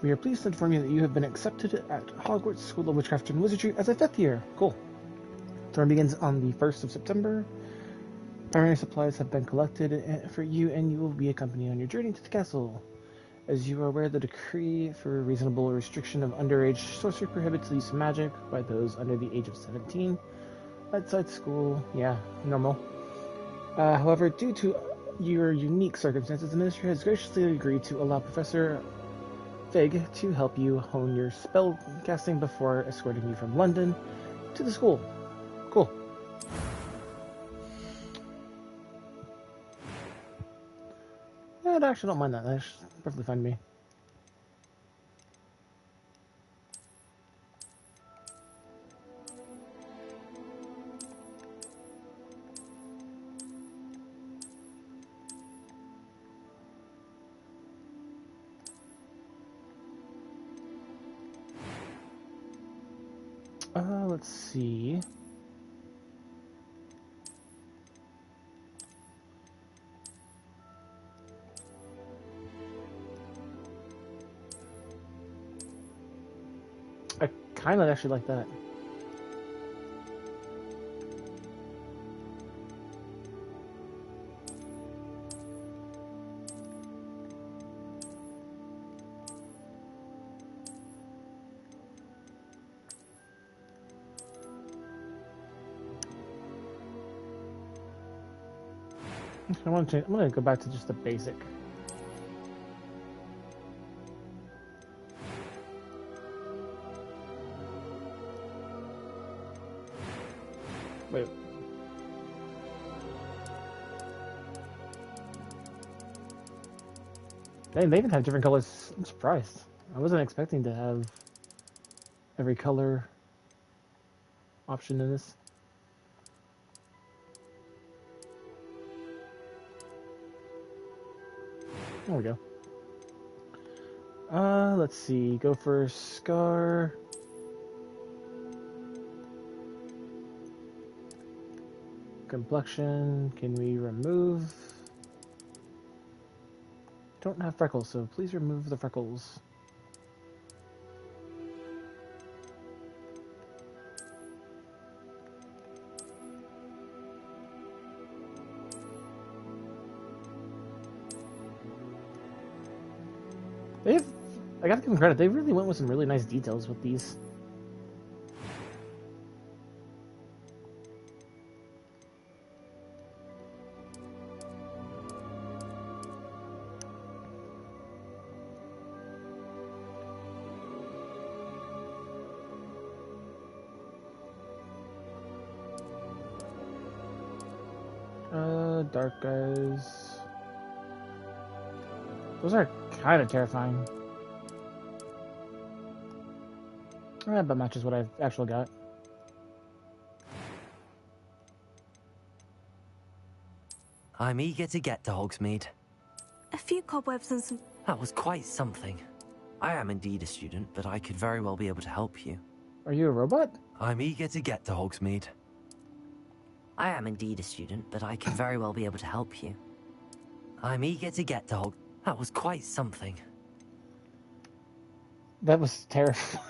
We are pleased to inform you that you have been accepted at Hogwarts School of Witchcraft and Wizardry as a 5th year. Cool. Term begins on the 1st of September. Primary supplies have been collected for you, and you will be accompanied on your journey to the castle. As you are aware, the decree for reasonable restriction of underage sorcery prohibits the use of magic by those under the age of 17 outside school. Yeah, normal. However, due to your unique circumstances, the Ministry has graciously agreed to allow Professor Fig to help you hone your spell casting before escorting you from London to the school. Cool. I actually don't mind that. That's perfectly fine to me. Let's see. I kind of actually like that. I'm gonna go back to just the basic. Wait. Dang, they even have different colors. I'm surprised. I wasn't expecting to have every color option in this. There we go. Let's see. Go for Scar. Complexion. Can we remove? Don't have freckles, so please remove the freckles. I gotta give them credit, they really went with some really nice details with these. Dark eyes. Those are kind of terrifying. That matches what I've actually got. I'm eager to get to Hogsmeade. A few cobwebs and some... That was quite something. I am indeed a student, but I could very well be able to help you. Are you a robot? I'm eager to get to Hogsmeade. I am indeed a student, but I could very well be able to help you. I'm eager to get to Hogsmeade. That was quite something. That was terrifying.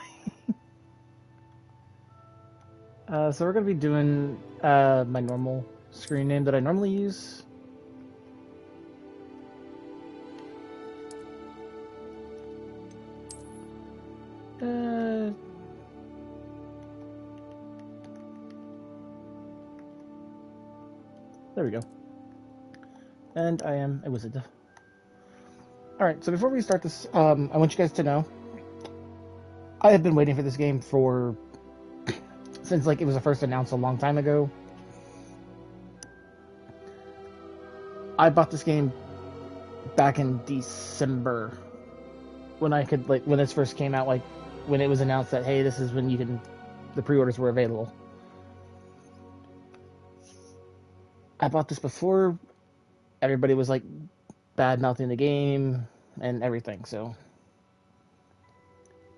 So we're going to be doing my normal screen name that I normally use. There we go. And I am a wizard. Alright, so before we start this, I want you guys to know, I have been waiting for this game for... since like it was first announced a long time ago. I bought this game back in December when I could when this first came out, like when it was announced that hey, this is when you can the pre-orders were available. I bought this before everybody was like bad mouthing the game and everything, so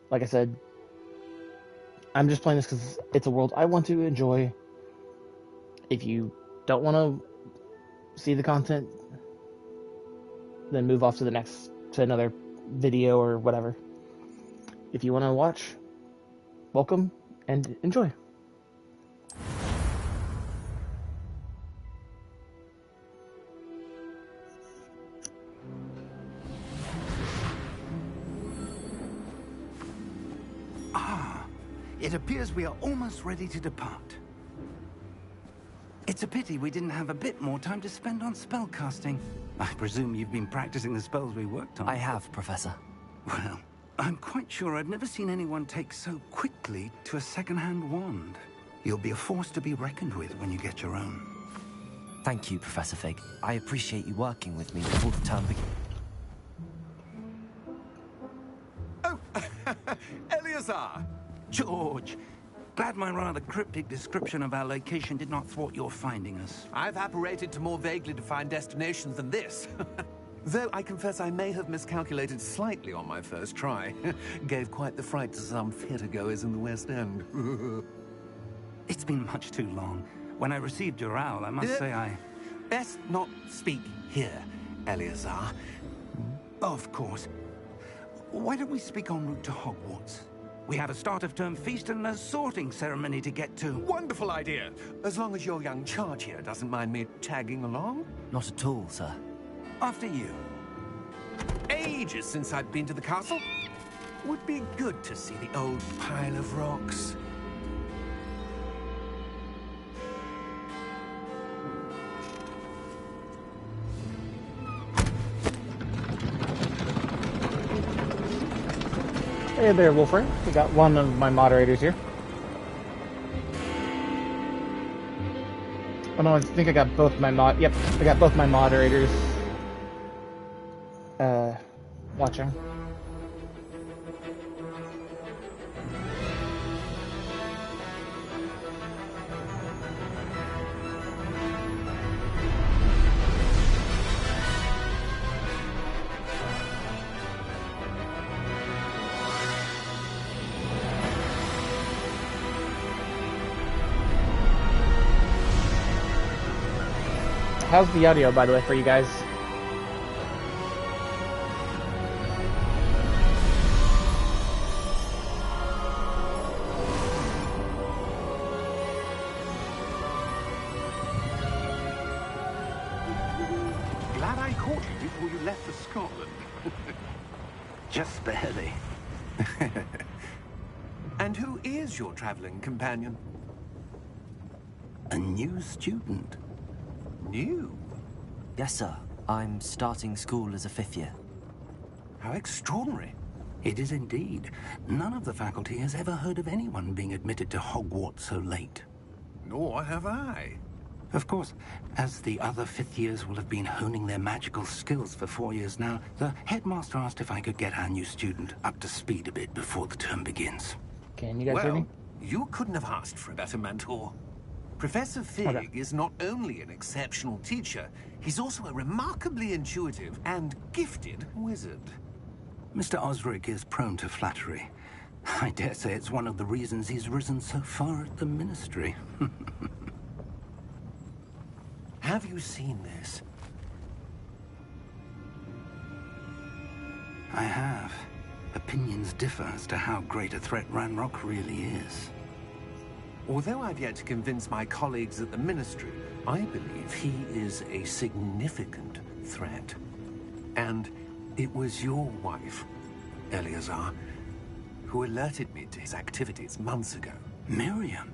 like I said, I'm just playing this because it's a world I want to enjoy. If you don't want to see the content, then move off to the next, to another video or whatever. if you want to watch, welcome and enjoy. It appears we are almost ready to depart. It's a pity we didn't have a bit more time to spend on spellcasting. I presume you've been practicing the spells we worked on. I have, Professor. Well, I'm quite sure I've never seen anyone take so quickly to a second-hand wand. You'll be a force to be reckoned with when you get your own. Thank you, Professor Fig. I appreciate you working with me before the term begins. Oh, Eleazar! George, glad my rather cryptic description of our location did not thwart your finding us. I've apparated to more vaguely defined destinations than this. Though I confess I may have miscalculated slightly on my first try. Gave quite the fright to some theatre-goers in the West End. It's been much too long. When I received your owl, I must say I... Best not speak here, Eleazar. Of course. Why don't we speak en route to Hogwarts? We have a start-of-term feast and a sorting ceremony to get to. Wonderful idea! As long as your young charge here doesn't mind me tagging along. Not at all, sir. After you. Ages since I've been to the castle. Would be good to see the old pile of rocks. Hey there, Wolfram. We got one of my moderators here. Oh no, I think I got both my Yep, I got both my moderators watching. How's the audio, by the way, for you guys? Glad I caught you before you left for Scotland. Just barely. And who is your traveling companion? A new student. New? Yes, sir. I'm starting school as a 5th year. How extraordinary. It is indeed. None of the faculty has ever heard of anyone being admitted to Hogwarts so late. Nor have I. Of course, as the other 5th years will have been honing their magical skills for 4 years now, the headmaster asked if I could get our new student up to speed a bit before the term begins. Can you guys hear me? You couldn't have asked for a better mentor. Professor Fig is not only an exceptional teacher, he's also a remarkably intuitive and gifted wizard. Mr. Osric is prone to flattery. I dare say it's one of the reasons he's risen so far at the Ministry. Have you seen this? I have. Opinions differ as to how great a threat Ranrock really is. Although I've yet to convince my colleagues at the Ministry, I believe he is a significant threat. And it was your wife, Eleazar, who alerted me to his activities months ago. Miriam?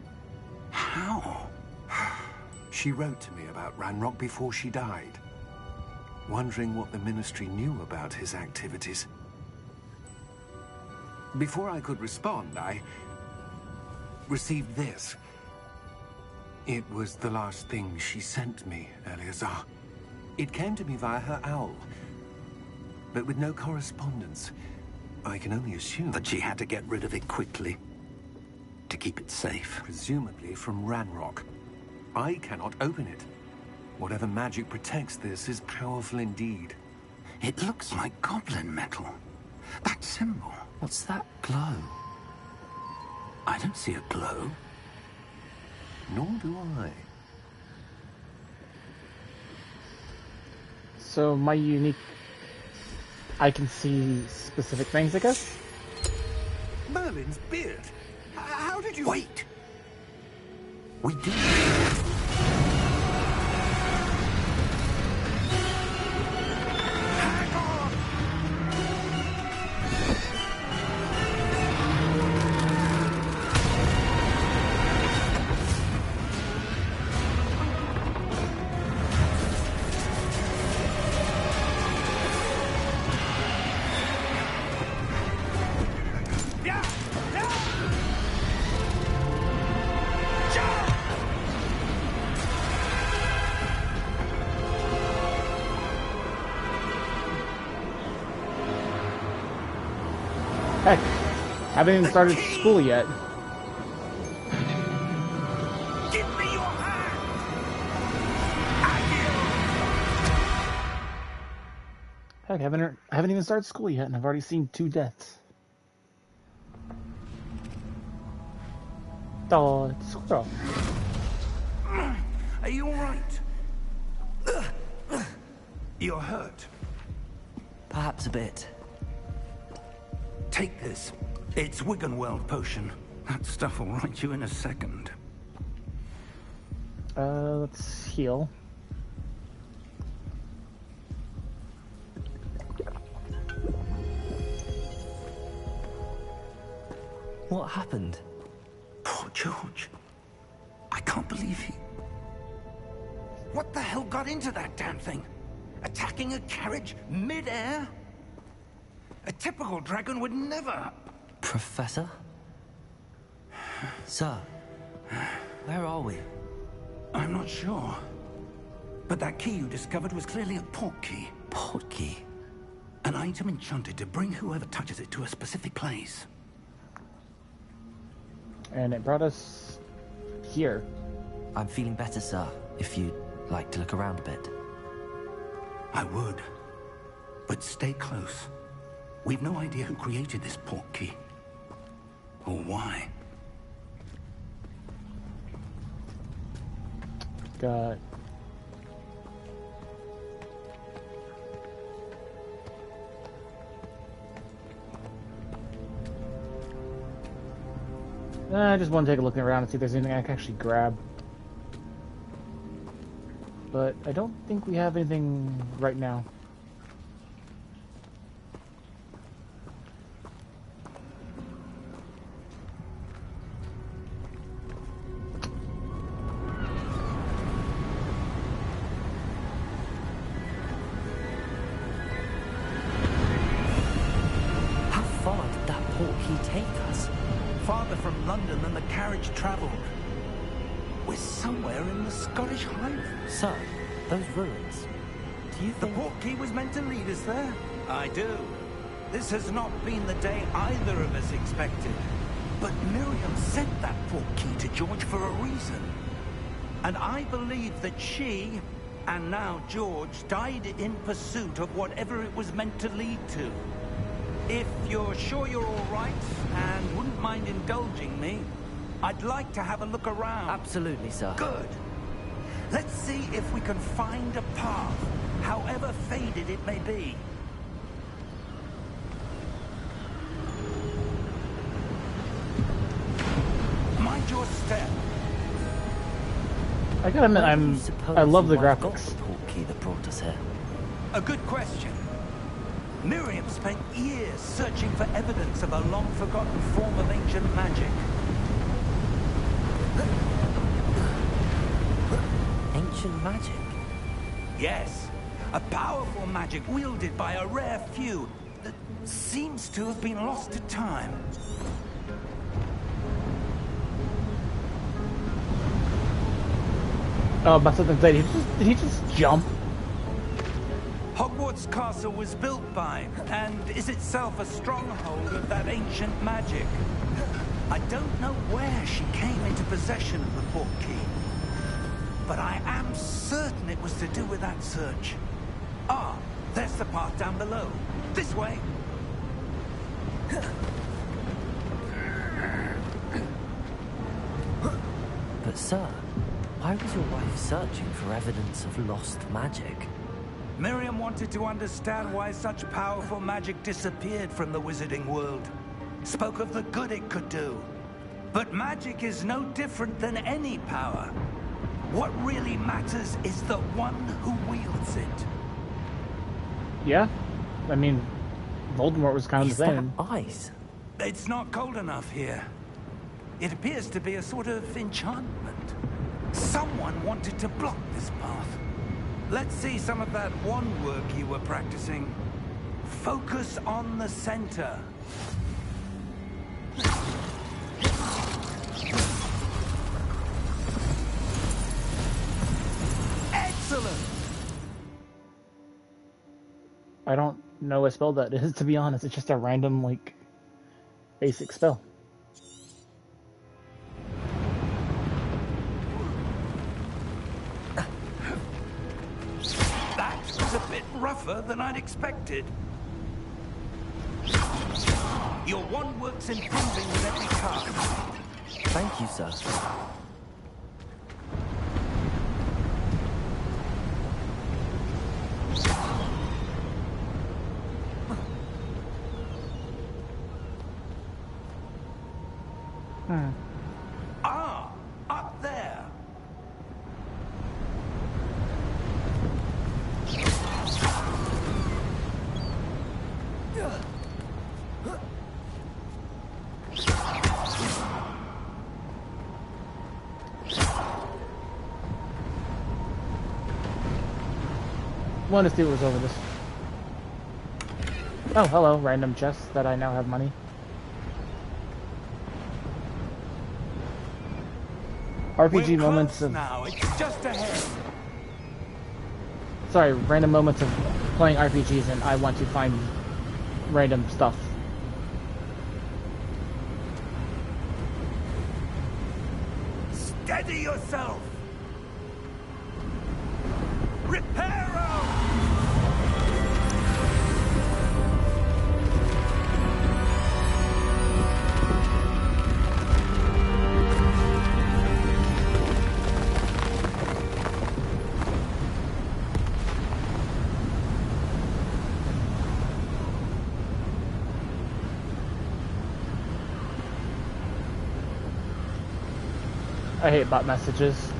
How? She wrote to me about Ranrock before she died, wondering what the Ministry knew about his activities. Before I could respond, I received this. It was the last thing she sent me, Eleazar. It came to me via her owl, but with no correspondence. I can only assume That she had to get rid of it quickly to keep it safe. presumably from Ranrock. I cannot open it. Whatever magic protects this is powerful indeed. It looks like goblin metal. That symbol. What's that glow? I don't see a glow. Nor do I. So my unique... I can see specific things, I guess? Merlin's beard. How did you... Wait! We do. Hang on! Yeah! Yeah! Jump! Heck, haven't even started school yet. Give me your hand! Heck, haven't even started school yet, and I've already seen 2 deaths. Oh, squirrel. Are you all right? You're hurt. Perhaps a bit. Take this. It's Wiggenweld potion. That stuff will right you in a second. Let's heal. What happened? Poor George. I can't believe he... What the hell got into that damn thing? Attacking a carriage mid-air? A typical dragon would never... Professor? Sir, where are we? I'm not sure. But that key you discovered was clearly a port key. Port key? An item enchanted to bring whoever touches it to a specific place. And it brought us here. I'm feeling better, sir, if you'd like to look around a bit. I would. But stay close. We've no idea who created this port key. Or why. Got... I just want to take a look around and see if there's anything I can actually grab. But I don't think we have anything right now. How far did that port key take us? Farther from London than the carriage travelled. We're somewhere in the Scottish Highlands. Sir, those ruins. Do you The think... port key was meant to lead us there? I do. This has not been the day either of us expected. But Miriam sent that port key to George for a reason. And I believe that she, and now George, died in pursuit of whatever it was meant to lead to. If you're sure you're all right, and wouldn't mind indulging me, I'd like to have a look around. Absolutely, sir. Good. Let's see if we can find a path, however faded it may be. Mind your step. I gotta admit, Where do you suppose I love the you might have got graphics. the port key that brought us here. A good question. Miriam spent years searching for evidence of a long-forgotten form of ancient magic. Ancient magic? Yes, a powerful magic wielded by a rare few that seems to have been lost to time. Oh, about something to say, did he just jump? Hogwarts Castle was built by, and is itself a stronghold of that ancient magic. I don't know where she came into possession of the port key, but I am certain it was to do with that search. Ah, there's the path down below. This way. But sir, why was your wife searching for evidence of lost magic? Miriam wanted to understand why such powerful magic disappeared from the wizarding world. spoke of the good it could do. But magic is no different than any power. What really matters is the one who wields it. Yeah? I mean, Voldemort was kind of the same. That ice? It's not cold enough here. It appears to be a sort of enchantment. Someone wanted to block this path. Let's see some of that wand work you were practicing. Focus on the center. Excellent! I don't know what spell that is, to be honest. It's just a random, like, basic spell. That was a bit rougher than I'd expected. Your wand work's improving with every cast. Thank you, sir. Ah, up there. Wanted to see what was over this. Oh, hello, random chest that I now have money. RPG We're moments close of... now. It's just ahead. Sorry, random moments of playing RPGs and I want to find random stuff. Steady yourself. Reparo! I hate bot messages.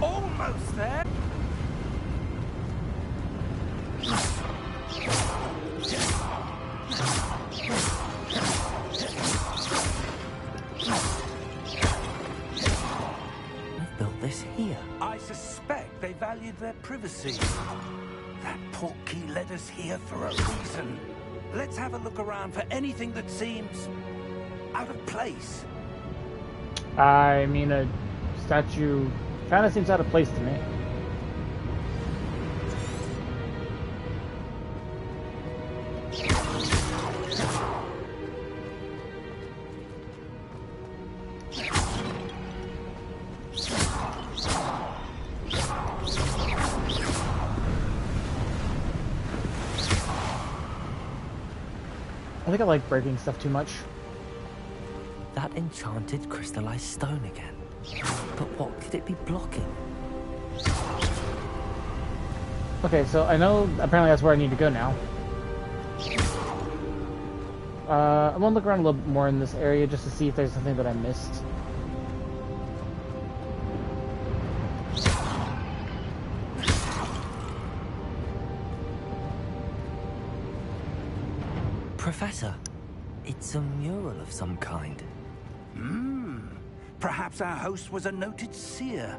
Almost there. I've built this here. I suspect they valued their privacy. That portkey led us here for a reason. Let's have a look around for anything that seems out of place. I mean, a statue kind of seems out of place to me. I think I like breaking stuff too much. That enchanted crystallized stone again. But what could it be blocking? Okay, so I know apparently that's where I need to go now. I'm gonna look around a little bit more in this area just to see if there's something that I missed. Professor, it's a mural of some kind. Perhaps our host was a noted seer.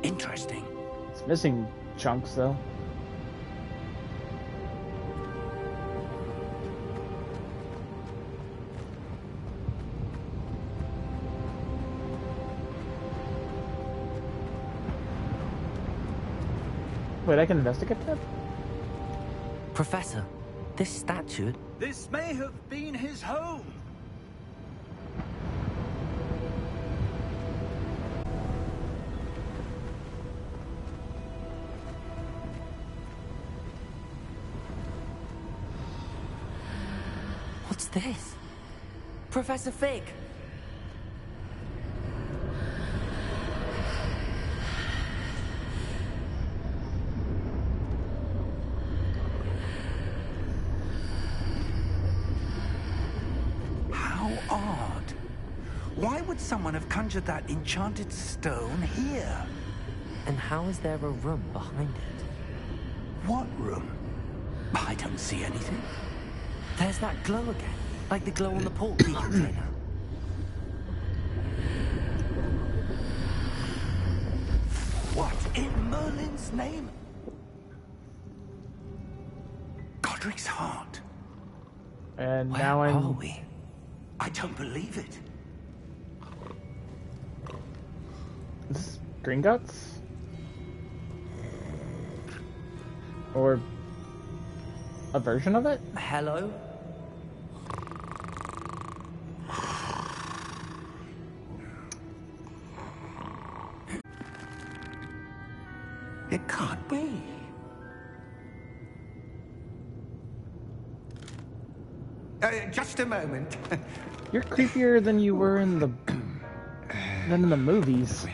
Interesting. It's missing chunks though. Wait, I can investigate that? Professor, this statue... This may have been his home. What's this? Professor Fig! odd. Why would someone have conjured that enchanted stone here? And how is there a room behind it? What room? I don't see anything. There's that glow again, like the glow on the portkey container. What in Merlin's name? Godric's heart. And Where now are I'm. we? I don't believe it. Is this Gringotts? Or a version of it? Hello? It can't be. Just a moment. You're creepier than you were in the movies.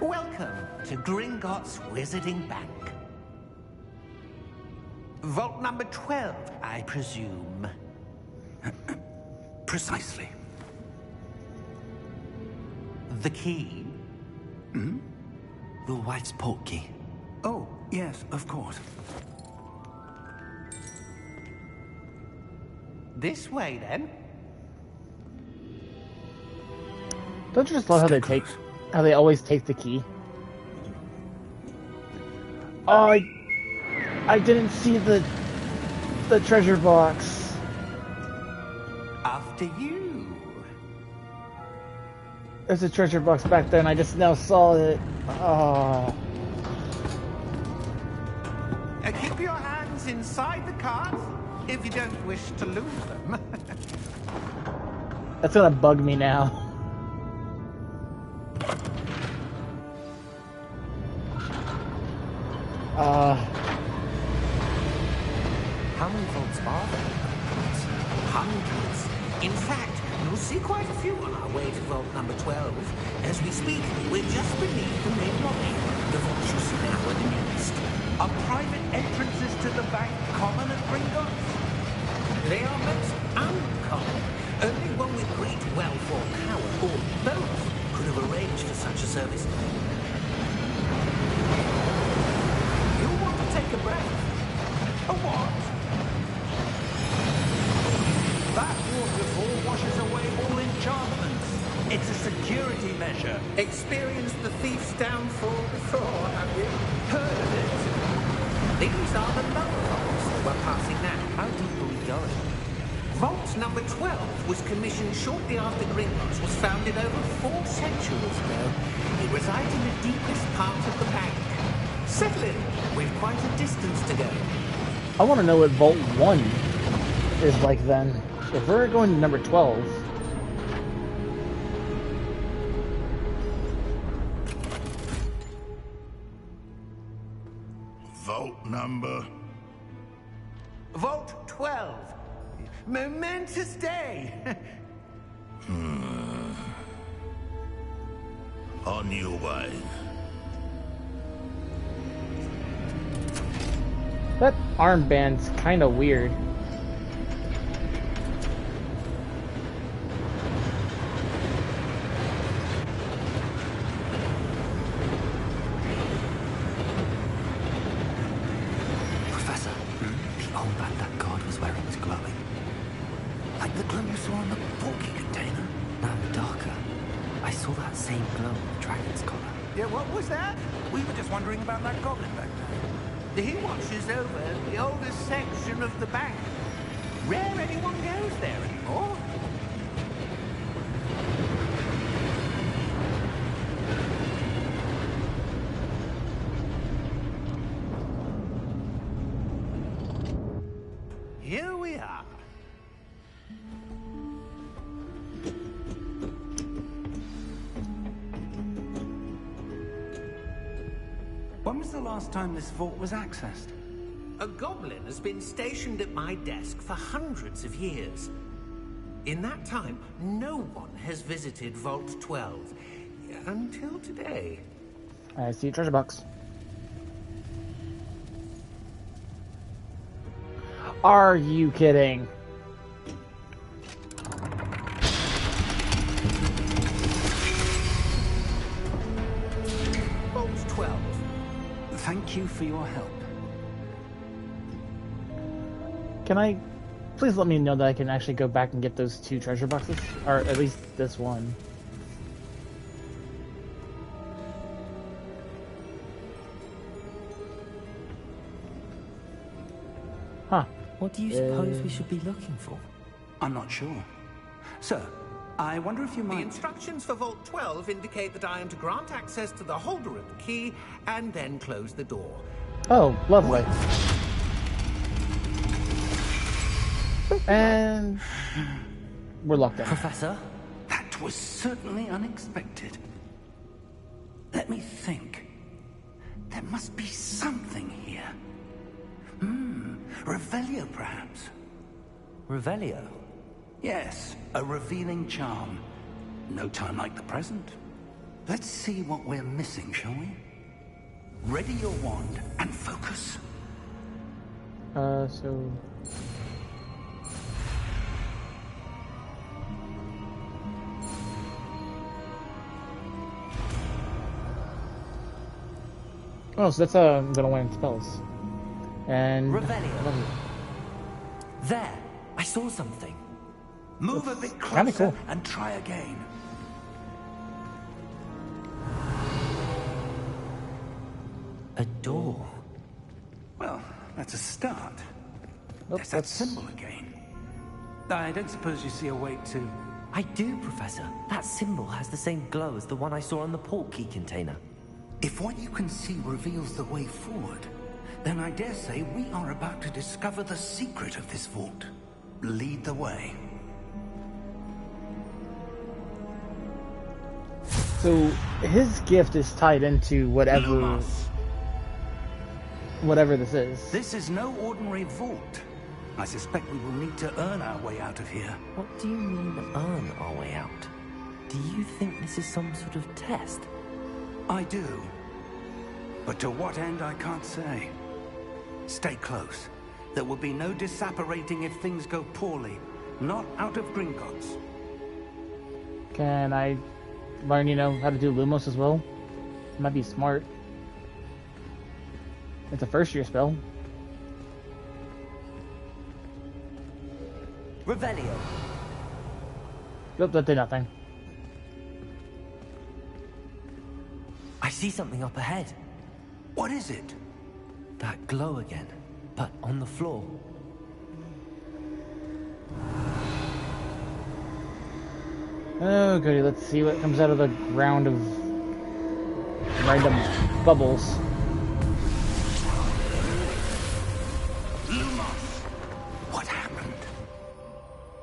Welcome to Gringotts Wizarding Bank. Vault number 12, I presume. Precisely. The key? Your wife's portkey. Oh, yes, of course. This way, then. Don't you just love how they always take the key? Oh, I didn't see the treasure box. After you. There's a treasure box back there, and I just now saw it. Oh. Keep your hands inside the cart if you don't wish to lose them. That's gonna bug me now. How many vaults are there? Hundreds. In fact, you'll see quite a few on our way to vault number 12. As we speak, we're just beneath the main lobby. The vault you see now in the east. Are private entrances to the bank common at Gringotts? They are most uncommon. Only one with great wealth or power, or both, could have arranged for such a service. You want to take a breath? A what? That waterfall washes away all enchantments. It's a security measure. Experienced the thief's downfall before, have you? Heard of it? These are the lower vaults that we're passing now. How deep are we going? Vault number 12 was commissioned shortly after Gringotts was founded over 4 centuries ago. It resides in the deepest part of the bank. Settle in. We've quite a distance to go. I want to know what Vault 1 is like then. If we're going to number 12... Vault number? Vault 12. Momentous day. On your way. That armband's kind of weird. Professor, the armband that guard was wearing was glowing. Like the glow you saw on the portkey container. No, darker. I saw that same glow on the dragon's collar. Yeah, what was that? We were just wondering about that goblin back there. He watches over the oldest section of the bank. Rare anyone goes there anymore. Here we are. When was the last time this vault was accessed? A goblin has been stationed at my desk for hundreds of years. In that time, no one has visited Vault 12. Until today. I see a treasure box. Are you kidding? Vault 12. Thank you for your help. Can I please let me know that I can actually go back and get those 2 treasure boxes? Or at least this one. Huh. What do you suppose we should be looking for? I'm not sure. Sir, I wonder if you The might... instructions for Vault 12 indicate that I am to grant access to the holder of the key and then close the door. Oh, lovely. And we're locked in. Professor? That was certainly unexpected. Let me think. There must be something here. Revelio, perhaps. Revelio? Yes, a revealing charm. No time like the present. Let's see what we're missing, shall we? Ready your wand and focus. So... Oh, so that's I'm gonna win spells. And... Revelio. There! I saw something. Move a bit kinda closer cool. and try again. A door. Well, that's a start. Nope, There's that symbol again. I don't suppose you see a way to... I do, Professor. That symbol has the same glow as the one I saw on the port key container. If what you can see reveals the way forward, then I dare say we are about to discover the secret of this vault. Lead the way. So his gift is tied into whatever this is. This is no ordinary vault. I suspect we will need to earn our way out of here. What do you mean, earn our way out? Do you think this is some sort of test? I do. But to what end, I can't say. Stay close. There will be no disapparating if things go poorly. Not out of Gringotts. Can I learn, how to do Lumos as well? Might be smart. It's a first-year spell. Revelio. Nope, that did nothing. I see something up ahead. What is it? That glow again, but on the floor. Oh, goody, let's see what comes out of the ground of random bubbles. Lumos! What happened?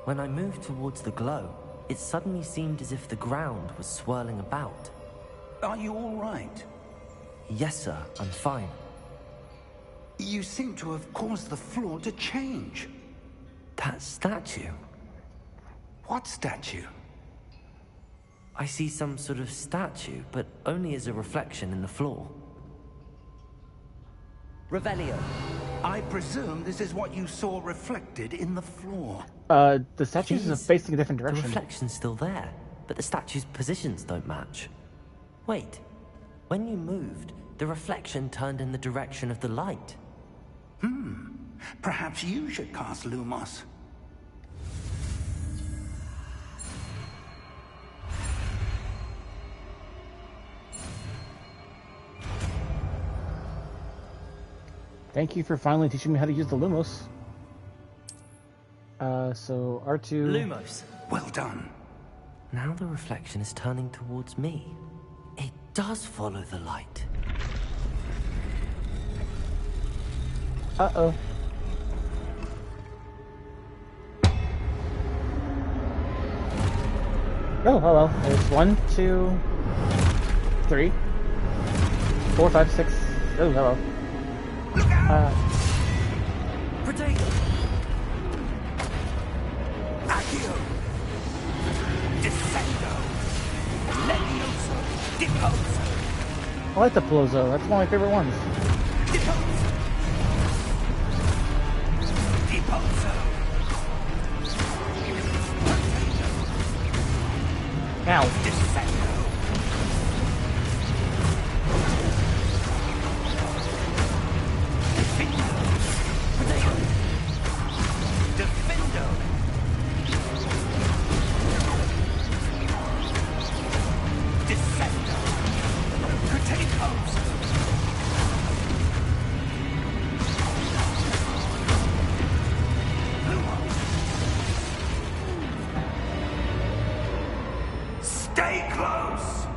When I moved towards the glow, it suddenly seemed as if the ground was swirling about. Are you all right? Yes, sir, I'm fine. You seem to have caused the floor to change. That statue. What statue? I see some sort of statue, but only as a reflection in the floor. Revelio. I presume this is what you saw reflected in the floor. The statues are facing a different The direction. reflection's still there, but the statue's positions don't match. Wait, when you moved, the reflection turned in the direction of the light. Perhaps you should cast Lumos. Thank you for finally teaching me how to use the Lumos. So R2... Lumos. Well done. Now the reflection is turning towards me. It does follow the light. Uh-oh. Oh, hello. There's 1, 2, 3, 4, 5, 6. Oh, hello. Protect! Accio! Descendo! Levioso! Deposo! I like the Palooza. That's one of my favorite ones. Deposo! Ow. Stay close!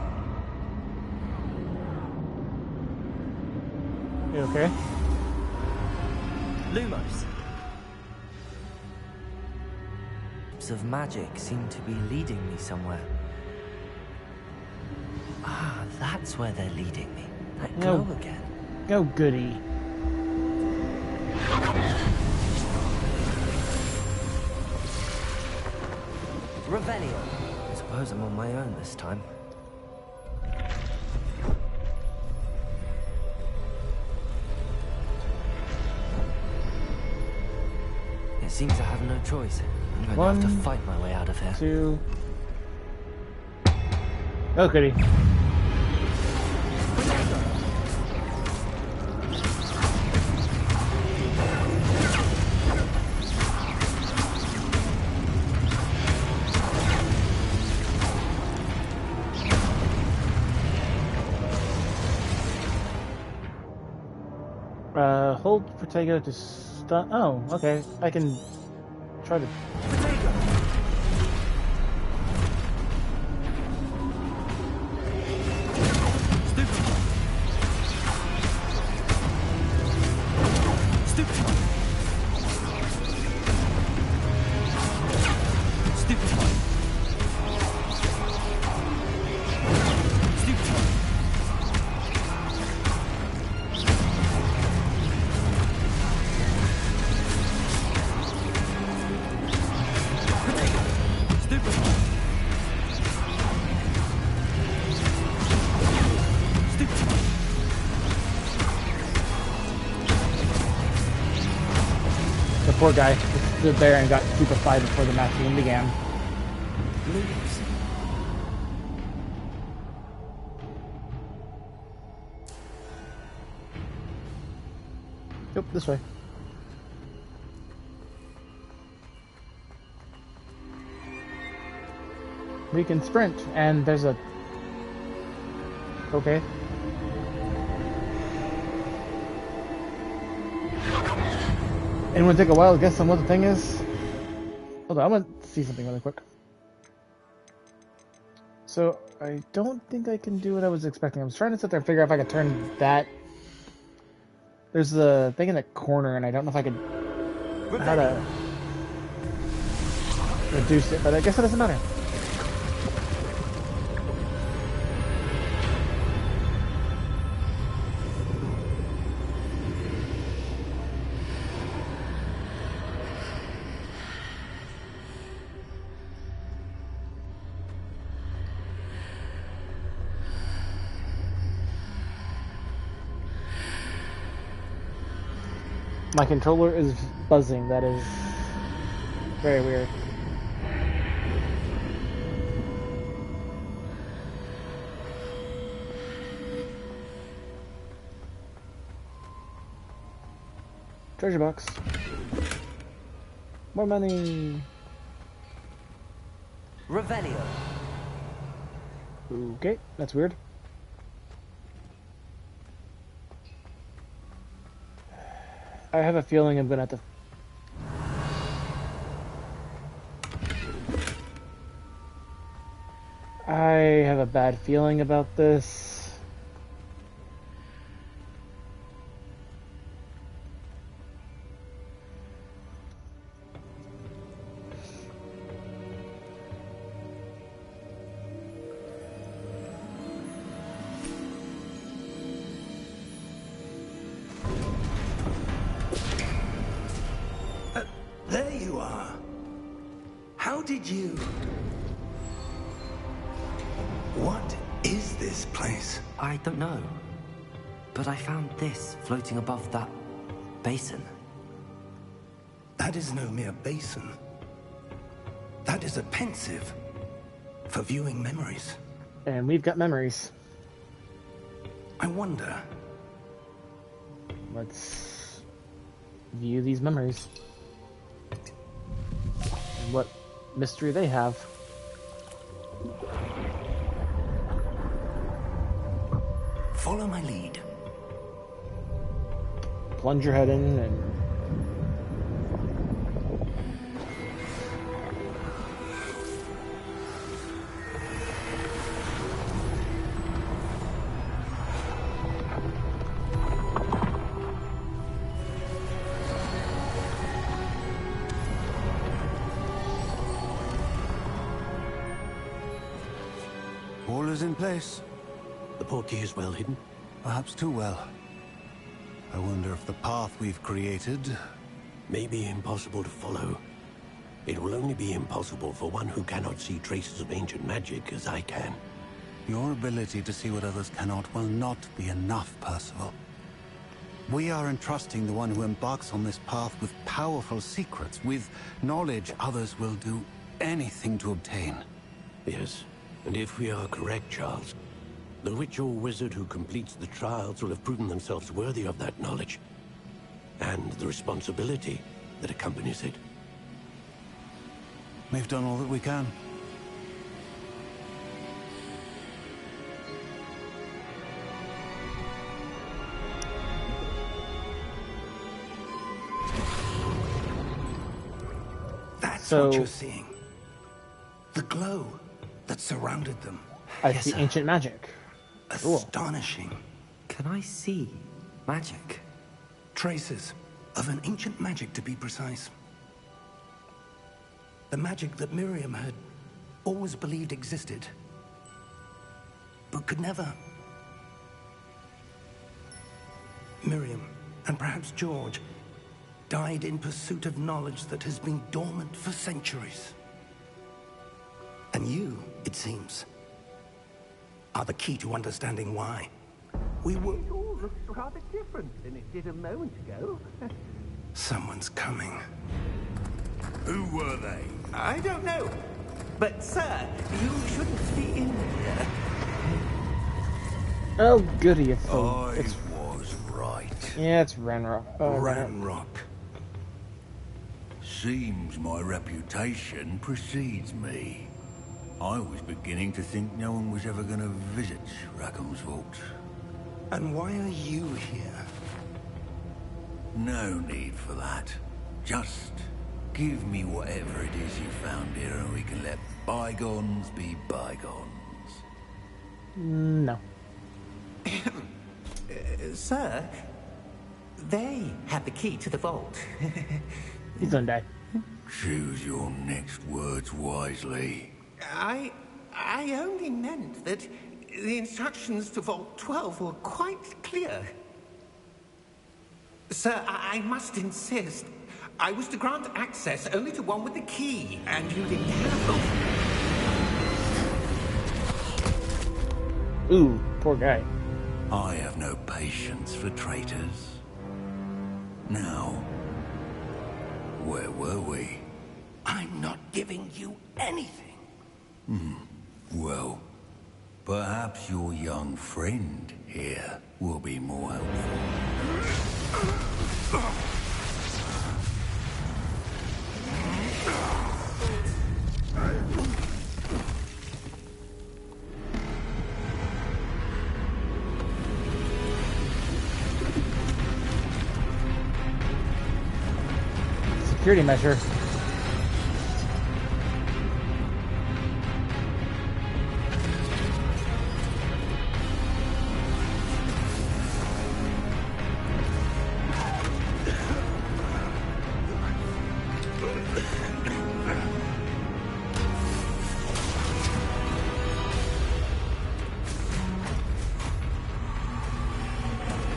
You okay? Lumos. Of magic seem to be leading me somewhere. Ah, that's where they're leading me. That glow again. Oh, goody. Revelio. I suppose I'm on my own this time. It seems I have no choice. I'm going to have to fight my way out of here. 2. Oh, goody. Hold Protego to stun. Oh, okay. I can try to. The poor guy just stood there and got stupefied before the match even began. Yep, this way. We can sprint, and there's a... Okay. Anyone take a wild guess on what the thing is? Hold on, I want to see something really quick. So, I don't think I can do what I was expecting. I was trying to sit there and figure out if I could turn that... There's the thing in the corner, and I don't know if I could... how to... reduce it, but I guess it doesn't matter. My controller is buzzing. That is very weird. Treasure box. More money. Revelio. Okay, that's weird. I have a feeling I'm gonna have to... I have a bad feeling about this. There you are. How did you... What is this place? I don't know. But I found this floating above that basin. That is no mere basin. That is a pensive. for viewing memories. And we've got memories. I wonder. Let's view these memories. And what mystery they have. Follow my lead. Plunge your head in and... All is in place. The portkey is well hidden. Perhaps too well. I wonder if the path we've created... May be impossible to follow. It will only be impossible for one who cannot see traces of ancient magic as I can. Your ability to see what others cannot will not be enough, Percival. We are entrusting the one who embarks on this path with powerful secrets, with knowledge others will do anything to obtain. Yes, and if we are correct, Charles, the witch or wizard who completes the trials will have proven themselves worthy of that knowledge, and the responsibility that accompanies it. We've done all that we can. That's So- what you're seeing. The glow that surrounded them. I Yes, see sir. ancient magic. Cool. Astonishing. Can I see magic? Traces of an ancient magic, to be precise. The magic that Miriam had always believed existed, but could never. Miriam, and perhaps George, died in pursuit of knowledge that has been dormant for centuries. And you, it seems, are the key to understanding why. We were... It all looks rather different than it did a moment ago. Someone's coming. Who were they? I don't know. But, sir, you shouldn't be in here. Oh, goody. It's, I it's was right. yeah, it's Ranrock. Ranrock. Seems my reputation precedes me. I was beginning to think no one was ever going to visit Rackham's vault. And why are you here? No need for that. Just give me whatever it is you found here and we can let bygones be bygones. No. Sir, they have the key to the vault. He's gonna die. Choose your next words wisely. I only meant that the instructions to Vault 12 were quite clear. Sir, I must insist. I was to grant access only to one with the key, and you didn't have them. Ooh, poor guy. I have no patience for traitors. Now, where were we? I'm not giving you anything. Well, perhaps your young friend here will be more helpful. Security measure.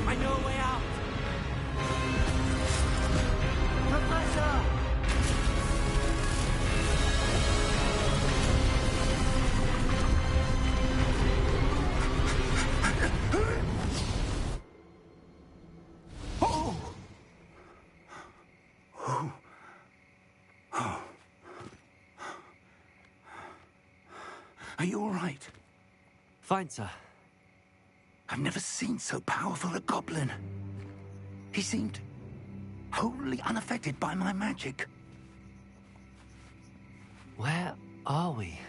I know a way out. Professor! Are you all right? Fine, sir. I've never seen so powerful a goblin. He seemed wholly unaffected by my magic. Where are we?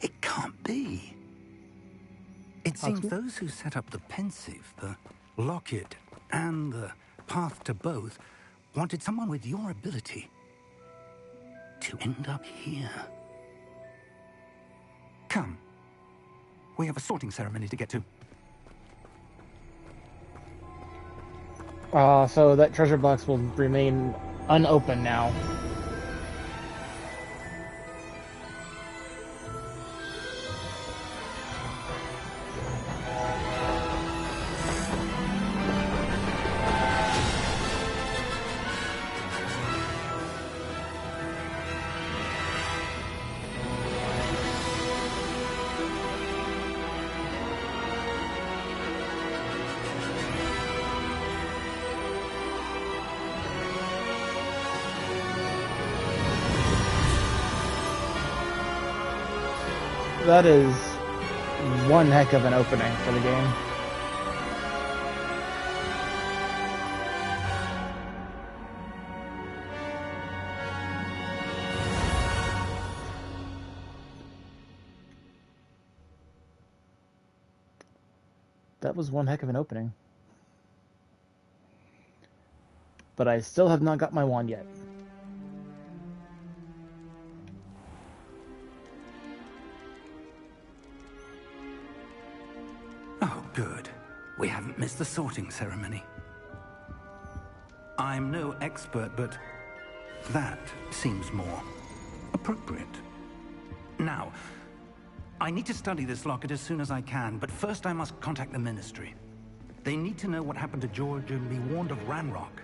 It can't be. It seems those who set up the pensive, the locket, and the path to both wanted someone with your ability to end up here. Come. We have a sorting ceremony to get to. So that treasure box will remain unopened now. That is one heck of an opening for the game. That was one heck of an opening. But I still have not got my wand yet. Oh, good. We haven't missed the sorting ceremony. I'm no expert, but that seems more appropriate. Now, I need to study this locket as soon as I can, but first I must contact the Ministry. They need to know what happened to George and be warned of Ranrock.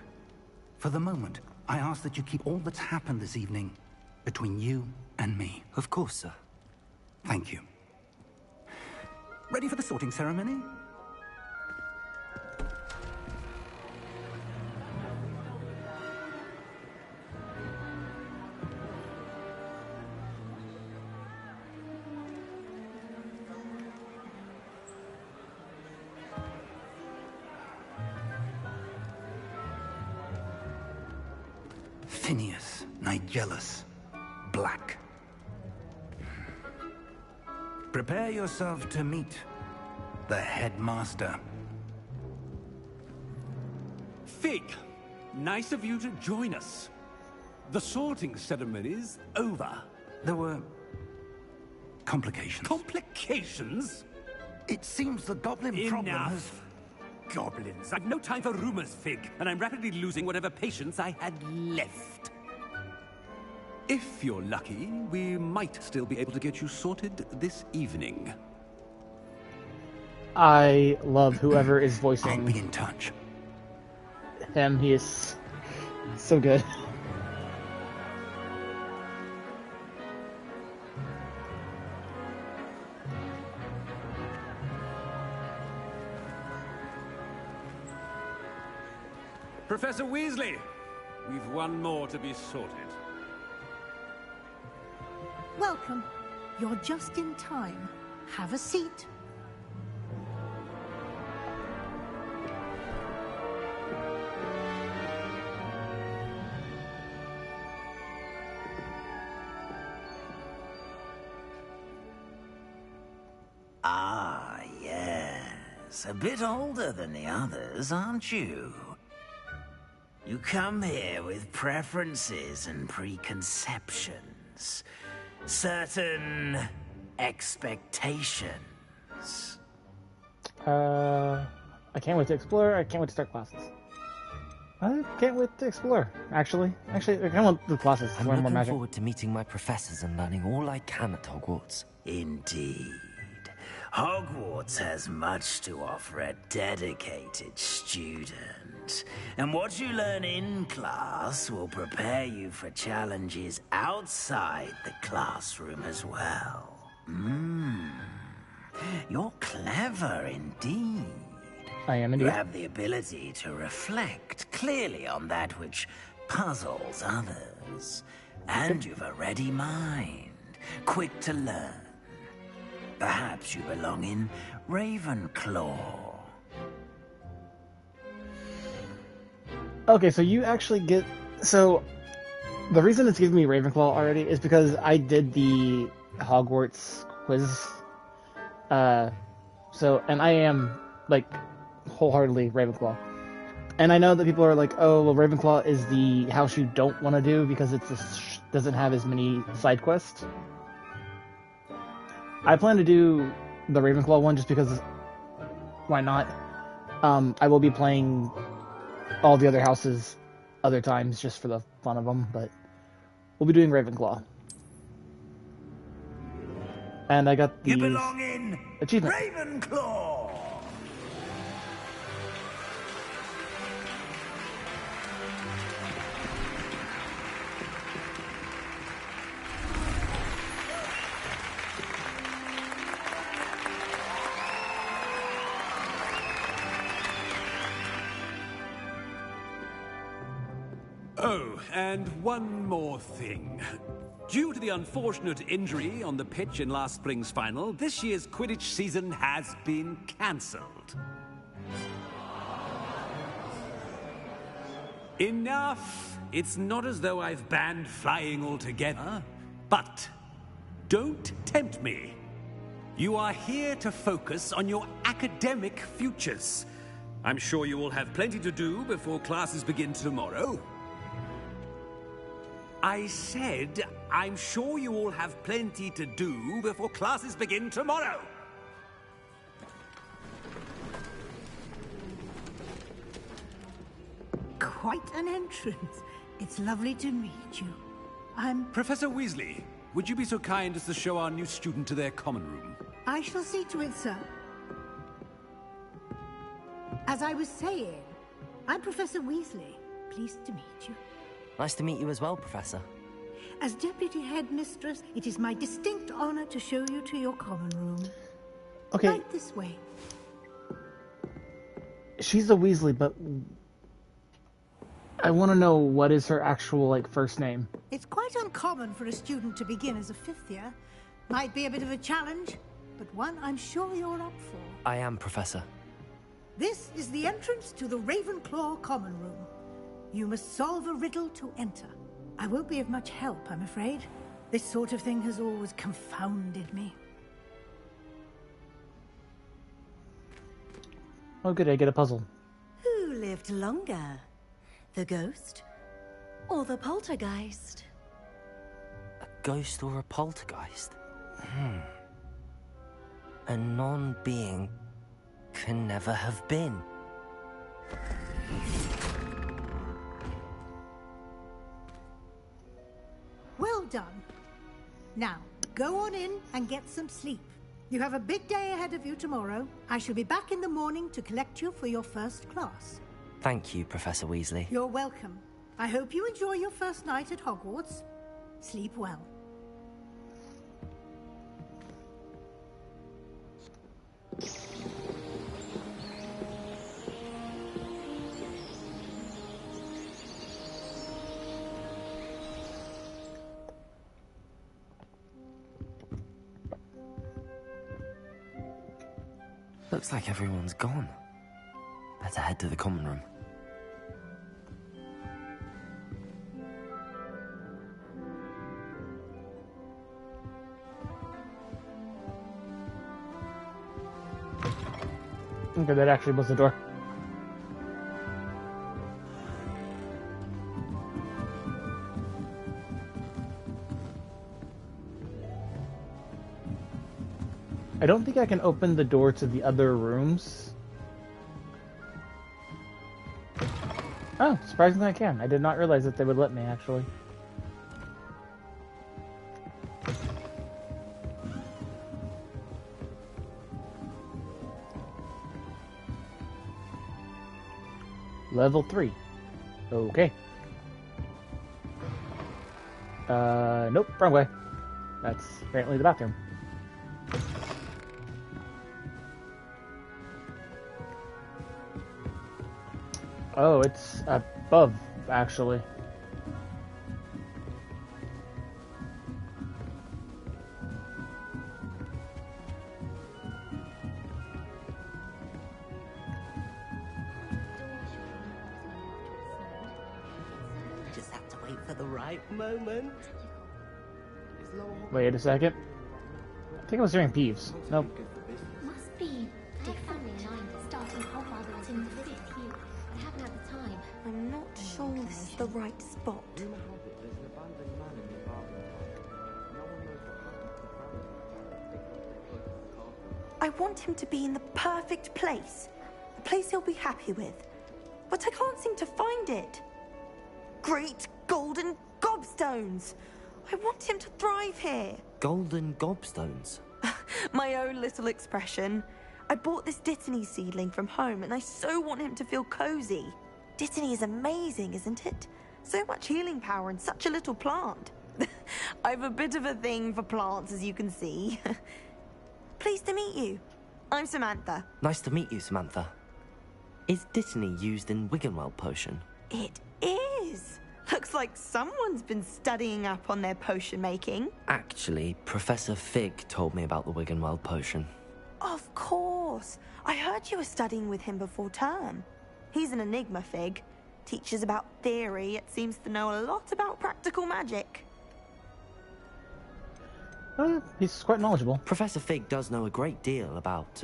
For the moment, I ask that you keep all that's happened this evening between you and me. Of course, sir. Thank you. Ready for the sorting ceremony? Phineas, Nigellus, Black. Prepare yourself to meet the headmaster. Fig, nice of you to join us. The sorting ceremony's over. There were complications. Complications? It seems the goblin problem has... Enough. Goblins. I've no time for rumors, Fig, and I'm rapidly losing whatever patience I had left. If you're lucky, we might still be able to get you sorted this evening. I love whoever is I'll voicing be in touch. him. He is so good. Professor Weasley, we've one more to be sorted. Welcome. You're just in time. Have a seat. Ah, yes. A bit older than the others, aren't you? You come here with preferences and preconceptions. Certain expectations. I can't wait to explore. I can't wait to start classes. I can't wait to explore, actually. I can't wait the classes to I'm learn more looking magic. forward to meeting my professors and learning all I can at Hogwarts. Indeed. Hogwarts has much to offer a dedicated student. And what you learn in class will prepare you for challenges outside the classroom as well. You're clever indeed. I am You indeed. have the ability to reflect clearly on that which puzzles others. And you've a ready mind, quick to learn. Perhaps you belong in Ravenclaw. Okay, so you actually get... So, the reason it's giving me Ravenclaw already is because I did the Hogwarts quiz. And I am, like, wholeheartedly Ravenclaw. And I know that people are like, oh, well, Ravenclaw is the house you don't want to do because it doesn't have as many side quests. I plan to do the Ravenclaw one just because, why not? I will be playing all the other houses other times just for the fun of them, but we'll be doing Ravenclaw. And I got the You belong in achievement. Ravenclaw! Oh, and one more thing. Due to the unfortunate injury on the pitch in last spring's final, this year's Quidditch season has been cancelled. Enough! It's not as though I've banned flying altogether. But don't tempt me. You are here to focus on your academic futures. I'm sure you will have plenty to do before classes begin tomorrow. I said, I'm sure you all have plenty to do before classes begin tomorrow. Quite an entrance. It's lovely to meet you. I'm... Professor Weasley, would you be so kind as to show our new student to their common room? I shall see to it, sir. As I was saying, I'm Professor Weasley. Pleased to meet you. Nice to meet you as well, Professor. As Deputy Headmistress, it is my distinct honor to show you to your common room. Okay. Right this way. She's a Weasley, but I want to know what is her actual, like, first name. It's quite uncommon for a student to begin as a fifth year. Might be a bit of a challenge, but one I'm sure you're up for. I am, Professor. This is the entrance to the Ravenclaw common room. You must solve a riddle to enter. I won't be of much help, I'm afraid. This sort of thing has always confounded me. Oh, good, I get a puzzle. Who lived longer? The ghost or the poltergeist? A ghost or a poltergeist? A non-being can never have been. Well done. Now, go on in and get some sleep. You have a big day ahead of you tomorrow. I shall be back in the morning to collect you for your first class. Thank you, Professor Weasley. You're welcome. I hope you enjoy your first night at Hogwarts. Sleep well. Looks like everyone's gone. Better head to the common room. Okay, that actually was the door. I don't think I can open the door to the other rooms. Oh, surprisingly I can. I did not realize that they would let me, actually. Level 3. Okay. Nope, wrong way. That's apparently the bathroom. Oh, it's above, actually. right moment. Wait a second. I think I was hearing Peeves. Nope. Must be different. Starting Hogwarts in the 5th year. I haven't had the time. I'm not sure this is the right spot. I want him to be in the perfect place. A place he'll be happy with. But I can't seem to find it. Great golden gobstones! I want him to thrive here. Golden gobstones? My own little expression. I bought this Dittany seedling from home and I so want him to feel cozy. Dittany is amazing, isn't it? So much healing power in such a little plant. I've a bit of a thing for plants, as you can see. Pleased to meet you. I'm Samantha. Nice to meet you, Samantha. Is Dittany used in Wiggenweld potion? It is. Looks like someone's been studying up on their potion making. Actually, Professor Fig told me about the Wiggenweld potion. Of course. I heard you were studying with him before term. He's an enigma, Fig. Teaches about theory, yet seems to know a lot about practical magic. He's quite knowledgeable. Professor Fig does know a great deal about,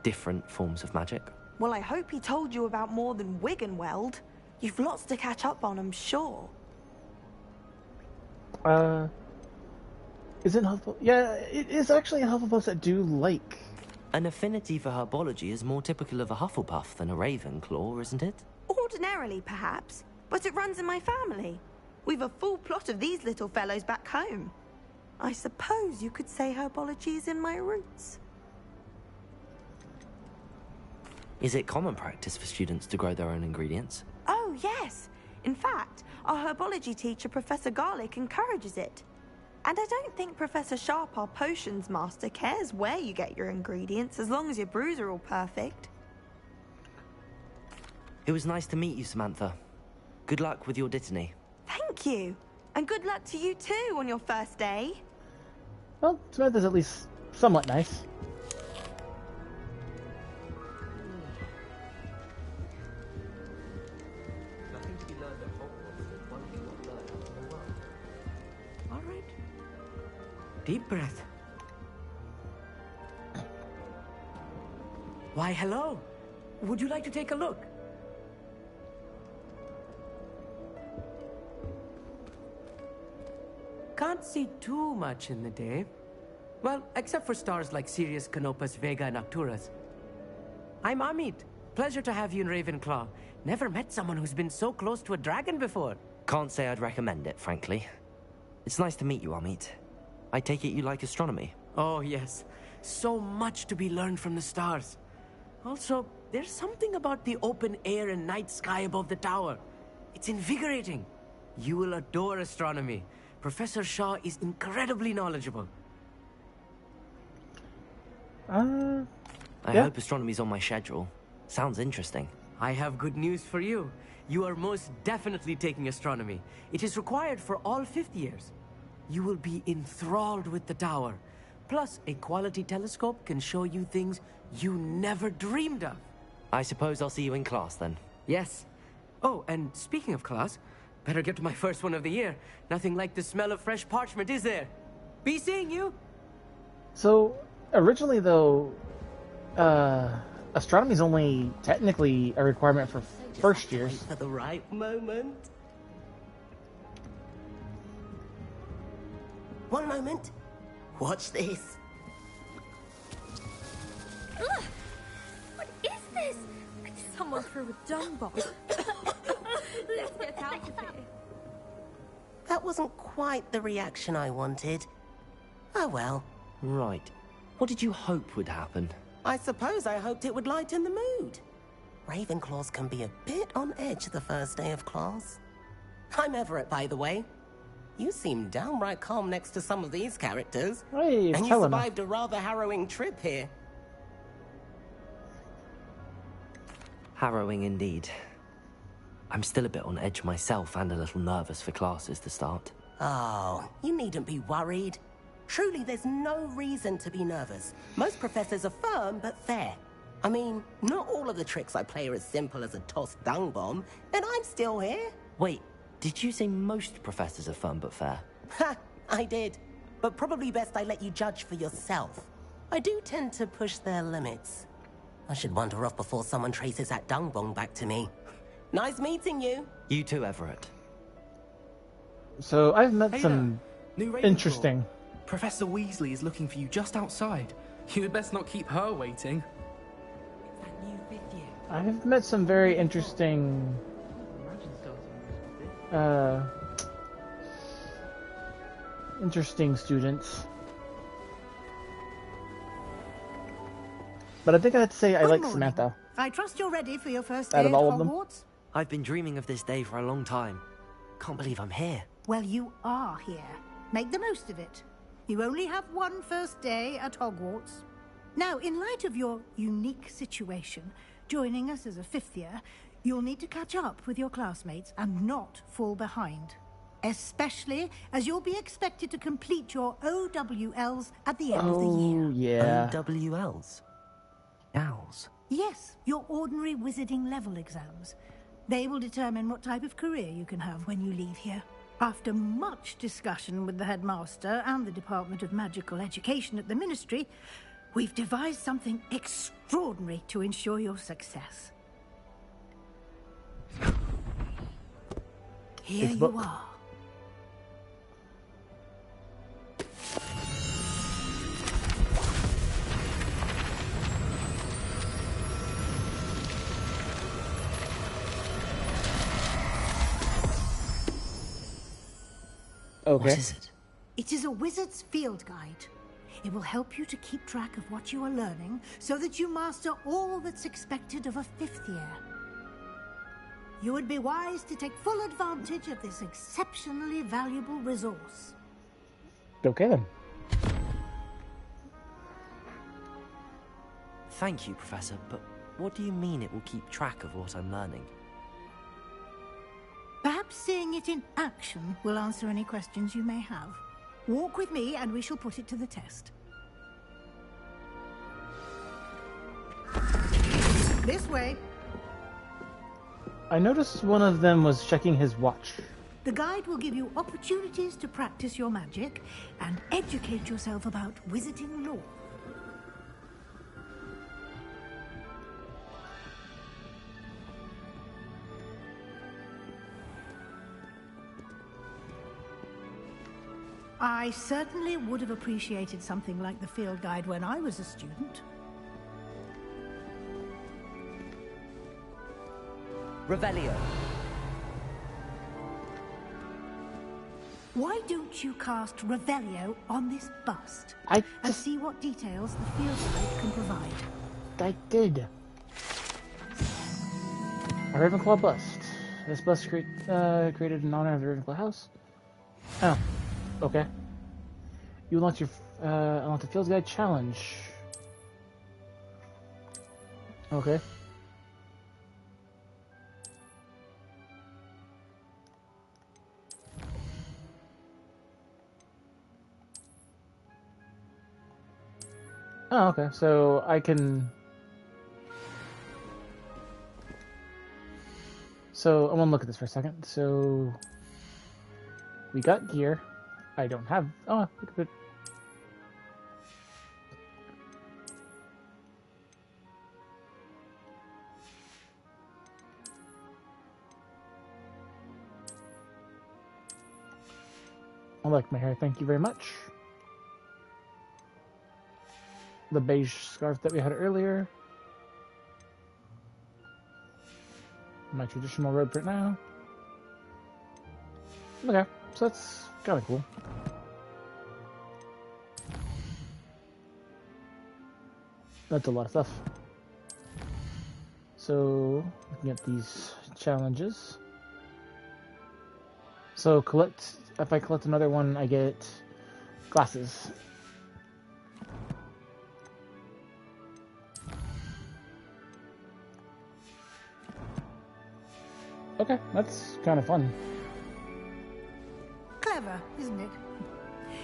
different forms of magic. Well, I hope he told you about more than Wiggenweld. You've lots to catch up on, I'm sure. Isn't Hufflepuff... Yeah, it is actually a Hufflepuff that do like... An affinity for herbology is more typical of a Hufflepuff than a Ravenclaw, isn't it? Ordinarily, perhaps. But it runs in my family. We've a full plot of these little fellows back home. I suppose you could say herbology is in my roots. Is it common practice for students to grow their own ingredients? Oh, yes. In fact, our herbology teacher, Professor Garlick, encourages it. And I don't think Professor Sharp, our potions master, cares where you get your ingredients, as long as your brews are all perfect. It was nice to meet you, Samantha. Good luck with your Dittany. Thank you. And good luck to you too on your first day. Well, Samantha's at least somewhat nice. Alright. Deep breath. Why, hello. Would you like to take a look? Can't see too much in the day. Well, except for stars like Sirius, Canopus, Vega, and Arcturus. I'm Amit. Pleasure to have you in Ravenclaw. Never met someone who's been so close to a dragon before. Can't say I'd recommend it, frankly. It's nice to meet you, Amit. I take it you like astronomy? Oh, yes. So much to be learned from the stars. Also, there's something about the open air and night sky above the tower. It's invigorating. You will adore astronomy. Professor Shaw is incredibly knowledgeable. I yeah. hope astronomy's on my schedule. Sounds interesting. I have good news for you. You are most definitely taking astronomy. It is required for all 5th years. You will be enthralled with the tower. Plus, a quality telescope can show you things you never dreamed of. I suppose I'll see you in class then. Yes. Oh, and speaking of class, better get to my first one of the year. Nothing like the smell of fresh parchment, is there? Be seeing you! So, originally though, astronomy's only technically a requirement for first years. At the right moment. One moment. Watch this. Ugh! What is this? Someone threw a dung bomb. Let's get out of here. That wasn't quite the reaction I wanted. Oh well. Right. What did you hope would happen? I suppose I hoped it would lighten the mood. Ravenclaws can be a bit on edge the first day of class. I'm Everett, by the way. You seem downright calm next to some of these characters. Hey, and you survived a rather harrowing trip here. Harrowing indeed. I'm still a bit on edge myself and a little nervous for classes to start. Oh, you needn't be worried. Truly, there's no reason to be nervous. Most professors are firm but fair. I mean, not all of the tricks I play are as simple as a tossed dung bomb, and I'm still here. Wait, Did you say most professors are fun but fair? Ha! I did. But probably best I let you judge for yourself. I do tend to push their limits. I should wander off before someone traces that dung bong back to me. Nice meeting you. You too, Everett. So I've met some New Ravenclaw. interesting. Professor Weasley is looking for you just outside. You had best not keep her waiting. It's that new 5th year. I've met some very interesting. Interesting students. But I think I'd say I like morning. Samantha. I trust you're ready for your first Out day of at all of them? Hogwarts? I've been dreaming of this day for a long time. Can't believe I'm here. Well, you are here. Make the most of it. You only have one first day at Hogwarts. Now, in light of your unique situation, joining us as a 5th year, you'll need to catch up with your classmates and not fall behind. Especially as you'll be expected to complete your OWLs at the end of the year. Oh, yeah. OWLs? Owls? Yes, your ordinary wizarding level exams. They will determine what type of career you can have when you leave here. After much discussion with the headmaster and the Department of Magical Education at the Ministry, we've devised something extraordinary to ensure your success. Here you are. Okay. What is it? It is a wizard's field guide. It will help you to keep track of what you are learning so that you master all that's expected of a 5th year. You would be wise to take full advantage of this exceptionally valuable resource. Okay then. Thank you, Professor, but what do you mean it will keep track of what I'm learning? Perhaps seeing it in action will answer any questions you may have. Walk with me and we shall put it to the test. This way. I noticed one of them was checking his watch. The guide will give you opportunities to practice your magic and educate yourself about wizarding lore. I certainly would have appreciated something like the field guide when I was a student. Revelio. Why don't you cast Revelio on this bust and see what details the field guide can provide? I did. A Ravenclaw bust. This bust created in honor of the Ravenclaw house. Oh, okay. You launch your unlock the field guide challenge. Okay. Oh, okay. So I can. So I want to look at this for a second. So we got gear. I don't have. Oh, look at it. I like my hair. Thank you very much. The beige scarf that we had earlier. My traditional robe for now. Okay, so that's kind of cool. That's a lot of stuff. So, looking at these challenges. So, if I collect another one, I get glasses. Okay, that's kind of fun. Clever, isn't it?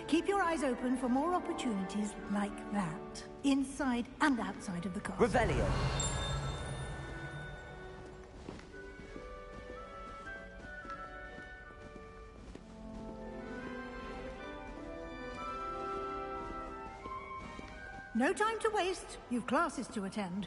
Keep your eyes open for more opportunities like that, inside and outside of the castle. Revelio. No time to waste. You've classes to attend.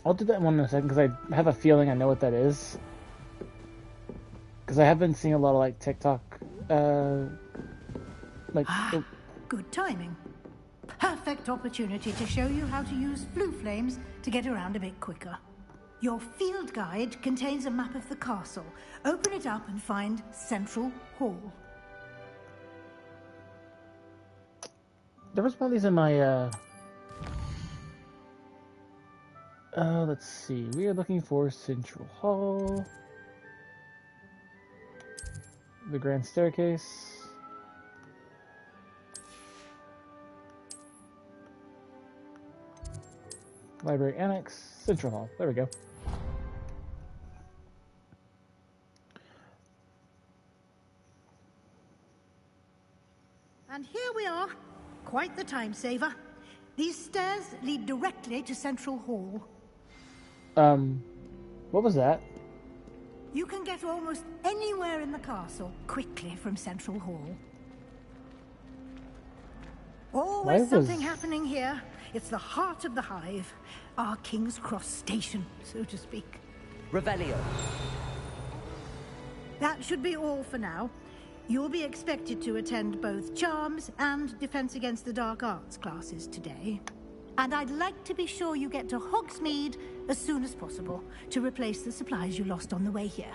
I'll do that one in a second because I have a feeling I know what that is. Because I have been seeing a lot of like TikTok, Good timing. Perfect opportunity to show you how to use blue flames to get around a bit quicker. Your field guide contains a map of the castle. Open it up and find Central Hall. There was one of these in my, let's see. We are looking for Central Hall. The Grand Staircase. Library Annex. Central Hall. There we go. And here we are. Quite the time saver. These stairs lead directly to Central Hall. What was that? You can get almost anywhere in the castle quickly from Central Hall. Always something happening here. It's the heart of the hive. Our King's Cross station, so to speak. Revelio. That should be all for now. You'll be expected to attend both Charms and Defense Against the Dark Arts classes today. And I'd like to be sure you get to Hogsmeade as soon as possible to replace the supplies you lost on the way here.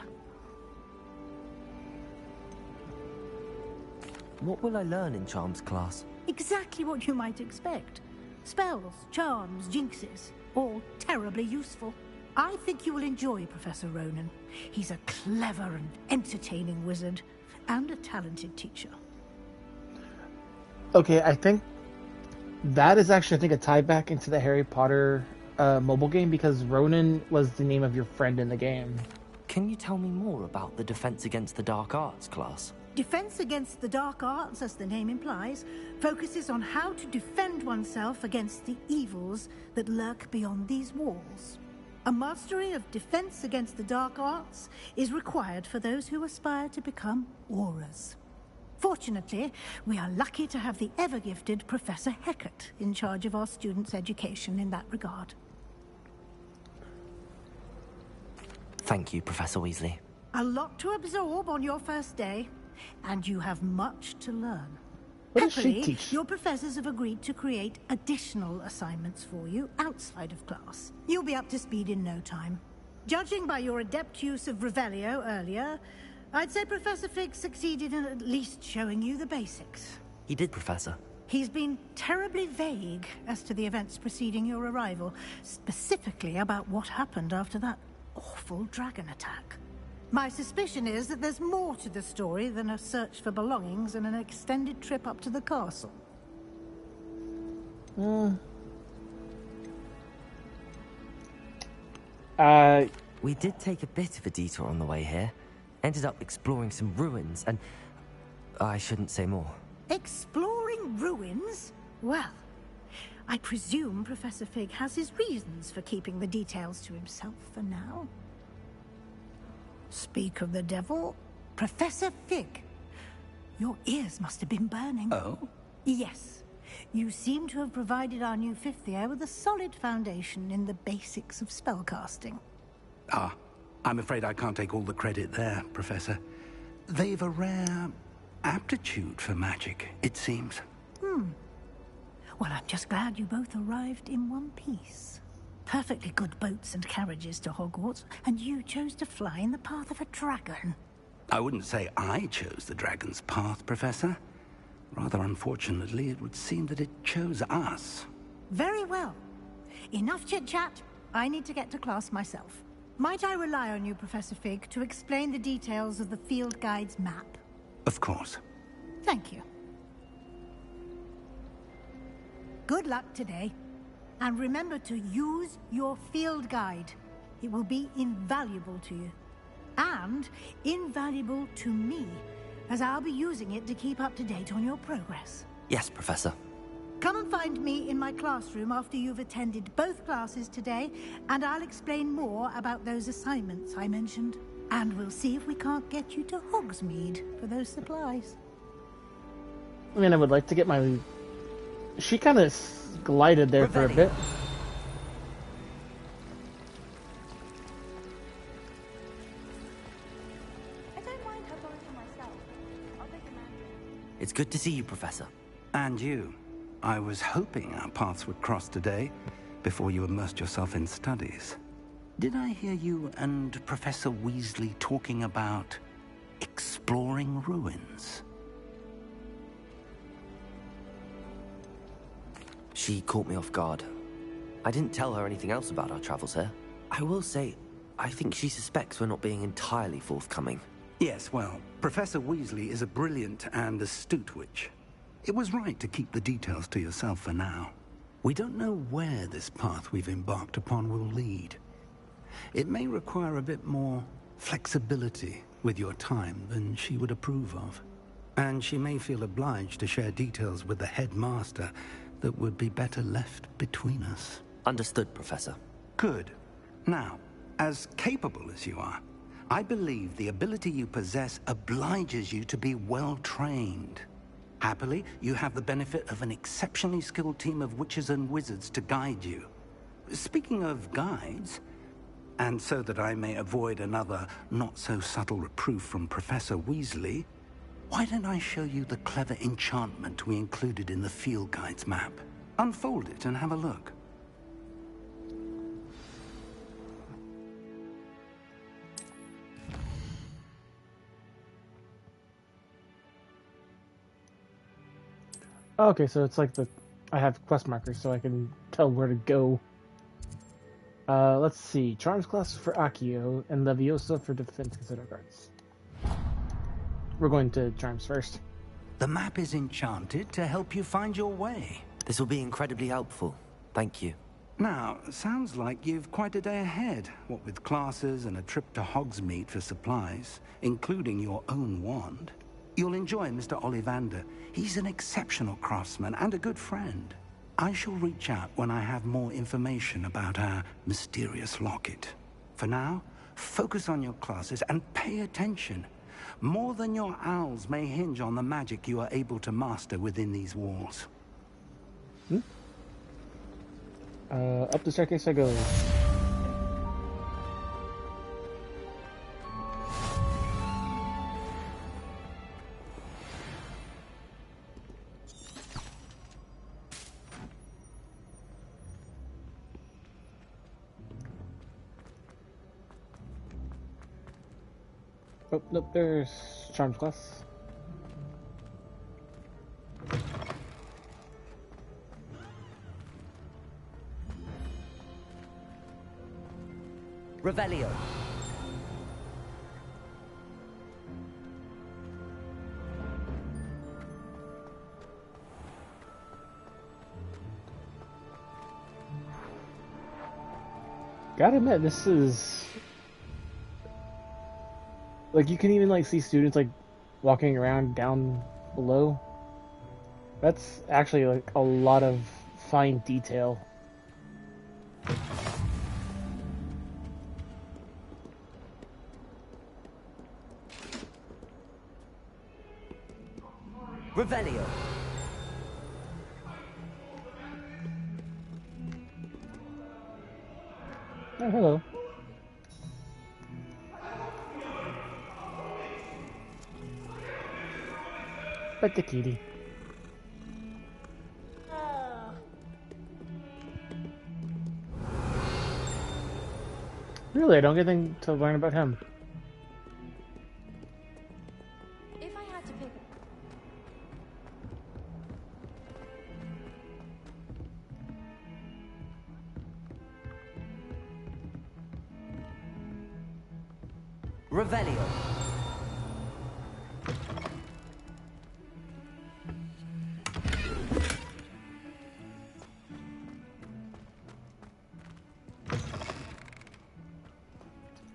What will I learn in Charms class? Exactly what you might expect. Spells, charms, jinxes, all terribly useful. I think you will enjoy Professor Ronan. He's a clever and entertaining wizard, and a talented teacher. Okay, I think that is actually, I think, a tie back into the Harry Potter mobile game, because Ronan was the name of your friend in the game. Can you tell me more about the Defense Against the Dark Arts class? Defense Against the Dark Arts, as the name implies, focuses on how to defend oneself against the evils that lurk beyond these walls. A mastery of Defense Against the Dark Arts is required for those who aspire to become Aurors. Fortunately, we are lucky to have the ever-gifted Professor Hecat in charge of our students' education in that regard. Thank you, Professor Weasley. A lot to absorb on your first day, and you have much to learn. What does she Happily, teach? your professors have agreed to create additional assignments for you outside of class. You'll be up to speed in no time. Judging by your adept use of Revelio earlier, I'd say Professor Fig succeeded in at least showing you the basics. He did, Professor. He's been terribly vague as to the events preceding your arrival, specifically about what happened after that awful dragon attack. My suspicion is that there's more to the story than a search for belongings and an extended trip up to the castle. We did take a bit of a detour on the way here. Ended up exploring some ruins, and I shouldn't say more. Exploring ruins? Well, I presume Professor Fig has his reasons for keeping the details to himself for now. Speak of the devil, Professor Fig. Your ears must have been burning. Oh? Yes. You seem to have provided our new fifth year with a solid foundation in the basics of spellcasting. I'm afraid I can't take all the credit there, Professor. They've a rare aptitude for magic, it seems. Well, I'm just glad you both arrived in one piece. Perfectly good boats and carriages to Hogwarts, and you chose to fly in the path of a dragon. I wouldn't say I chose the dragon's path, Professor. Rather unfortunately, it would seem that it chose us. Very well. Enough chit-chat. I need to get to class myself. Might I rely on you, Professor Fig, to explain the details of the field guide's map? Of course. Thank you. Good luck today. And remember to use your field guide. It will be invaluable to you. And invaluable to me, as I'll be using it to keep up to date on your progress. Yes, Professor. Come and find me in my classroom after you've attended both classes today, and I'll explain more about those assignments I mentioned. And we'll see if we can't get you to Hogsmeade for those supplies. I mean, I would like to get my... She kind of glided there for a bit. I don't mind her going for myself. I'll take a man. It's good to see you, Professor. And you. I was hoping our paths would cross today, before you immersed yourself in studies. Did I hear you and Professor Weasley talking about exploring ruins? She caught me off guard. I didn't tell her anything else about our travels here. I will say, I think she suspects we're not being entirely forthcoming. Yes, well, Professor Weasley is a brilliant and astute witch. It was right to keep the details to yourself for now. We don't know where this path we've embarked upon will lead. It may require a bit more flexibility with your time than she would approve of. And she may feel obliged to share details with the headmaster that would be better left between us. Understood, Professor. Good. Now, as capable as you are, I believe the ability you possess obliges you to be well-trained. Happily, you have the benefit of an exceptionally skilled team of witches and wizards to guide you. Speaking of guides, and so that I may avoid another not-so-subtle reproof from Professor Weasley, why don't I show you the clever enchantment we included in the field guide's map? Unfold it and have a look. Okay, so it's like I have quest markers so I can tell where to go. Let's see. Charms class for Accio and Leviosa for Defense Consider cards. We're going to Charms first. The map is enchanted to help you find your way. This will be incredibly helpful. Thank you. Now, sounds like you've quite a day ahead, what with classes and a trip to Hogsmeade for supplies, including your own wand. You'll enjoy Mr. Ollivander. He's an exceptional craftsman and a good friend. I shall reach out when I have more information about our mysterious locket. For now, focus on your classes and pay attention. More than your owls may hinge on the magic you are able to master within these walls. Up the staircase I go. Oh, nope, there's Charms class. Revelio. Gotta admit, this is... Like, you can even, like, see students, like, walking around down below. That's actually, like, a lot of fine detail. Revelio. Oh, hello. Pet the kitty. Really, I don't get anything to learn about him. If I had to pick Revelio.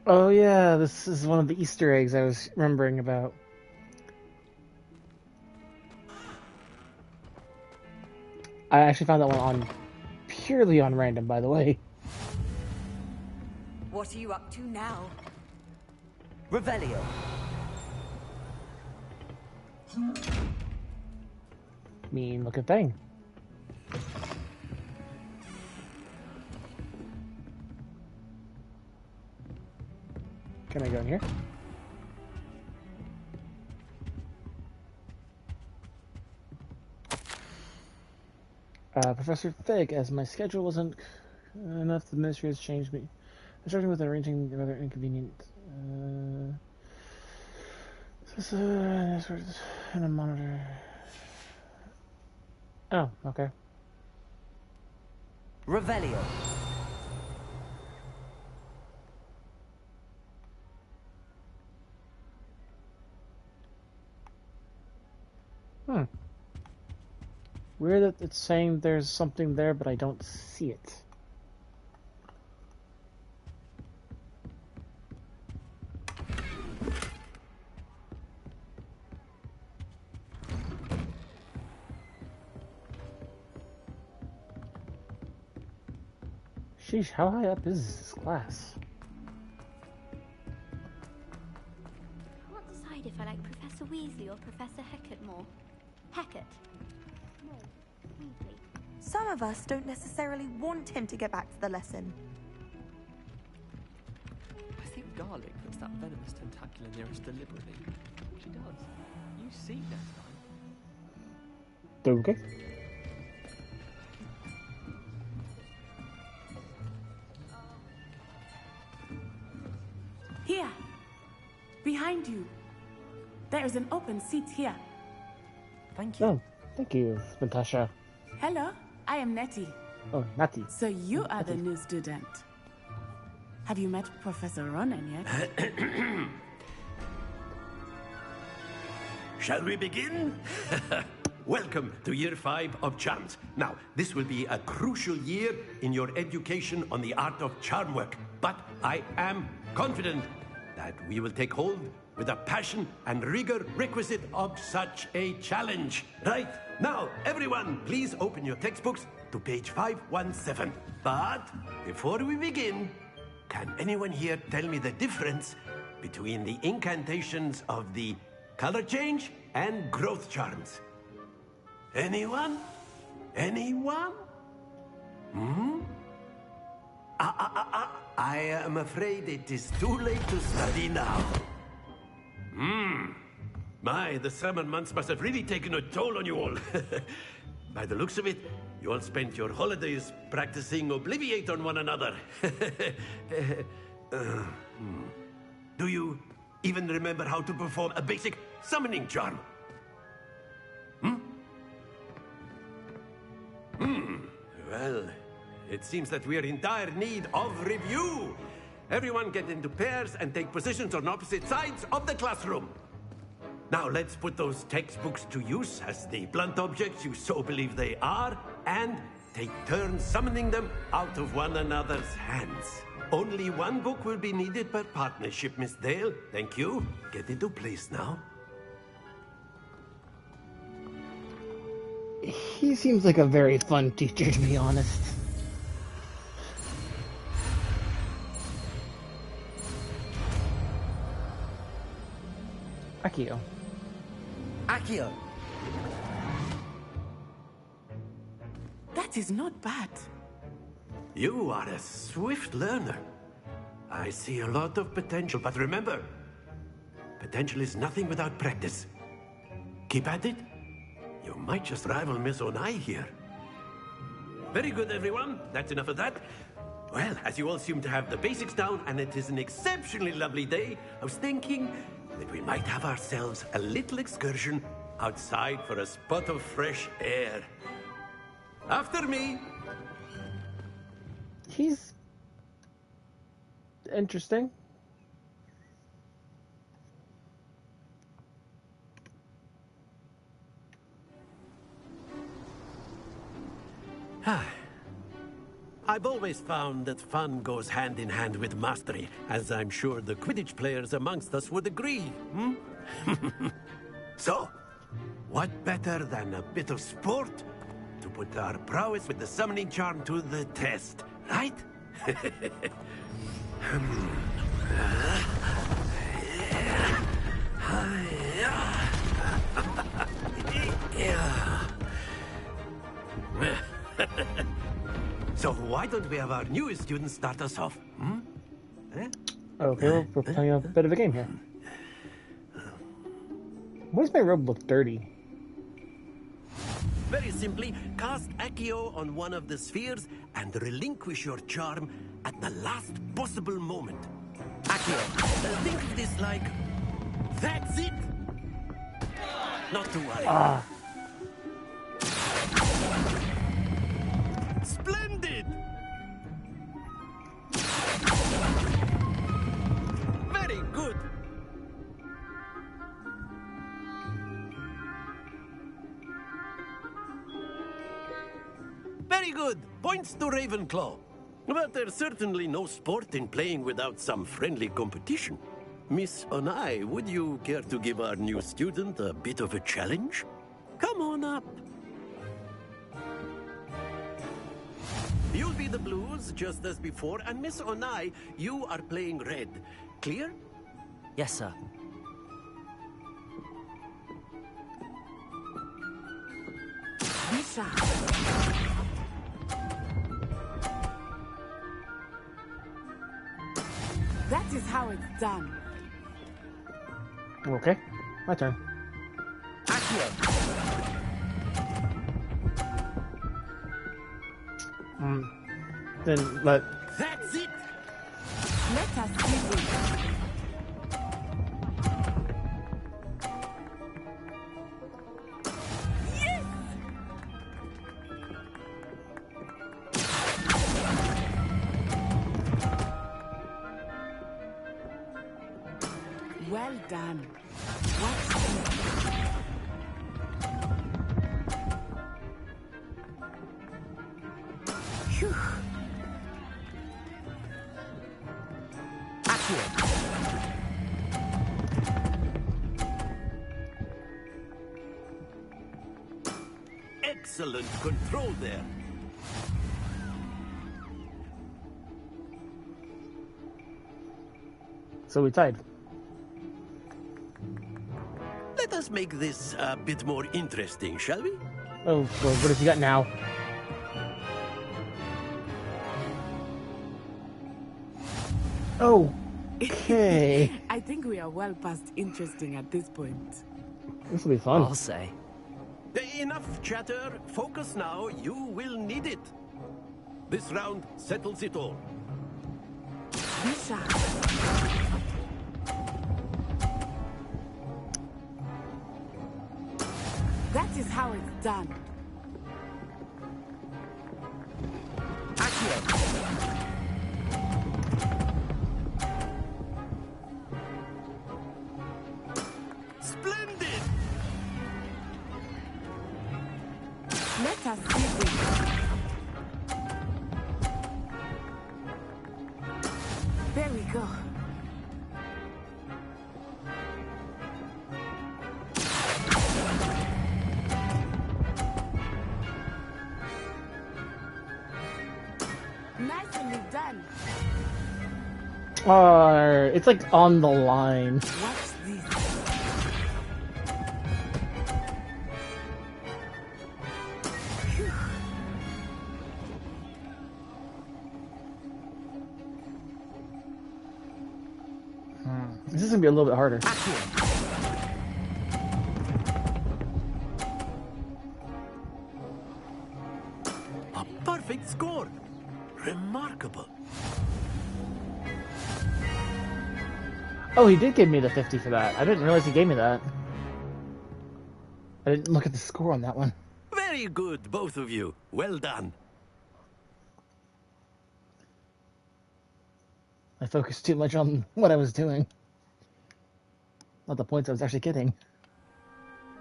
Oh yeah, this is one of the Easter eggs I was remembering about. I actually found that one on purely on random, by the way. What are you up to now? Revelio. Mean looking thing. Can I go in here? Professor Fig, as my schedule wasn't enough, the ministry has changed me. I'm struggling with arranging the rather inconvenient. And a monitor. Oh, okay. Revelio. Hmm. Weird that it's saying there's something there, but I don't see it. Sheesh, how high up is this class? I can't decide if I like Professor Weasley or Professor Hecat more. Hecat. No, Weasley. Some of us don't necessarily want him to get back to the lesson. I think Garlic puts that venomous tentacular near us deliberately. She does. You see next time. Okay. Here. Behind you. There is an open seat here. Thank you. Oh, thank you, Natasha. Hello, I am Nettie. Oh, Natty. So you are the new student. Have you met Professor Ronan yet? Shall we begin? Welcome to Year 5 of Charms. Now, this will be a crucial year in your education on the art of charm work, but I am confident that we will take hold with the passion and rigor requisite of such a challenge. Right? Now, everyone, please open your textbooks to page 517. But before we begin, can anyone here tell me the difference between the incantations of the color change and growth charms? Anyone? Anyone? I am afraid it is too late to study now. My, the summer months must have really taken a toll on you all. By the looks of it, you all spent your holidays practicing Obliviate on one another. Do you even remember how to perform a basic summoning charm? Well, it seems that we are in dire need of review. Everyone get into pairs and take positions on opposite sides of the classroom. Now let's put those textbooks to use as the blunt objects you so believe they are, and take turns summoning them out of one another's hands. Only one book will be needed per partnership, Miss Dale. Thank you. Get into place now. He seems like a very fun teacher, to be honest. Akio. Akio. That is not bad. You are a swift learner. I see a lot of potential, but remember, potential is nothing without practice. Keep at it. You might just rival Miss Onai here. Very good, everyone. That's enough of that. Well, as you all seem to have the basics down, and it is an exceptionally lovely day, I was thinking that we might have ourselves a little excursion outside for a spot of fresh air. After me. He's interesting. I've always found that fun goes hand in hand with mastery, as I'm sure the Quidditch players amongst us would agree. So, what better than a bit of sport to put our prowess with the summoning charm to the test, right? So why don't we have our newest student start us off? Okay, we're playing a bit of a game here. Why does my robe look dirty? Very simply, cast Accio on one of the spheres and relinquish your charm at the last possible moment. Accio, think of this like... That's it! Not to worry. Splendid! Very good! Very good! Points to Ravenclaw. But there's certainly no sport in playing without some friendly competition. Miss Onai, would you care to give our new student a bit of a challenge? Come on up. You'll be the blues, just as before, and Miss Onai, you are playing red. Clear? Yes, sir. Lisa. That is how it's done. Okay, my turn. Then let... That's it! Let us do it. Yes! Well done. Watch this. Phew. Excellent control there. So we tied. Let us make this a bit more interesting, shall we? Oh, well, what has he got now? Oh, okay. I think we are well past interesting at this point. This will be fun. I'll say. Enough chatter. Focus now. You will need it. This round settles it all. Lisa. That is how it's done. Splendid! Let us see this. There we go. Nicely done. It's like on the line. Watch this. This is gonna be a little bit harder. A perfect score. Remarkable. Oh, he did give me the 50 for that. I didn't realize he gave me that. I didn't look at the score on that one. Very good, both of you. Well done. I focused too much on what I was doing. Not the points I was actually getting.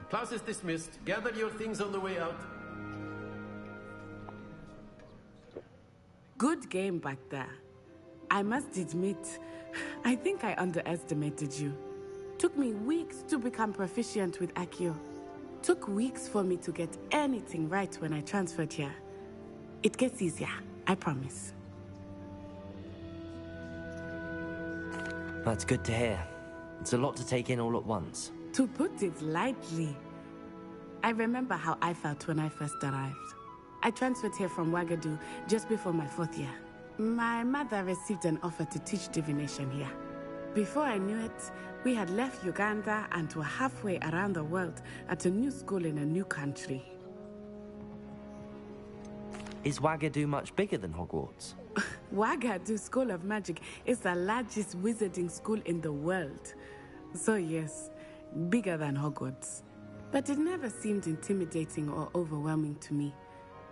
Class is dismissed. Gather your things on the way out. Good game back there. I must admit, I think I underestimated you. Took me weeks to become proficient with Accio. It took weeks for me to get anything right when I transferred here. It gets easier, I promise. That's good to hear. It's a lot to take in all at once. To put it lightly, I remember how I felt when I first arrived. I transferred here from Wagadu just before my 4th year. My mother received an offer to teach divination here. Before I knew it, we had left Uganda and were halfway around the world at a new school in a new country. Is Wagadu much bigger than Hogwarts? Wagadu School of Magic is the largest wizarding school in the world. So yes, bigger than Hogwarts. But it never seemed intimidating or overwhelming to me.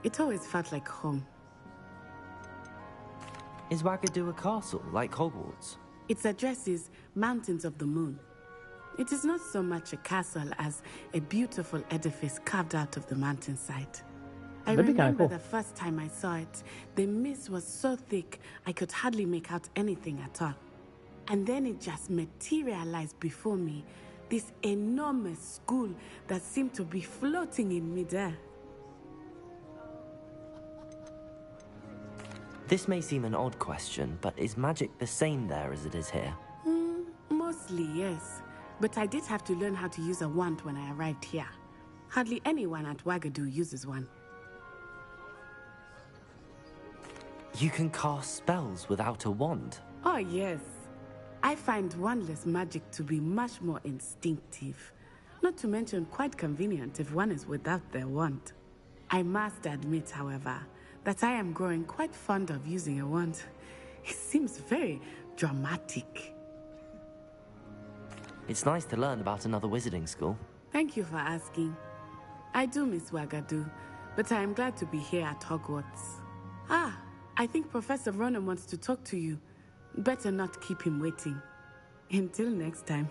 It always felt like home. Is Wagadu a castle, like Hogwarts? Its address is Mountains of the Moon. It is not so much a castle as a beautiful edifice carved out of the mountainside. I remember the first time I saw it, the mist was so thick I could hardly make out anything at all. And then it just materialized before me, this enormous school that seemed to be floating in midair. This may seem an odd question, but is magic the same there as it is here? Mostly, yes. But I did have to learn how to use a wand when I arrived here. Hardly anyone at Wagadu uses one. You can cast spells without a wand? Oh, yes. I find wandless magic to be much more instinctive. Not to mention quite convenient if one is without their wand. I must admit, however, that I am growing quite fond of using a wand. It seems very dramatic. It's nice to learn about another wizarding school. Thank you for asking. I do miss Wagadu, but I am glad to be here at Hogwarts. I think Professor Ronan wants to talk to you. Better not keep him waiting. Until next time.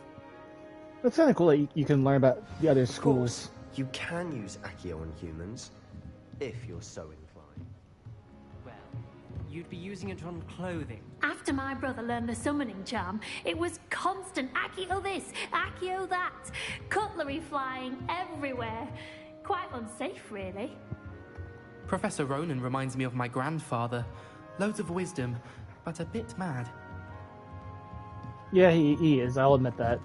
It's kind of cool that you can learn about the other schools. You can use Accio on humans, if you're so inclined. Well, you'd be using it on clothing. After my brother learned the summoning charm, it was constant Accio this, Accio that. Cutlery flying everywhere. Quite unsafe, really. Professor Ronan reminds me of my grandfather. Loads of wisdom, but a bit mad. Yeah, he is. I'll admit that.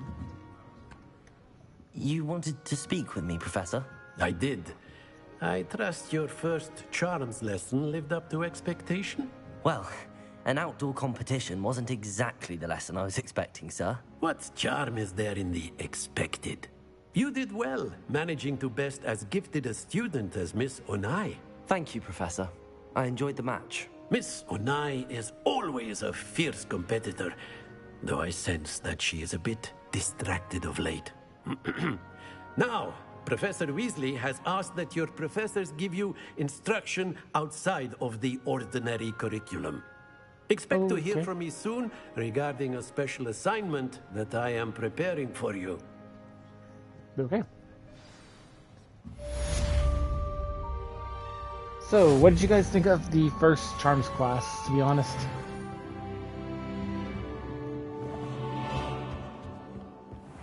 You wanted to speak with me, Professor? I did. I trust your first charms lesson lived up to expectation? Well, an outdoor competition wasn't exactly the lesson I was expecting, sir. What charm is there in the expected? You did well, managing to best as gifted a student as Miss Onai. Thank you, Professor. I enjoyed the match. Miss Onai is always a fierce competitor, though I sense that she is a bit distracted of late. Now, Professor Weasley has asked that your professors give you instruction outside of the ordinary curriculum. Expect to hear from me soon regarding a special assignment that I am preparing for you. Okay. So, what did you guys think of the first Charms class, to be honest?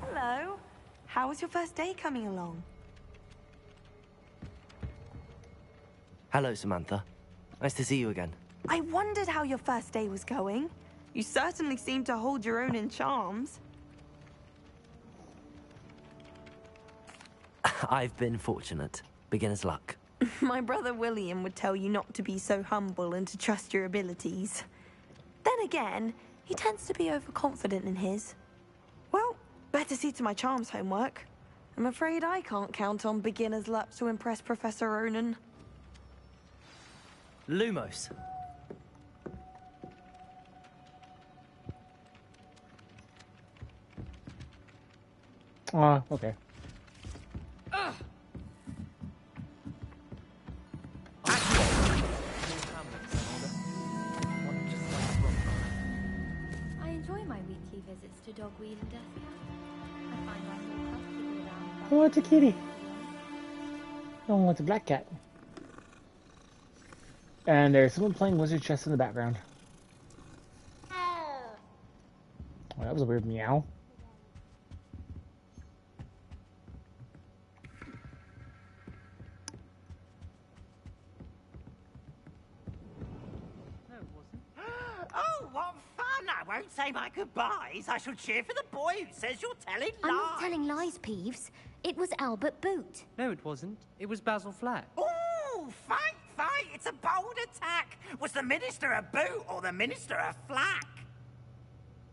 Hello. How was your first day coming along? Hello, Samantha. Nice to see you again. I wondered how your first day was going. You certainly seem to hold your own in charms. I've been fortunate. Beginner's luck. My brother William would tell you not to be so humble and to trust your abilities. Then again, he tends to be overconfident in his. Well, better see to my charms homework. I'm afraid I can't count on beginner's luck to impress Professor Ronan. Lumos. Okay. I enjoy my weekly visits to Dogweed and Deathia. I find I'm more comfortable around. Oh, it's a kitty. Oh, it's a black cat. And there's someone playing Wizard Chess in the background. Oh, that was a weird meow. what fun! I won't say my goodbyes. I shall cheer for the boy who says you're telling lies. I'm not telling lies, Peeves. It was Albert Boot. No, it wasn't. It was Basil Flack. Ooh, fight, fight! It's a bold attack. Was the Minister a boot or the Minister a flack?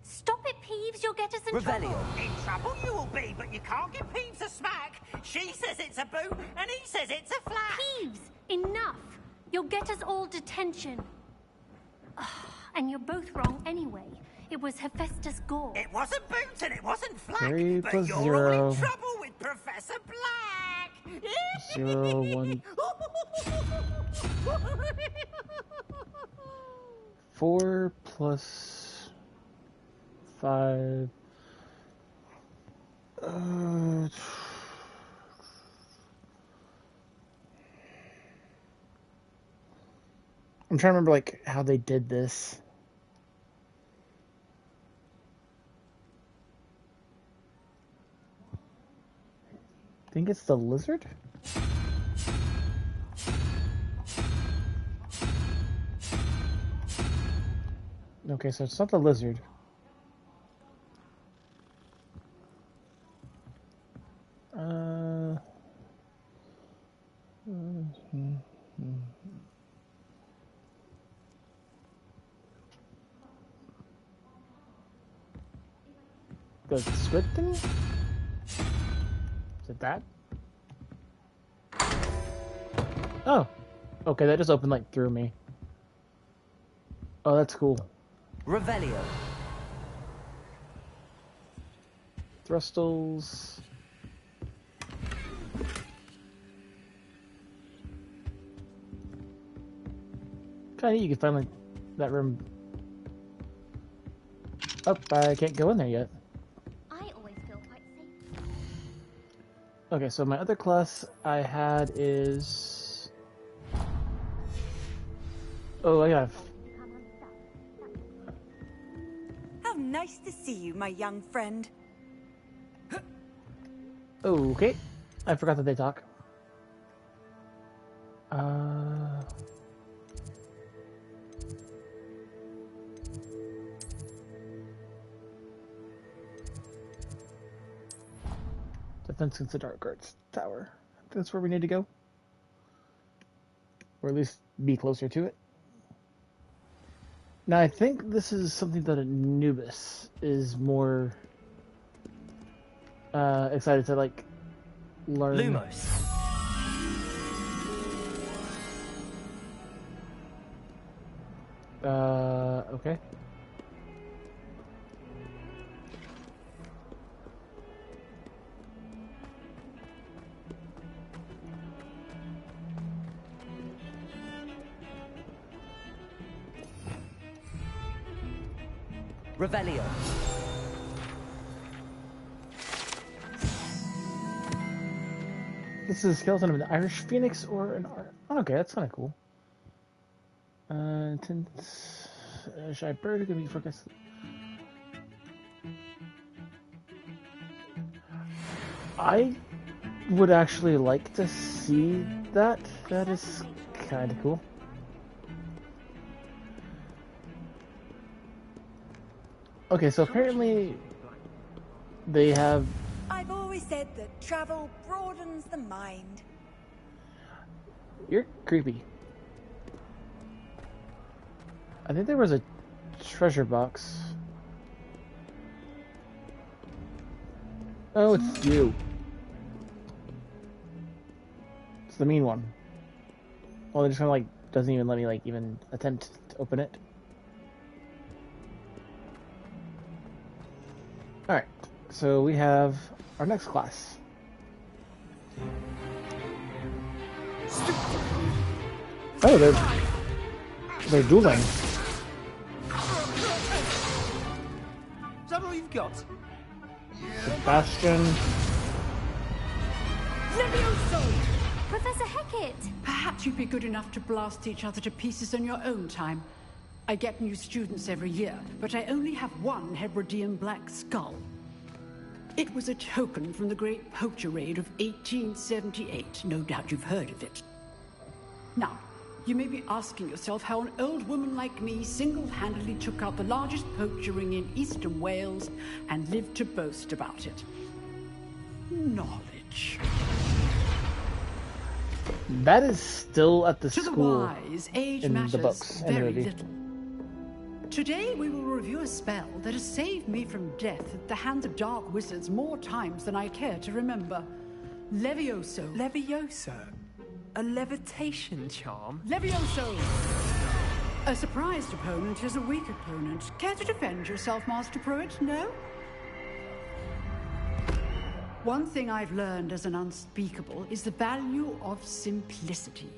Stop it, Peeves. You'll get us in trouble. In trouble you will be, but you can't give Peeves a smack. She says it's a boot, and he says it's a flack. Peeves, enough. You'll get us all detention. And you're both wrong anyway. It was Hephaestus Gore. It wasn't boot and it wasn't flack, 3 but plus you're 0. all in trouble with Professor Black. 0, 1. 4 plus 5. I'm trying to remember like how they did this. I think it's the lizard? Okay, so it's not the lizard. The squid thing? Is it that? Oh. Okay, that just opened like through me. Oh, that's cool. Revelio. Thrustles. Kinda neat you can find like that room. Oh, I can't go in there yet. I always feel quite safe. Okay, so my other class I had is... Oh, I have... How nice to see you, my young friend. Okay, I forgot that they talk. Defense against the Dark Arts Tower. I think that's where we need to go. Or at least be closer to it. Now, I think this is something that Anubis is more excited to, like, learn. Lumos. Okay. Revelio. This is a skeleton of an Irish phoenix or an okay, that's kind of cool. Shy bird can be focused. I would actually like to see that. That is kind of cool. Okay, so apparently they have... I've always said that travel broadens the mind. You're creepy. I think there was a treasure box. Oh, it's you. It's the mean one. Well, it just kind of like doesn't even let me like even attempt to open it. Alright, so we have our next class. Oh, they're dueling. Is that all you've got? Sebastian. Professor Hecat! Perhaps you'd be good enough to blast each other to pieces on your own time. I get new students every year, but I only have one Hebridean black skull. It was a token from the Great Poacher Raid of 1878. No doubt you've heard of it. Now, You may be asking yourself how an old woman like me single-handedly took out the largest poacher ring in eastern Wales and lived to boast about it. Knowledge. That is still at the To school the wise, age in matters the books in the very movie. little. Today we will review a spell that has saved me from death at the hands of dark wizards more times than I care to remember. Levioso. Levioso? A levitation charm? Levioso! A surprised opponent is a weak opponent. Care to defend yourself, Master Pruitt? No? One thing I've learned as an unspeakable is the value of simplicity,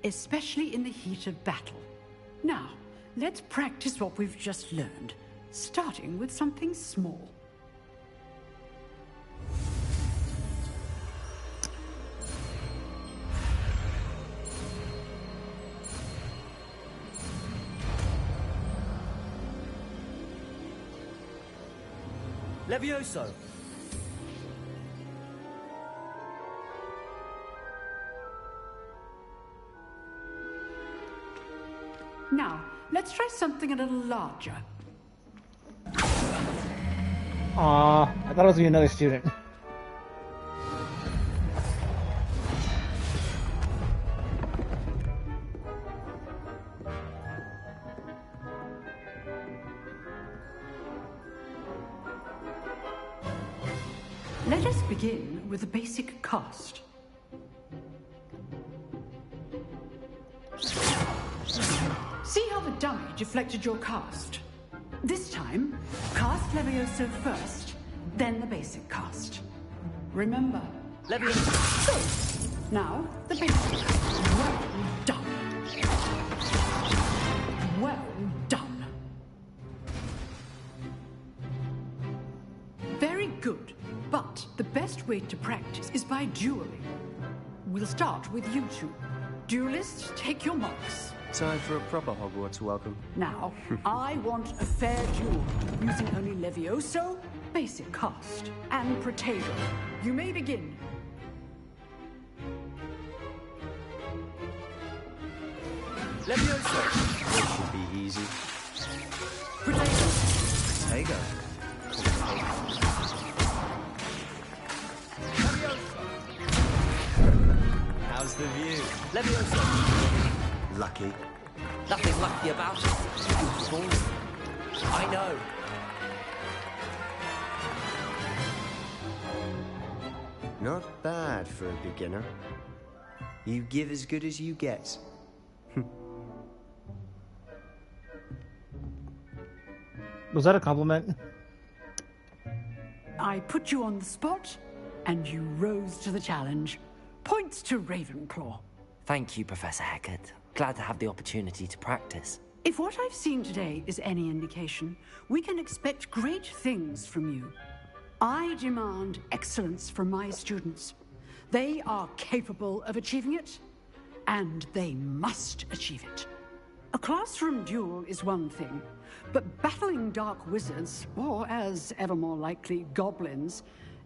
especially in the heat of battle. Now, let's practice what we've just learned, starting with something small. Levioso! Now, let's try something a little larger. Aw, I thought it was gonna be another student. Let us begin with the basic cast. See how the dummy deflected your cast? This time, cast Levioso first, then the basic cast. Remember, Levioso. Now, the basic. Well done. Well done. Very good. But the best way to practice is by dueling. We'll start with you two. Duelists, take your marks. Time for a proper Hogwarts welcome. Now, I want a fair duel, using only Levioso, basic cast, and Protego. You may begin. Levioso! This should be easy. Protego. How's the view? Levioso! Lucky. Nothing lucky about it. You fool. I know. Not bad for a beginner. You give as good as you get. Was that a compliment? I put you on the spot, and you rose to the challenge. Points to Ravenclaw. Thank you, Professor Hecat. Glad to have the opportunity to practice. If what I've seen today is any indication, we can expect great things from you. I demand excellence from my students. They are capable of achieving it, and they must achieve it. A classroom duel is one thing, but battling dark wizards, or as ever more likely, goblins,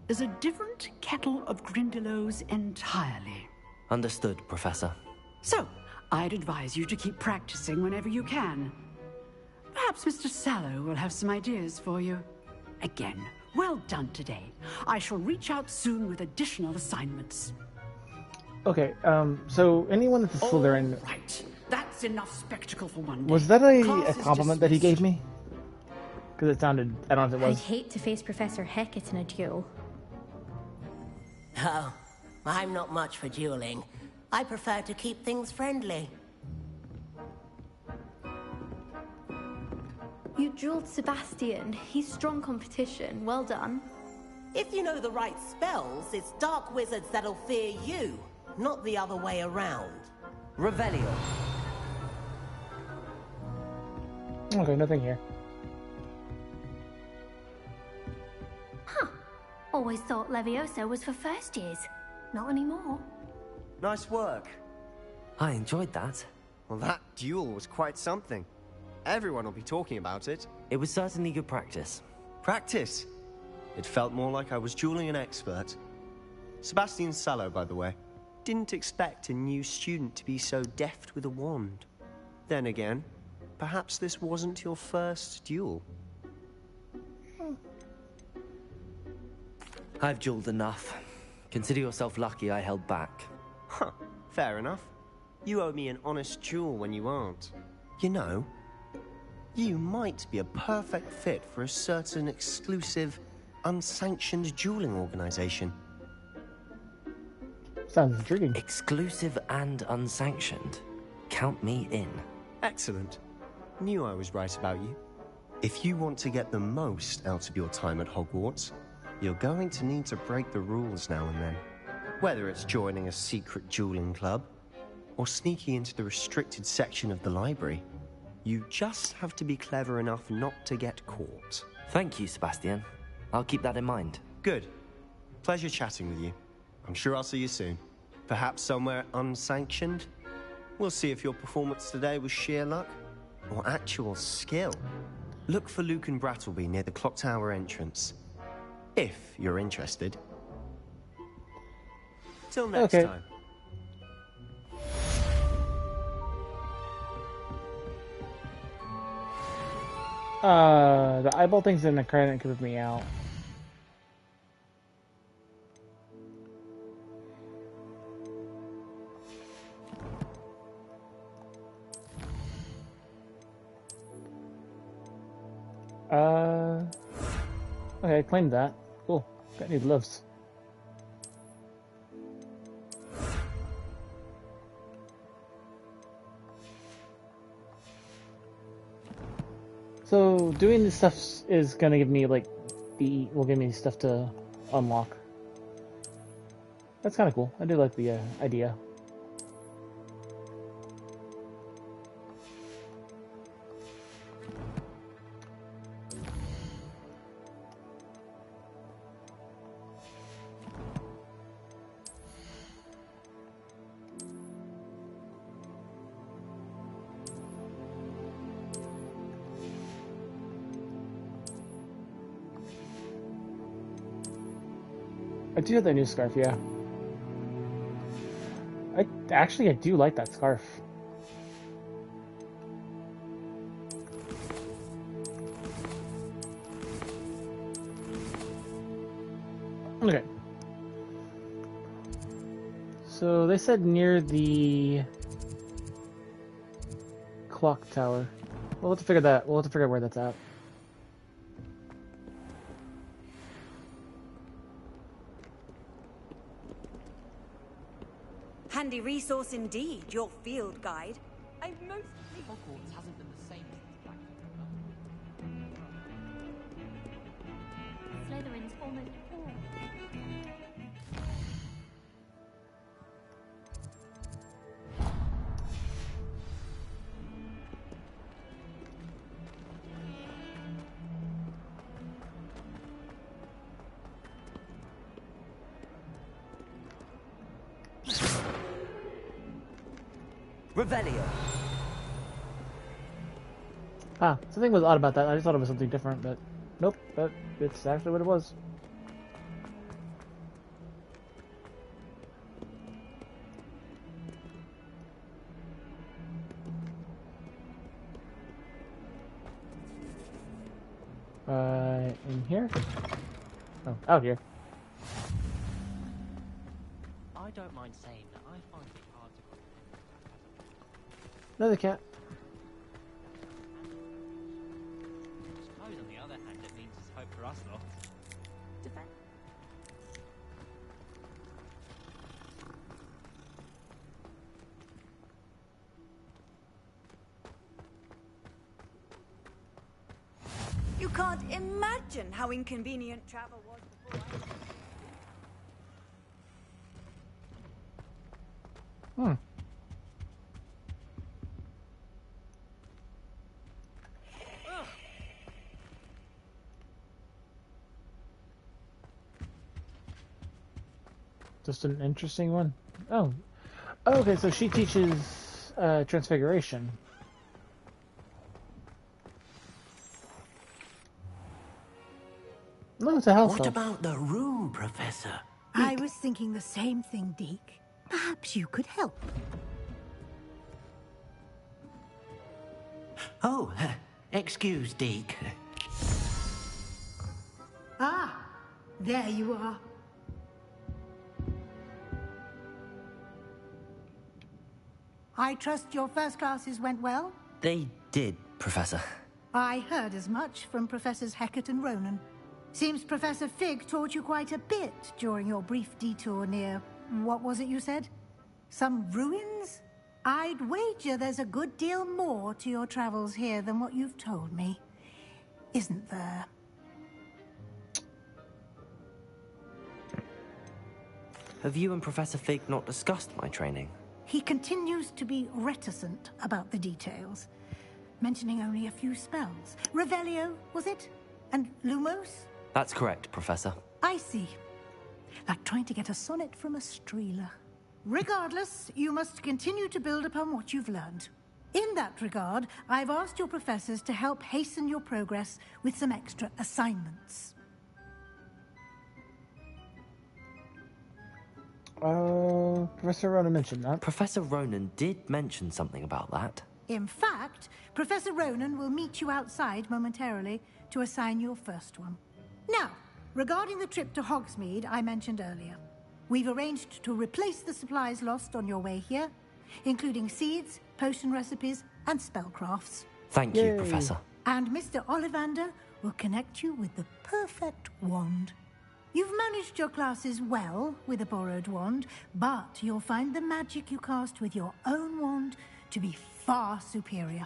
is a different kettle of Grindylows entirely. Understood, Professor. So, I'd advise you to keep practicing whenever you can. Perhaps Mr. Sallow will have some ideas for you. Again, well done today. I shall reach out soon with additional assignments. Okay, so anyone that's a Slytherin... Right, that's enough spectacle for one day. Was that a Class is compliment that he gave me? Because it sounded... I don't know if it I'd was. hate to face Professor Hecat in a duel. Oh, I'm not much for dueling. I prefer to keep things friendly. You dueled Sebastian. He's strong competition. Well done. If you know the right spells, it's dark wizards that'll fear you, not the other way around. Revelio. Okay, nothing here. Huh. Always thought Levioso was for first years. Not anymore. Nice work. I enjoyed that. Well, that duel was quite something. Everyone will be talking about it. It was certainly good practice. Practice? It felt more like I was dueling an expert. Sebastian Sallow, by the way. Didn't expect a new student to be so deft with a wand. Then again, perhaps this wasn't your first duel. I've dueled enough. Consider yourself lucky I held back. Huh, fair enough. You owe me an honest duel when you aren't. You know, you might be a perfect fit for a certain exclusive, unsanctioned dueling organization. Sounds intriguing. Exclusive and unsanctioned. Count me in. Excellent. Knew I was right about you. If you want to get the most out of your time at Hogwarts, you're going to need to break the rules now and then. Whether it's joining a secret dueling club, or sneaking into the restricted section of the library, you just have to be clever enough not to get caught. Thank you, Sebastian. I'll keep that in mind. Good. Pleasure chatting with you. I'm sure I'll see you soon. Perhaps somewhere unsanctioned? We'll see if your performance today was sheer luck or actual skill. Look for Luke and Brattleby near the clock tower entrance. If you're interested. Till next time. The eyeball thing's in the credit and creeped me out. Okay, I claimed that. Cool. Got new gloves. So doing this stuff is gonna give me like will give me stuff to unlock. That's kind of cool. I do like the idea. I do have that new scarf, yeah. I do like that scarf. Okay. So they said near the clock tower. We'll have to figure that. We'll have to figure out where that's at. Handy resource indeed, your field guide. I mostly... Hogwarts hasn't been the same since Black. Slytherin's almost all. Revelio. Something was odd about that. I just thought it was something different, but nope, it's actually what it was. In here? Oh, out here. I don't mind saying that I find it hard to... Another cat. I suppose on the other hand it means there's hope for us lot. You can't imagine how inconvenient travel was before I... Just an interesting one. Oh, okay. So she teaches transfiguration. No, it's a house. What about the room, Professor? I was thinking the same thing, Deke. Perhaps Perhaps you could help. Oh, excuse, Deke. Ah, there you are. I trust your first classes went well? They did, Professor. I heard as much from Professors Hecat and Ronan. Seems Professor Fig taught you quite a bit during your brief detour near... what was it you said? Some ruins? I'd wager there's a good deal more to your travels here than what you've told me. Isn't there? Have you and Professor Fig not discussed my training? He continues to be reticent about the details, mentioning only a few spells. Revelio, was it? And Lumos? That's correct, Professor. I see. Like trying to get a sonnet from a streeler. Regardless, you must continue to build upon what you've learned. In that regard, I've asked your professors to help hasten your progress with some extra assignments. Professor Ronan mentioned that. Professor Ronan did mention something about that. In fact, Professor Ronan will meet you outside momentarily to assign your first one. Now, regarding the trip to Hogsmeade I mentioned earlier, we've arranged to replace the supplies lost on your way here, including seeds, potion recipes, and spellcrafts. Thank you, Professor. And Mr. Ollivander will connect you with the perfect wand. You've managed your classes well with a borrowed wand, but you'll find the magic you cast with your own wand to be far superior.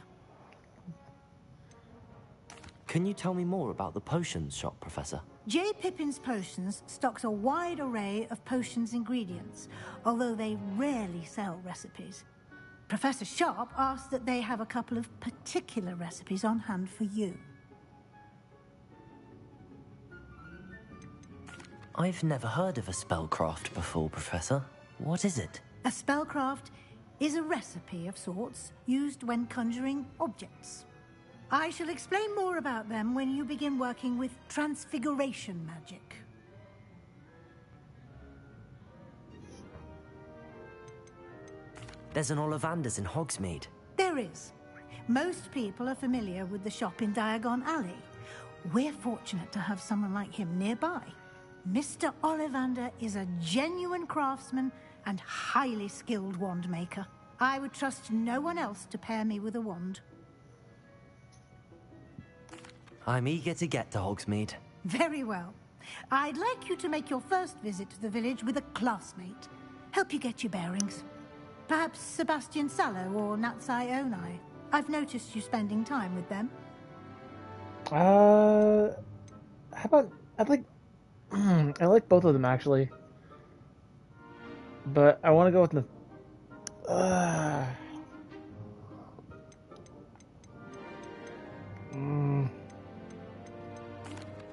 Can you tell me more about the potions shop, Professor? J. Pippin's Potions stocks a wide array of potions ingredients, although they rarely sell recipes. Professor Sharp asked that they have a couple of particular recipes on hand for you. I've never heard of a spellcraft before, Professor. What is it? A spellcraft is a recipe of sorts used when conjuring objects. I shall explain more about them when you begin working with transfiguration magic. There's an Ollivander's in Hogsmeade. There is. Most people are familiar with the shop in Diagon Alley. We're fortunate to have someone like him nearby. Mr. Ollivander is a genuine craftsman and highly skilled wand maker. I would trust no one else to pair me with a wand. I'm eager to get to Hogsmeade. Very well. I'd like you to make your first visit to the village with a classmate. Help you get your bearings. Perhaps Sebastian Sallow or Natsai Onai. I've noticed you spending time with them. How about... I like both of them, actually. But I want to go with the...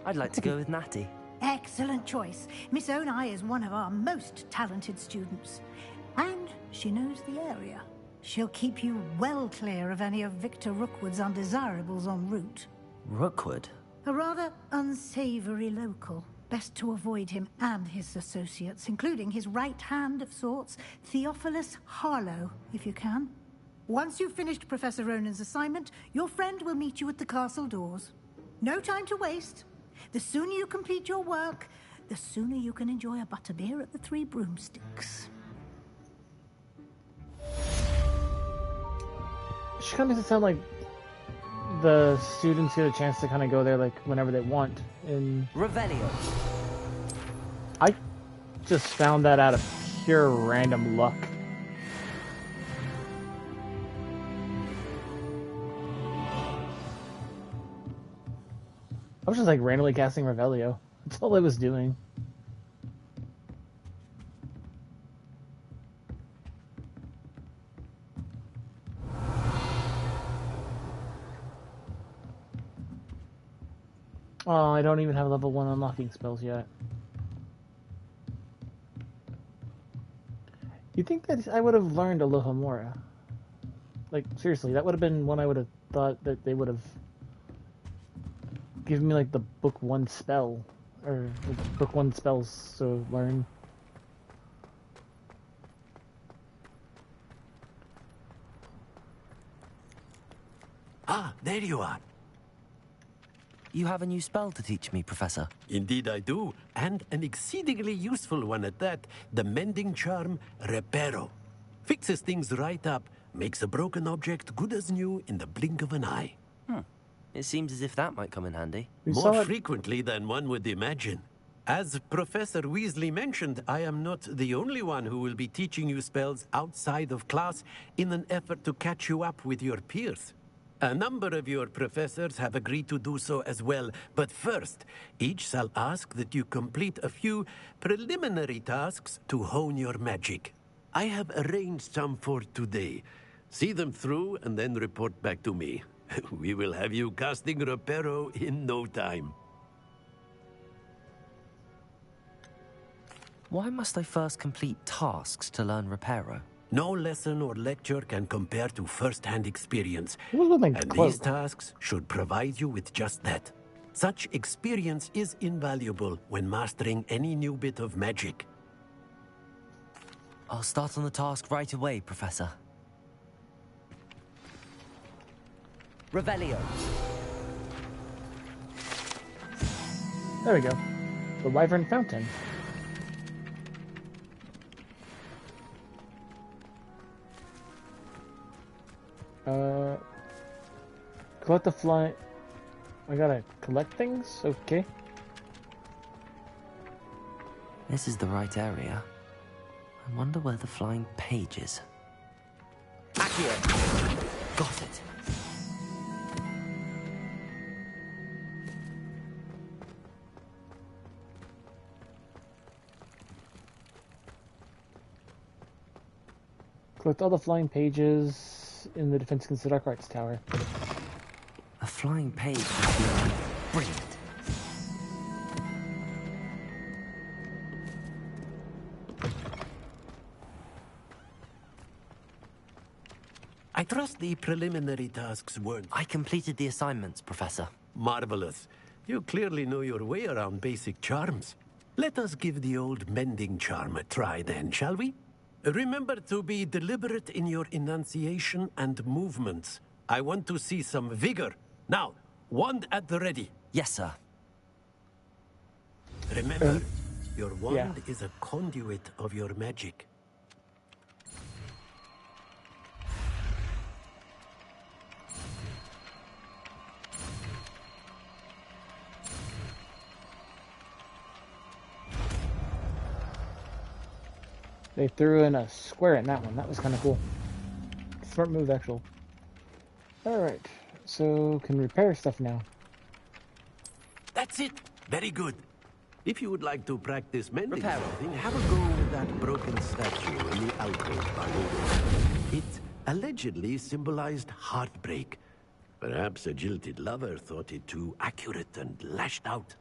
I'd like to go with Natty. Excellent choice. Miss Onai is one of our most talented students. And she knows the area. She'll keep you well clear of any of Victor Rookwood's undesirables en route. Rookwood? A rather unsavory local. Best to avoid him and his associates, including his right hand of sorts, Theophilus Harlow, if you can. Once you've finished Professor Ronan's assignment, your friend will meet you at the castle doors. No time to waste. The sooner you complete your work, the sooner you can enjoy a butterbeer at the Three Broomsticks. She kind of makes it sound like the students get a chance to kind of go there like whenever they want. In Revelio. I just found that out of pure random luck. I was just like randomly casting Revelio. That's all I was doing. Oh, I don't even have level 1 unlocking spells yet. You'd think that I would have learned Alohomora. Like, seriously, that would have been one I would have thought that they would have given me, like, the book 1 spell. Or the book 1 spells to learn. Ah, there you are. You have a new spell to teach me, Professor. Indeed I do, and an exceedingly useful one at that. The mending charm, Reparo. Fixes things right up, makes a broken object good as new in the blink of an eye. It seems as if that might come in handy. More frequently than one would imagine. As Professor Weasley mentioned, I am not the only one who will be teaching you spells outside of class in an effort to catch you up with your peers. A number of your professors have agreed to do so as well, but first, each shall ask that you complete a few preliminary tasks to hone your magic. I have arranged some for today. See them through and then report back to me. We will have you casting Reparo in no time. Why must I first complete tasks to learn Reparo? No lesson or lecture can compare to first-hand experience. And these tasks should provide you with just that. Such experience is invaluable when mastering any new bit of magic. I'll start on the task right away, Professor. Revelio. There we go. The Wyvern Fountain. Collect the fly. I gotta collect things? Okay. This is the right area. I wonder where the flying page is. Accio! Got it. Collect all the flying pages in the Defense Against the Dark Arts Tower. A flying page would be brilliant. I trust the preliminary tasks weren't... I completed the assignments, Professor. Marvelous. You clearly know your way around basic charms. Let us give the old mending charm a try then, shall we? Remember to be deliberate in your enunciation and movements. I want to see some vigor. Now, wand at the ready. Yes, sir. Remember, your wand is a conduit of your magic. They threw in a square in that one. That was kind of cool. Smart move, actual. Alright, so can repair stuff now. That's it. Very good. If you would like to practice mending something, have a go with that broken statue in the alcove by Odin. It allegedly symbolized heartbreak. Perhaps a jilted lover thought it too accurate and lashed out.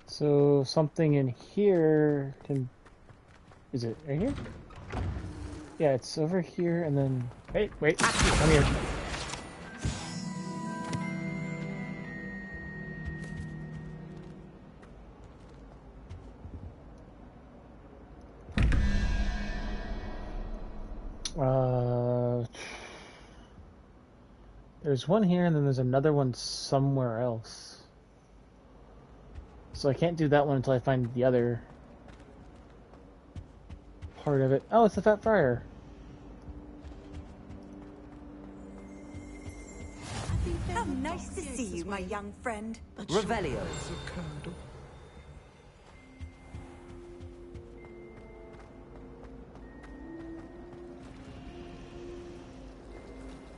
So something in here can... Is it right here? Yeah, it's over here and then... Hey, wait, come here. There's one here and then there's another one somewhere else. So I can't do that one until I find the other part of it. Oh, it's the Fat Friar. How nice to see you, my young friend. Revelio.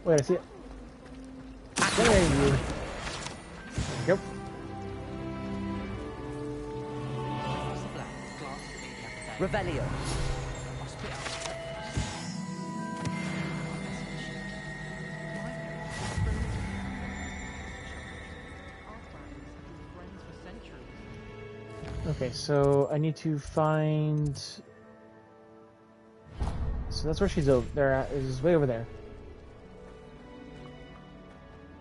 Wait, I see it. There you go. Revelio. Okay, so I need to find So that's where she's over. There is way over there.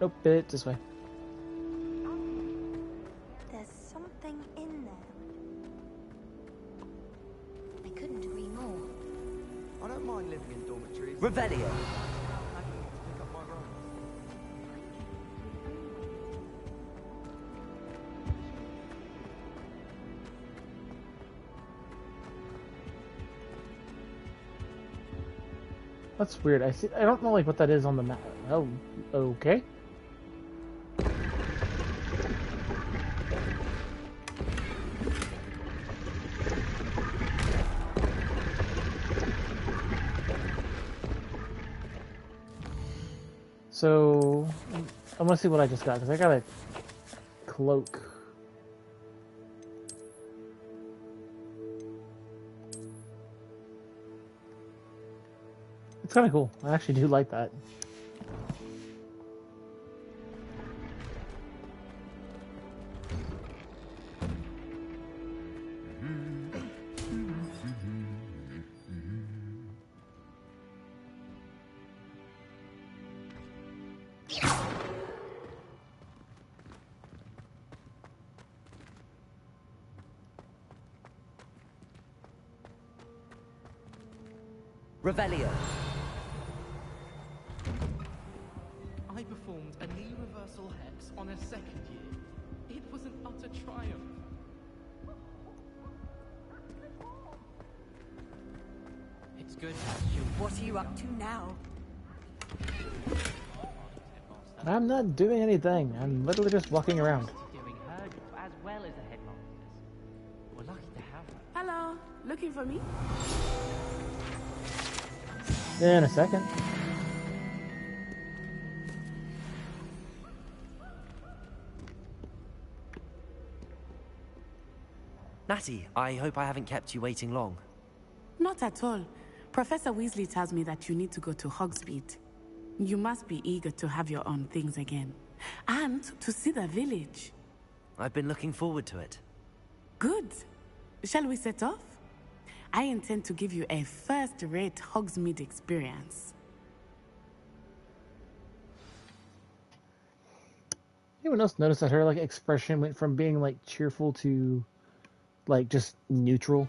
Nope, it's this way. There's something in there. I couldn't agree more. I don't mind living in dormitories. Revelio. That's weird. I don't know like what that is on the map. Oh, okay. So, I want to see what I just got, because I got a cloak. It's kind of cool. I actually do like that. Revelio. I performed a knee reversal hex on a second year. It was an utter triumph. It's good. What are you up to now? I'm not doing anything. I'm literally just walking around. Doing her job as well as the headmaster's. We're lucky to have her. Hello, looking for me? In a second. Natty, I hope I haven't kept you waiting long. Not at all. Professor Weasley tells me that you need to go to Hogsmeade. You must be eager to have your own things again. And to see the village. I've been looking forward to it. Good. Shall we set off? I intend to give you a first-rate Hogsmeade experience. Anyone else notice that her like expression went from being like cheerful to like just neutral?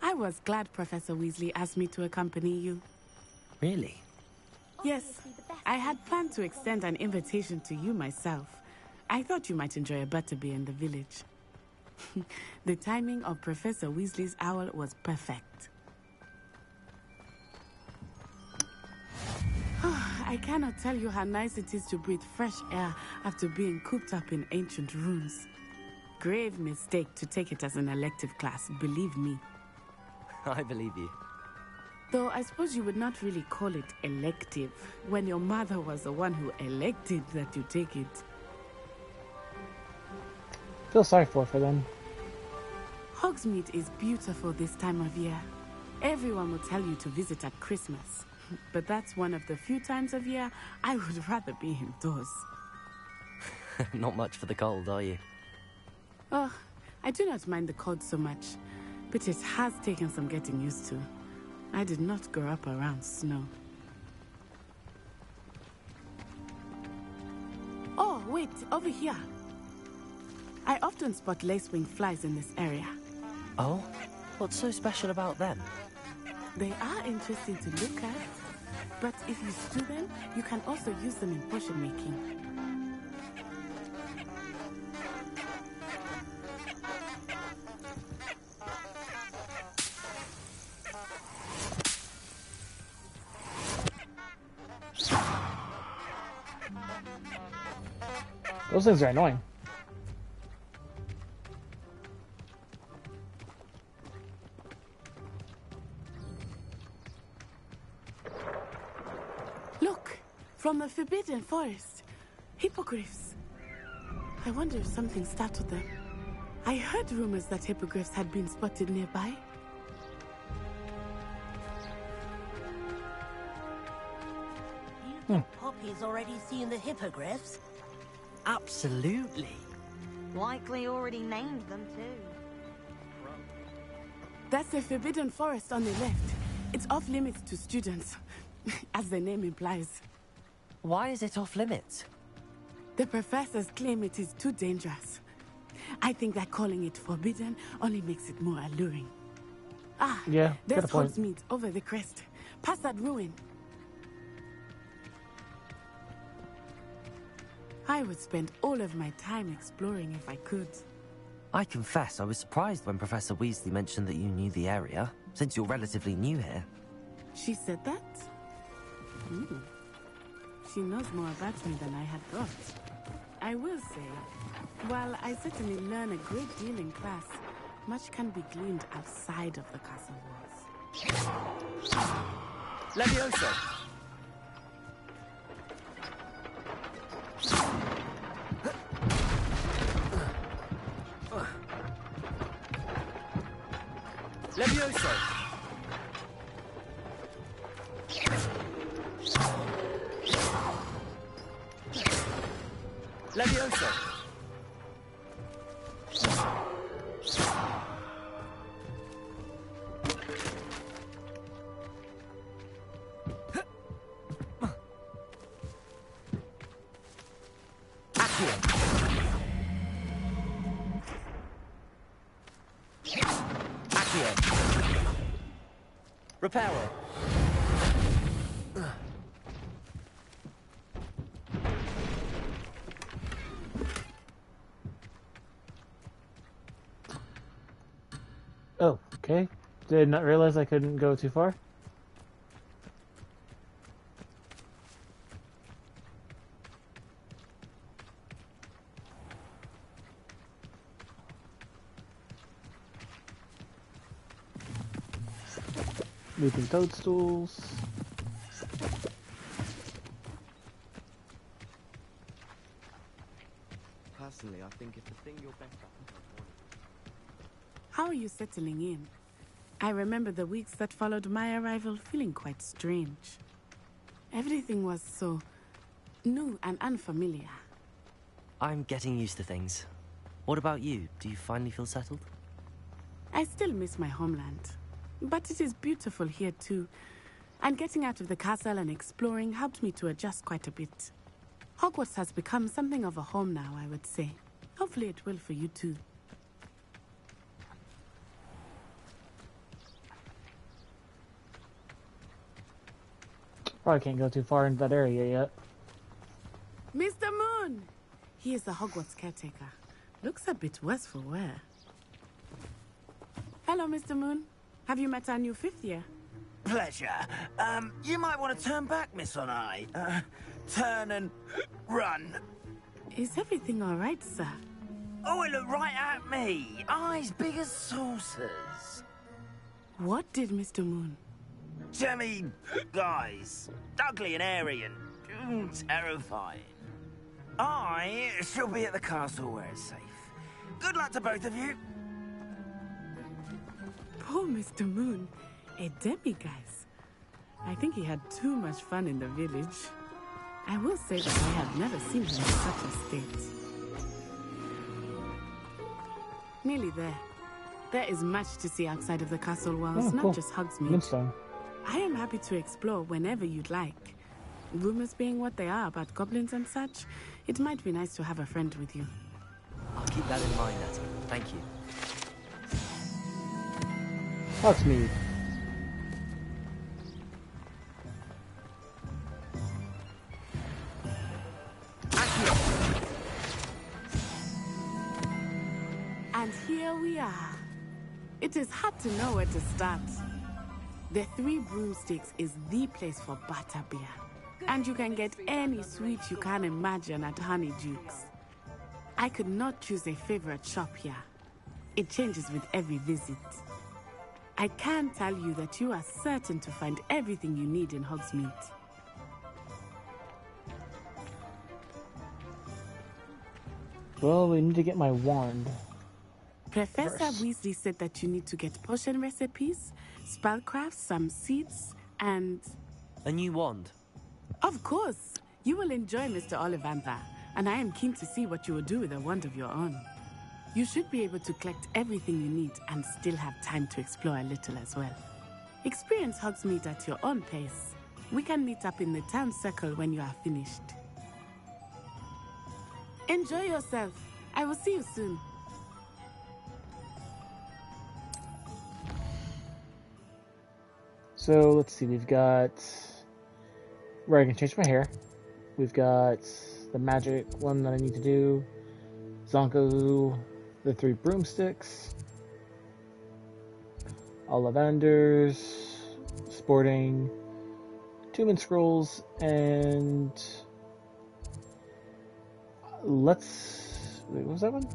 I was glad Professor Weasley asked me to accompany you. Really? Yes, I had planned to extend an invitation to you myself. I thought you might enjoy a butterbeer in the village. The timing of Professor Weasley's owl was perfect. I cannot tell you how nice it is to breathe fresh air after being cooped up in ancient ruins. Grave mistake to take it as an elective class, believe me. I believe you. Though I suppose you would not really call it elective when your mother was the one who elected that you take it. Feel sorry for them. Hogsmeade is beautiful this time of year. Everyone will tell you to visit at Christmas. But that's one of the few times of year I would rather be indoors. Not much for the cold, are you? Oh, I do not mind the cold so much. But it has taken some getting used to. I did not grow up around snow. Oh, wait, over here. I often spot lacewing flies in this area. Oh? What's so special about them? They are interesting to look at. But if you stew them, you can also use them in potion making. Those things are annoying. Look, from the Forbidden Forest. Hippogriffs. I wonder if something startled them. I heard rumors that hippogriffs had been spotted nearby. Poppy's already seen the hippogriffs. Absolutely. Likely already named them too. That's the Forbidden Forest on the left. It's off limits to students, as the name implies. Why is it off limits? The professors claim it is too dangerous. I think that calling it forbidden only makes it more alluring. Ah, yeah, there's Hogsmeade over the crest. Past that ruin. I would spend all of my time exploring if I could. I confess I was surprised when Professor Weasley mentioned that you knew the area, since you're relatively new here. She said that? She knows more about me than I had thought. I will say, while I certainly learn a great deal in class, much can be gleaned outside of the castle walls. Levioso! Levioso! Levioso! Reparo. Oh, okay. Did not realize I couldn't go too far. Leaping toadstools. Personally, I think it's the thing you're best at. How are you settling in? I remember the weeks that followed my arrival feeling quite strange. Everything was so new and unfamiliar. I'm getting used to things. What about you? Do you finally feel settled? I still miss my homeland. But it is beautiful here too. And getting out of the castle and exploring helped me to adjust quite a bit. Hogwarts has become something of a home now, I would say. Hopefully it will for you too. Probably can't go too far into that area yet. Mr. Moon! He is the Hogwarts caretaker. Looks a bit worse for wear. Hello, Mr. Moon. Have you met our new fifth year? Pleasure. You might want to turn back, Miss Onai. Turn and run. Is everything all right, sir? Oh, it looked right at me. Eyes big as saucers. What did Mr. Moon? Jemmy, guys. Ugly and airy and terrifying. I shall be at the castle where it's safe. Good luck to both of you. Poor Mr. Moon. A demiguise. I think he had too much fun in the village. I will say that I have never seen him in such a state. Nearly there. There is much to see outside of the castle walls, not just Hogsmeade. I am happy to explore whenever you'd like. Rumors being what they are about goblins and such, it might be nice to have a friend with you. I'll keep that in mind, Netta. Thank you. Hogsmeade. And here we are. It is hard to know where to start. The Three Broomsticks is the place for butterbeer. And you can get any sweet you can imagine at Honeydukes. I could not choose a favorite shop here. It changes with every visit. I can tell you that you are certain to find everything you need in Hogsmeade. Well, we need to get my wand. Professor Weasley said that you need to get potion recipes, spellcrafts, some seeds, and... A new wand? Of course. You will enjoy Mr. Ollivander, and I am keen to see what you will do with a wand of your own. You should be able to collect everything you need and still have time to explore a little as well. Experience Hogsmeade at your own pace. We can meet up in the town circle when you are finished. Enjoy yourself. I will see you soon. So let's see, we've got where I can change my hair. We've got the magic one that I need to do. Zonko, the 3 broomsticks. Ollivanders, sporting, 2-man scrolls, and let's... Wait, what was that one?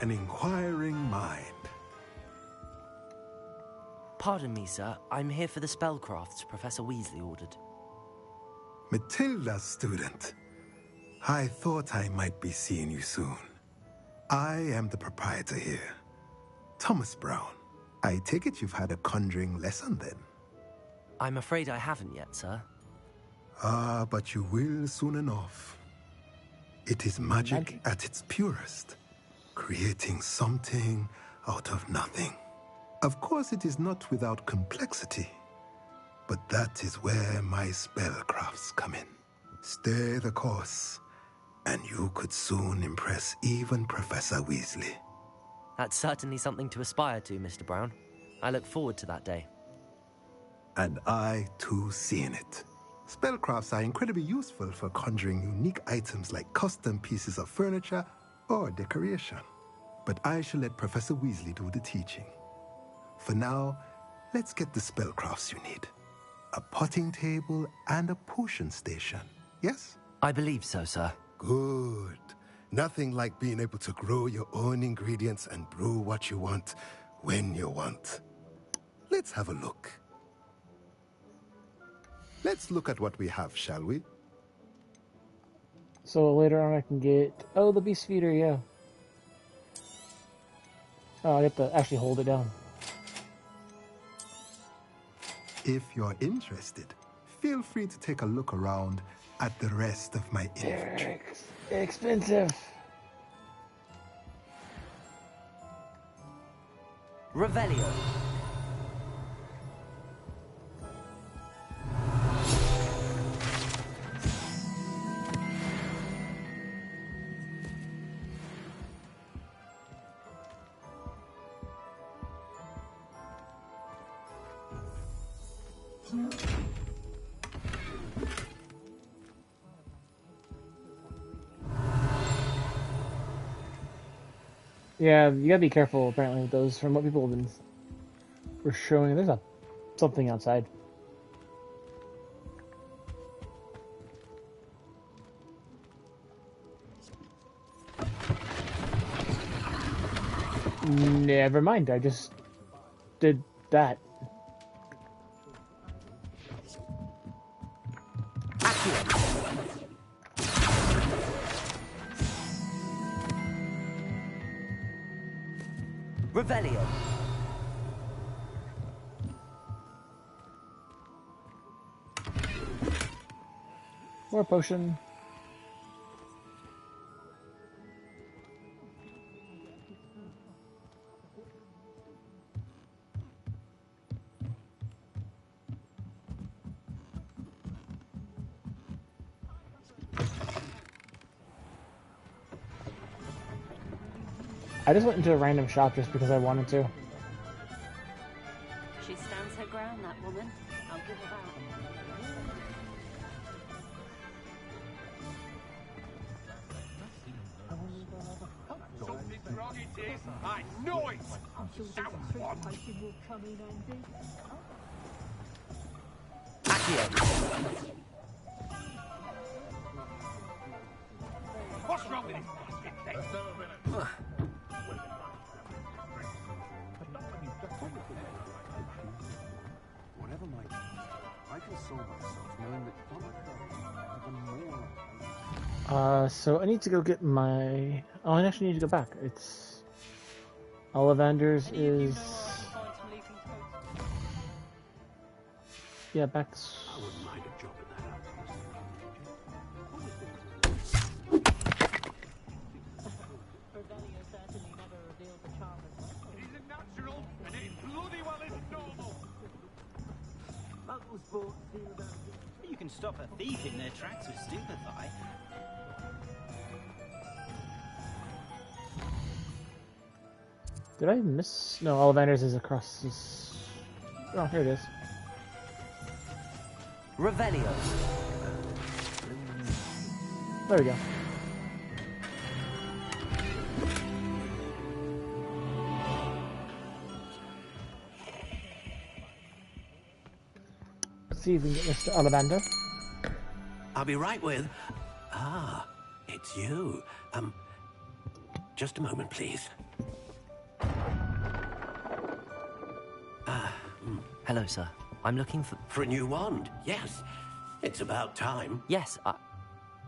An inquiring mind. Pardon me, sir. I'm here for the spellcrafts Professor Weasley ordered. Matilda's student. I thought I might be seeing you soon. I am the proprietor here, Thomas Brown. I take it you've had a conjuring lesson then? I'm afraid I haven't yet, sir. Ah, but you will soon enough. It is magic at its purest, creating something out of nothing. Of course, it is not without complexity, but that is where my spellcrafts come in. Stay the course, and you could soon impress even Professor Weasley. That's certainly something to aspire to, Mr. Brown. I look forward to that day. And I, too, seeing it. Spellcrafts are incredibly useful for conjuring unique items like custom pieces of furniture or decoration. But I shall let Professor Weasley do the teaching. For now, let's get the spellcrafts you need. A potting table and a potion station, yes? I believe so, sir. Good. Nothing like being able to grow your own ingredients and brew what you want when you want. Let's have a look. Let's look at what we have, shall we? So later on I can get... Oh, the beast feeder, yeah. Oh, I have to actually hold it down. If you're interested, feel free to take a look around at the rest of my inventory. They're expensive. Revelio. Yeah, you gotta be careful apparently with those. From what people have been were showing, there's something outside. Never mind, I just did that. Revelio. More potion. I just went into a random shop just because I wanted to. She stands her ground, that woman. I'll give her that. Something wrong it is. I know it. Someone. What's wrong with this basket? Whatever might be, I console myself knowing that so I need to go get my... Oh, I actually need to go back. It's... Ollivander's is... Yeah, back... I wouldn't mind a job at that You can stop a thief in their tracks with stupefy. Did I miss? No, Ollivander's is across this... Oh, here it is. Revelio. There we go. Let's see if we can get Mr. Ollivander. I'll be right with... Ah, it's you. Just a moment, please. Hello, sir. I'm looking for... For a new wand, yes. It's about time. Yes,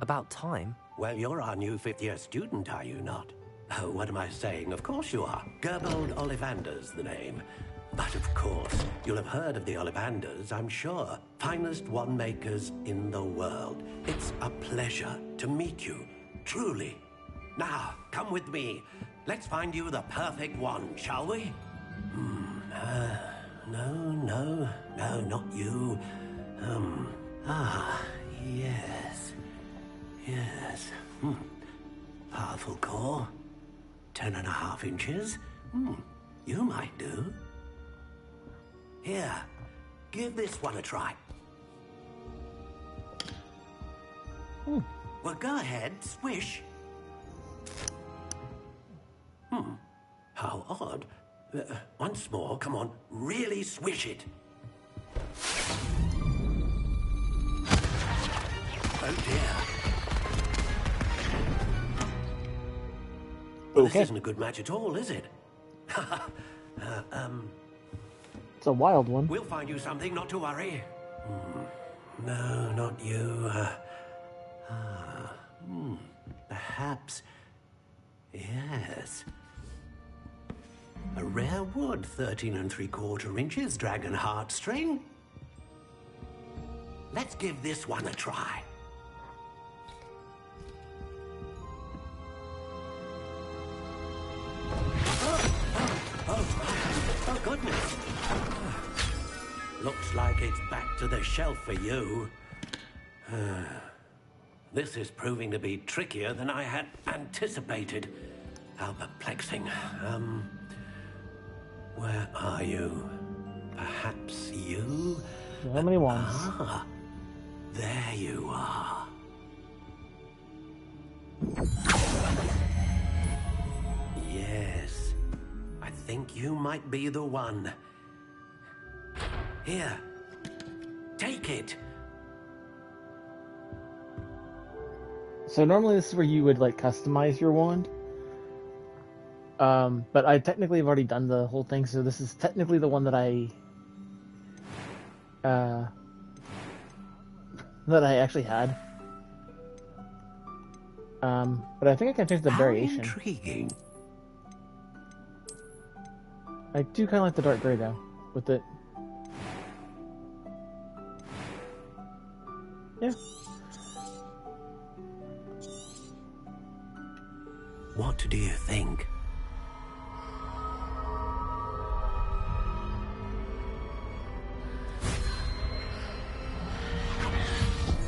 about time? Well, you're our new fifth-year student, are you not? Oh, what am I saying? Of course you are. Gerbold Ollivander's the name. But of course, you'll have heard of the Ollivanders, I'm sure. Finest wand makers in the world. It's a pleasure to meet you, truly. Now, come with me. Let's find you the perfect wand, shall we? No, not you. Yes. Powerful core. 10.5 inches. You might do. Here, give this one a try. Well, go ahead, swish. How odd. Once more, come on, really swish it. Oh dear. Well, this isn't a good match at all, is it? It's a wild one. We'll find you something, not to worry. No, not you. Perhaps. Yes. A rare wood, 13 3/4 inches, dragon heartstring. Let's give this one a try. Oh, goodness. Looks like it's back to the shelf for you. This is proving to be trickier than I had anticipated. How perplexing. Where are you? Perhaps you? How many wands? Ah, there you are. Yes, I think you might be the one. Here, take it. So normally this is where you would like customize your wand. But I technically have already done the whole thing, so this is technically the one that I actually had. But I think I can change the variation. Intriguing. I do kind of like the dark gray though, with it. Yeah. What do you think?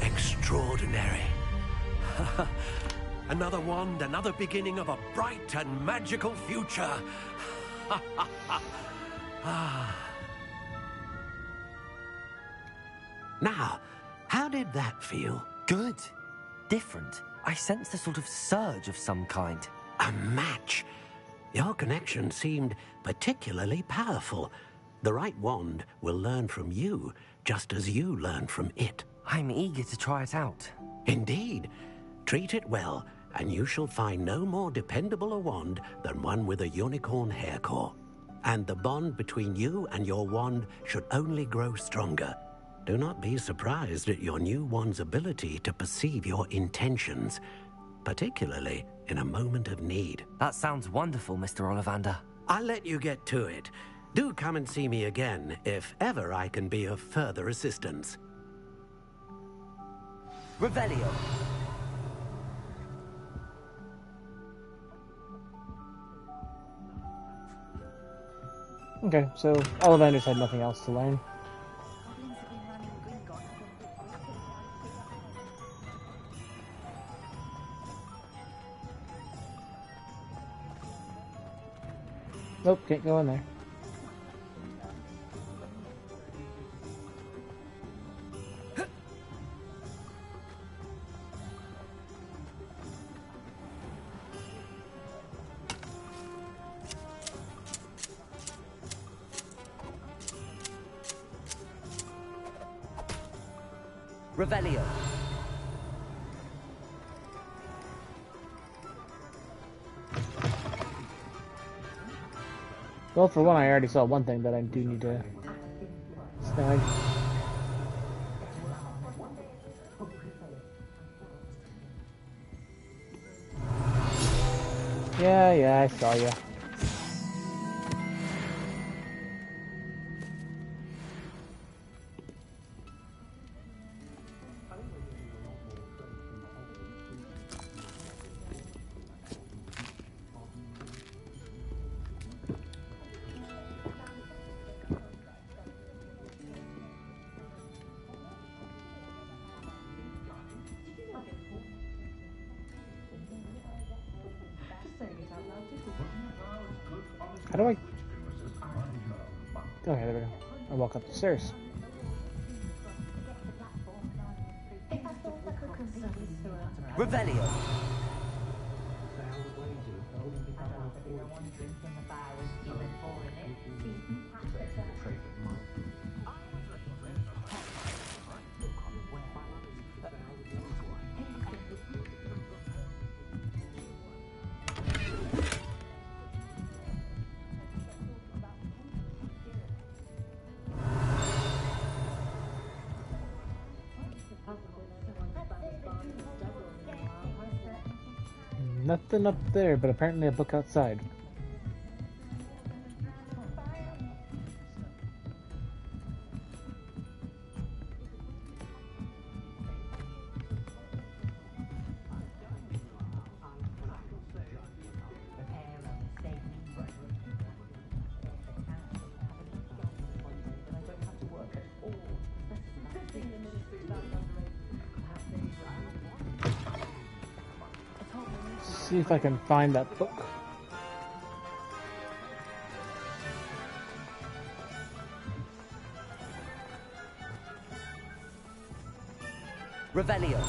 Extraordinary. Another wand, another beginning of a bright and magical future. Now, how did that feel? Good. Different. I sensed a sort of surge of some kind. A match. Your connection seemed particularly powerful. The right wand will learn from you, just as you learn from it. I'm eager to try it out. Indeed. Treat it well, and you shall find no more dependable a wand than one with a unicorn hair core. And the bond between you and your wand should only grow stronger. Do not be surprised at your new wand's ability to perceive your intentions, particularly in a moment of need. That sounds wonderful, Mr. Ollivander. I'll let you get to it. Do come and see me again if ever I can be of further assistance. Revelio. Okay, so Ollivanders had nothing else to learn. Nope, can't go in there. Revelio. Well, for one, I already saw one thing that I do need to snag. Yeah, I saw you. How do I... Okay, there we go. I walk up the stairs. Revelio. Nothing up there, but apparently a book outside. See if I can find that book. Revelio.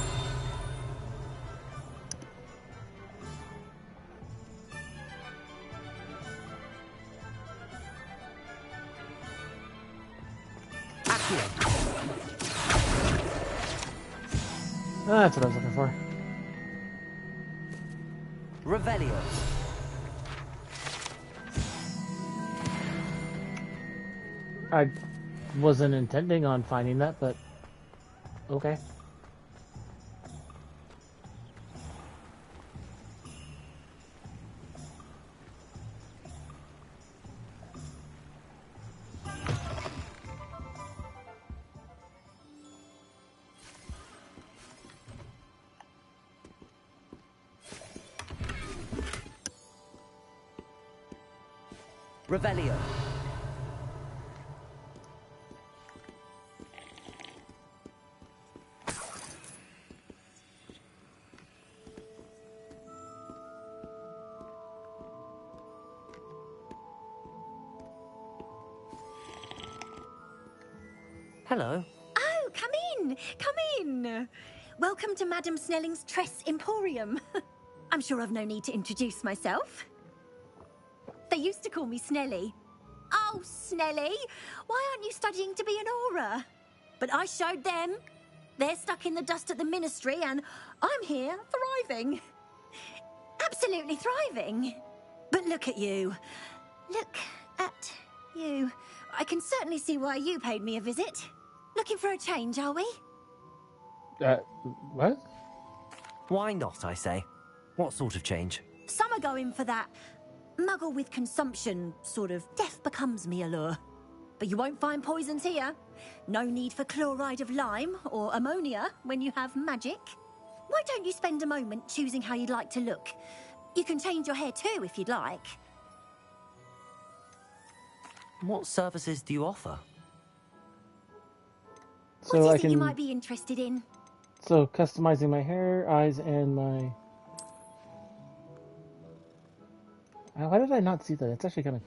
That's what I was looking for. Revelio. I wasn't intending on finding that, but okay. Revelio. Hello. Oh, come in! Come in! Welcome to Madame Snelling's Tress Emporium. I'm sure I've no need to introduce myself. They used to call me Snelly. Oh, Snelly, why aren't you studying to be an aura? But I showed them. They're stuck in the dust at the Ministry, and I'm here, thriving. absolutely thriving. But look at you. Look at you. I can certainly see why you paid me a visit. Looking for a change, are we? What? Why not, I say? What sort of change? Some are going for that muggle with consumption, sort of death becomes me allure. But you won't find poisons here. No need for chloride of lime or ammonia when you have magic. Why don't you spend a moment choosing how you'd like to look? You can change your hair too if you'd like. What services do you offer? So what is it you might be interested in? So customizing my hair, eyes, and my... Why did I not see that? It's actually kind of...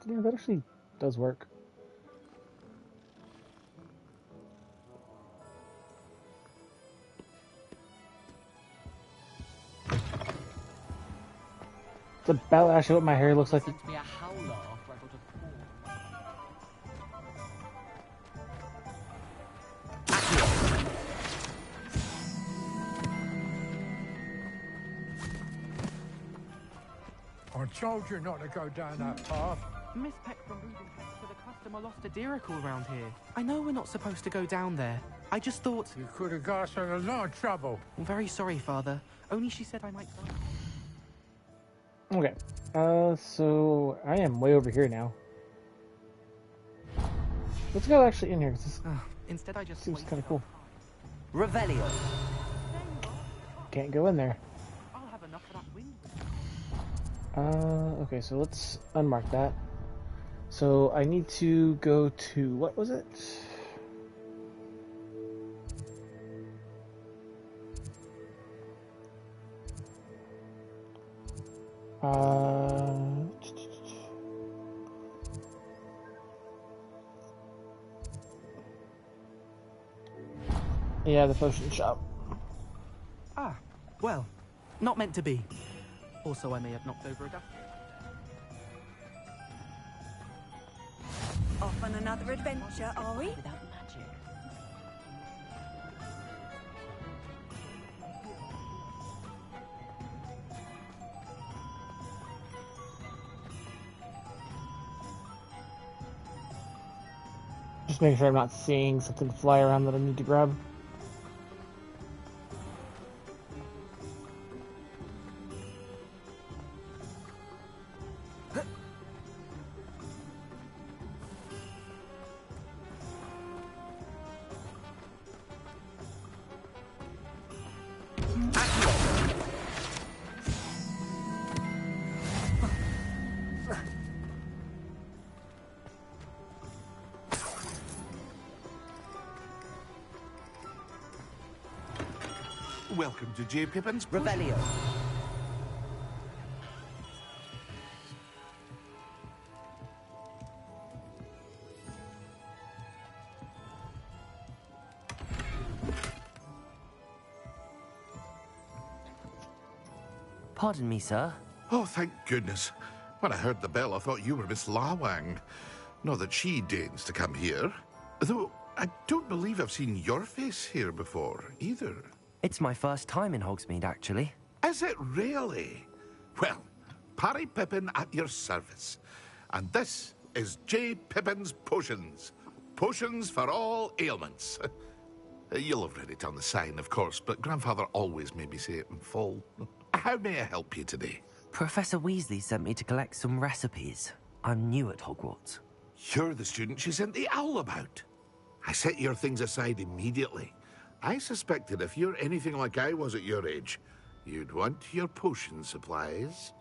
Yeah, that actually does work. It's about actually what my hair looks like. I told you not to go down that path. Miss Peck from Moving Pets said a customer lost a deeracle around here. I know we're not supposed to go down there. I just thought... You could have got us in a lot of trouble. I'm very sorry, Father. Only she said I might die. Okay. So I am way over here now. Let's go actually in here, because this instead I just seems kind of cool. Revelio. Can't go in there. I'll have enough for that wind. Okay, so let's unmark that. So I need to go to, what was it? Yeah, the potion shop. Ah, well, not meant to be. Also, I may have knocked over a duck. Off on another adventure, are we? Without magic. Just making sure I'm not seeing something fly around that I need to grab. Welcome to J. Pippin's Revelio. Pardon me, sir. Oh, thank goodness. When I heard the bell, I thought you were Miss Lawang. Not that she deigns to come here. Though, I don't believe I've seen your face here before, either. It's my first time in Hogsmeade, actually. Is it really? Well, Parry Pippin at your service. And this is J. Pippin's Potions. Potions for all ailments. You'll have read it on the sign, of course, but Grandfather always made me say it in full. How may I help you today? Professor Weasley sent me to collect some recipes. I'm new at Hogwarts. You're the student she sent the owl about. I set your things aside immediately. I suspected if you're anything like I was at your age, you'd want your potion supplies.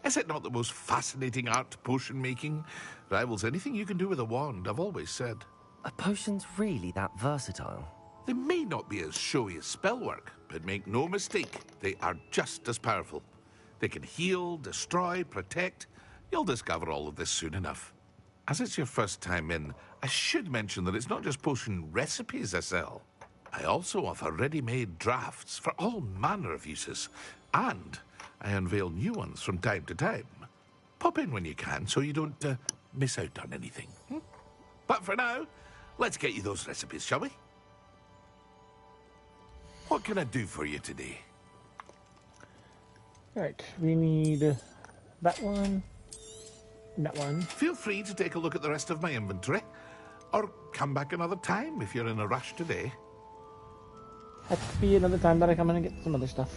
Is it not the most fascinating art, potion making? Rivals anything you can do with a wand, I've always said. Are potions really that versatile? They may not be as showy as spellwork, but make no mistake, they are just as powerful. They can heal, destroy, protect. You'll discover all of this soon enough. As it's your first time in, I should mention that it's not just potion recipes I sell. I also offer ready-made drafts for all manner of uses, and I unveil new ones from time to time. Pop in when you can so you don't miss out on anything. But for now, let's get you those recipes, shall we? What can I do for you today? Alright, we need that one. That one. Feel free to take a look at the rest of my inventory. Or come back another time if you're in a rush today. Has to be another time that I come in and get some other stuff.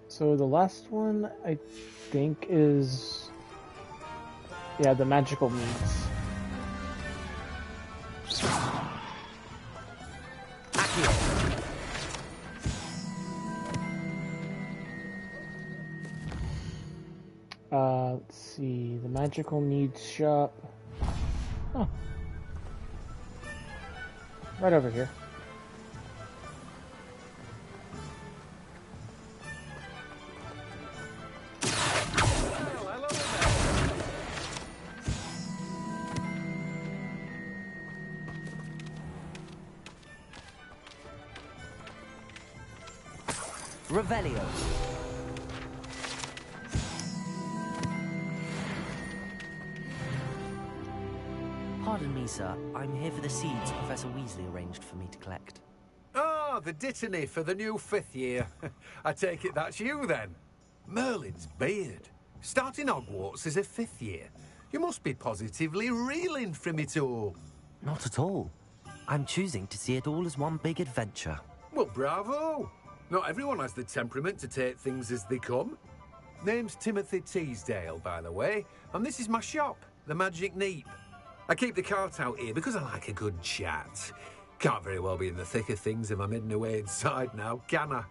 So the last one, I think, is... yeah, the magical meats. Let's see, the magical needs shop. Oh. Right over here. Revelio. Pardon me, sir. I'm here for the seeds Professor Weasley arranged for me to collect. Ah, the dittany for the new 5th year. I take it that's you, then. Merlin's beard. Starting Hogwarts as a 5th year. You must be positively reeling from it all. Not at all. I'm choosing to see it all as one big adventure. Well, bravo. Not everyone has the temperament to take things as they come. Name's Timothy Teasdale, by the way, and this is my shop, the Magic Neep. I keep the cart out here because I like a good chat. Can't very well be in the thick of things if I'm hidden away inside now, can I?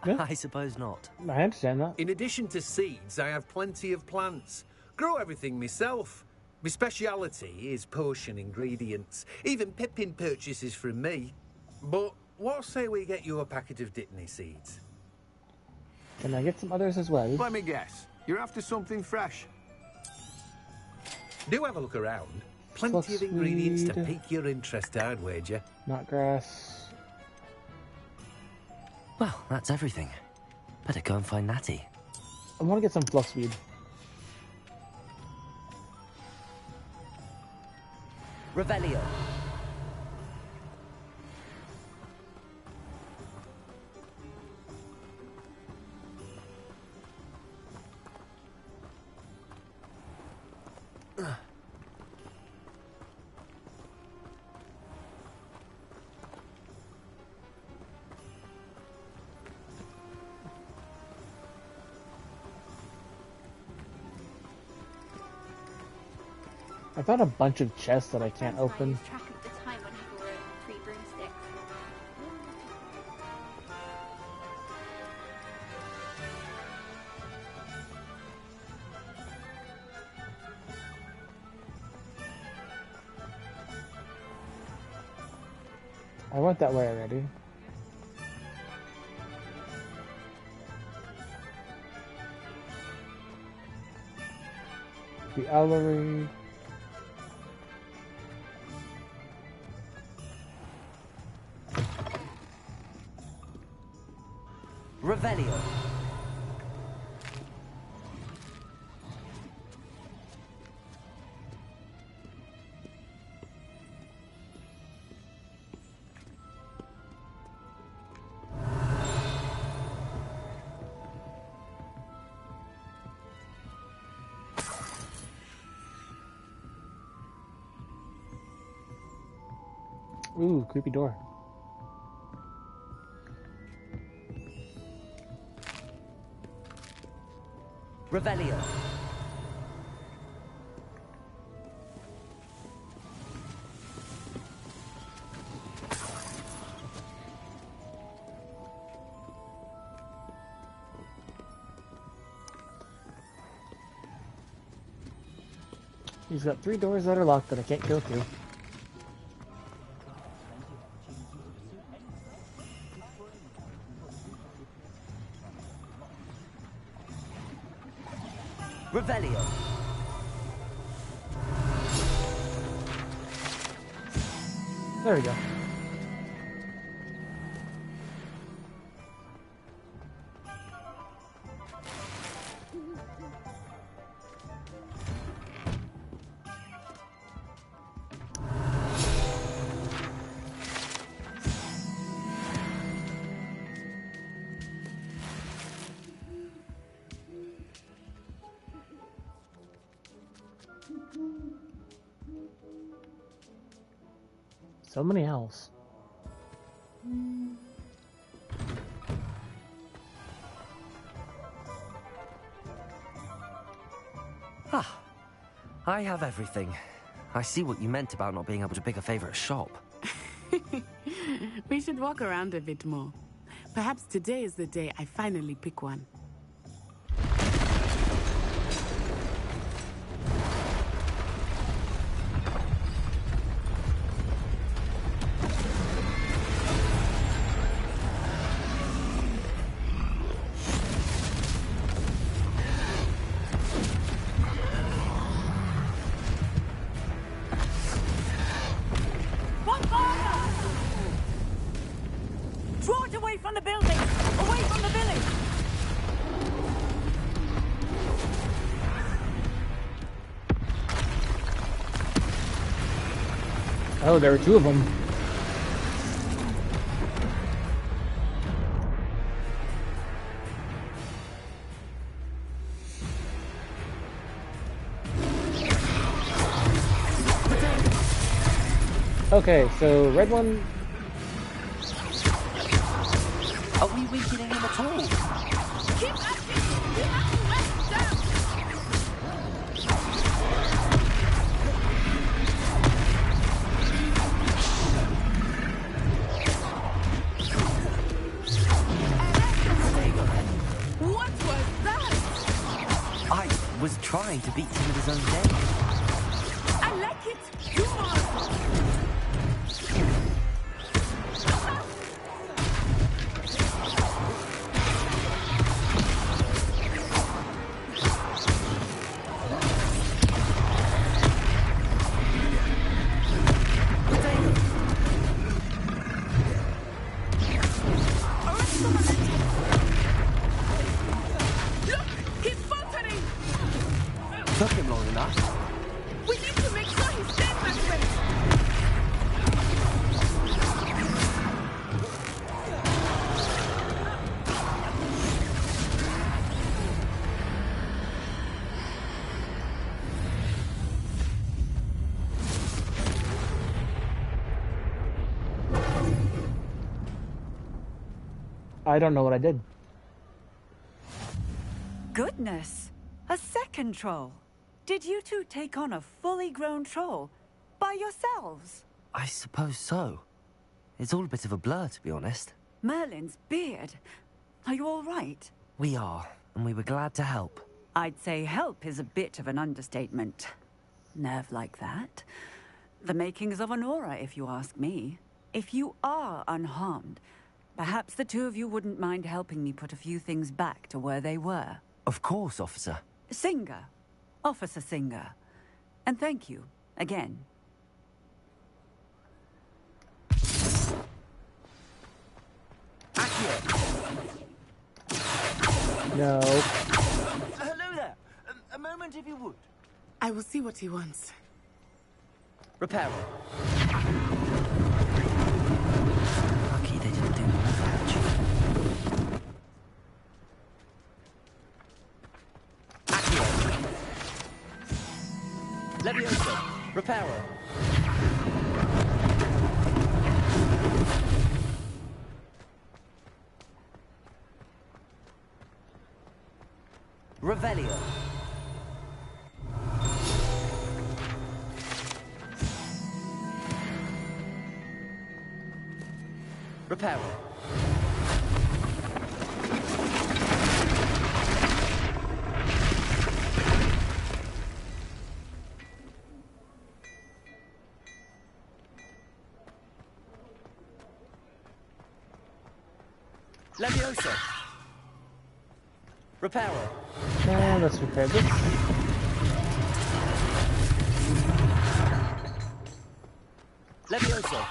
Yeah. I suppose not. I understand that. In addition to seeds, I have plenty of plants. Grow everything myself. My speciality is potion ingredients. Even Pippin purchases from me. But what say we get you a packet of Dittany seeds? Can I get some others as well? Let me guess. You're after something fresh. Do have a look around. Plenty of ingredients to pique your interest, I'd wager. Knotgrass. Well, that's everything. Better go and find Natty. I want to get some fluxweed. Revelio. I found a bunch of chests that I can't open. Track of the time when people were 3 broomsticks. I went that way already. The Ellery. Revelio. Ooh, creepy door. Revelio. He's got 3 doors that are locked that I can't go through. Revelio. There we go. So many owls. Ah, I have everything. I see what you meant about not being able to pick a favorite shop. We should walk around a bit more. Perhaps today is the day I finally pick one. Oh, there were two of them. Okay, so red one. Are we weakening him at all? Keep What was that? I was trying to beat him at his own game. I like it. You are. Took him long enough. We need to make sure he stays that way. I don't know what I did. Goodness! A second troll. Did you two take on a fully grown troll? By yourselves? I suppose so. It's all a bit of a blur, to be honest. Merlin's beard. Are you all right? We are, and we were glad to help. I'd say help is a bit of an understatement. Nerve like that. The makings of an aura, if you ask me. If you are unharmed, perhaps the two of you wouldn't mind helping me put a few things back to where they were. Of course, officer. Singer. Officer Singer. And thank you, again. No. Hello there. A moment if you would. I will see what he wants. Repairer. Lucky they didn't do more damage. Leviosa. Repairer. Revelio. Repairer. Leviosa. Repairer. Let's repair this. Leviosa.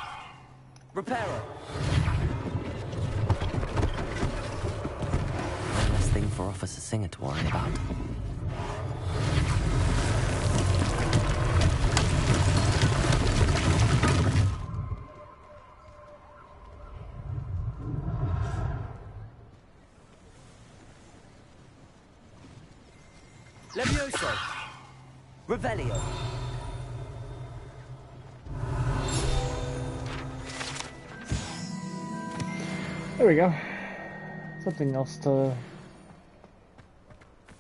Repairer. One less thing for Officer Singer to worry about. Leviosa. Revelio. There we go. Something else to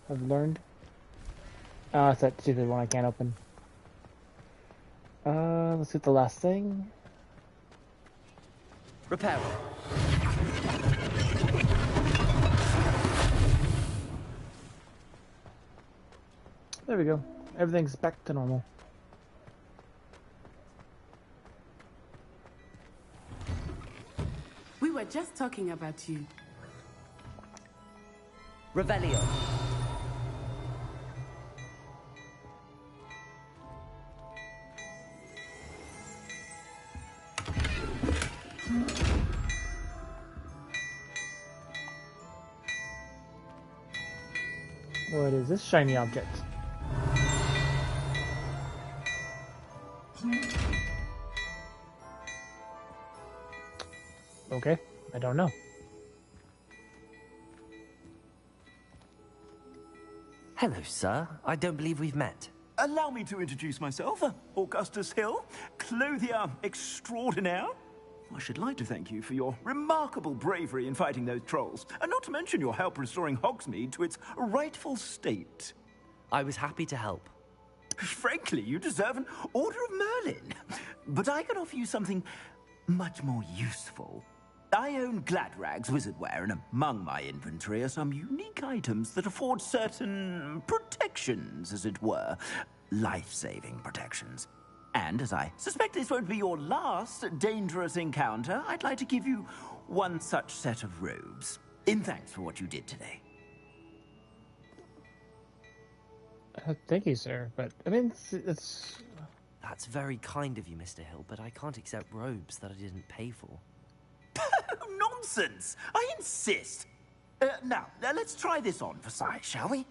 have learned. It's that stupid one I can't open. Let's get the last thing. Repair. There we go. Everything's back to normal. We were just talking about you. Revelio. What is this shiny object? Okay, I don't know. Hello, sir. I don't believe we've met. Allow me to introduce myself. Augustus Hill, clothier extraordinaire. I should like to thank you for your remarkable bravery in fighting those trolls, and not to mention your help restoring Hogsmeade to its rightful state. I was happy to help. Frankly, you deserve an Order of Merlin. But I can offer you something much more useful. I own Gladrag's wizardware, and among my inventory are some unique items that afford certain protections, as it were. Life-saving protections. And as I suspect this won't be your last dangerous encounter, I'd like to give you one such set of robes, in thanks for what you did today. Thank you, sir. But, I mean, it's... That's very kind of you, Mr. Hill, but I can't accept robes that I didn't pay for. Nonsense! I insist! Now, let's try this on for size, shall we?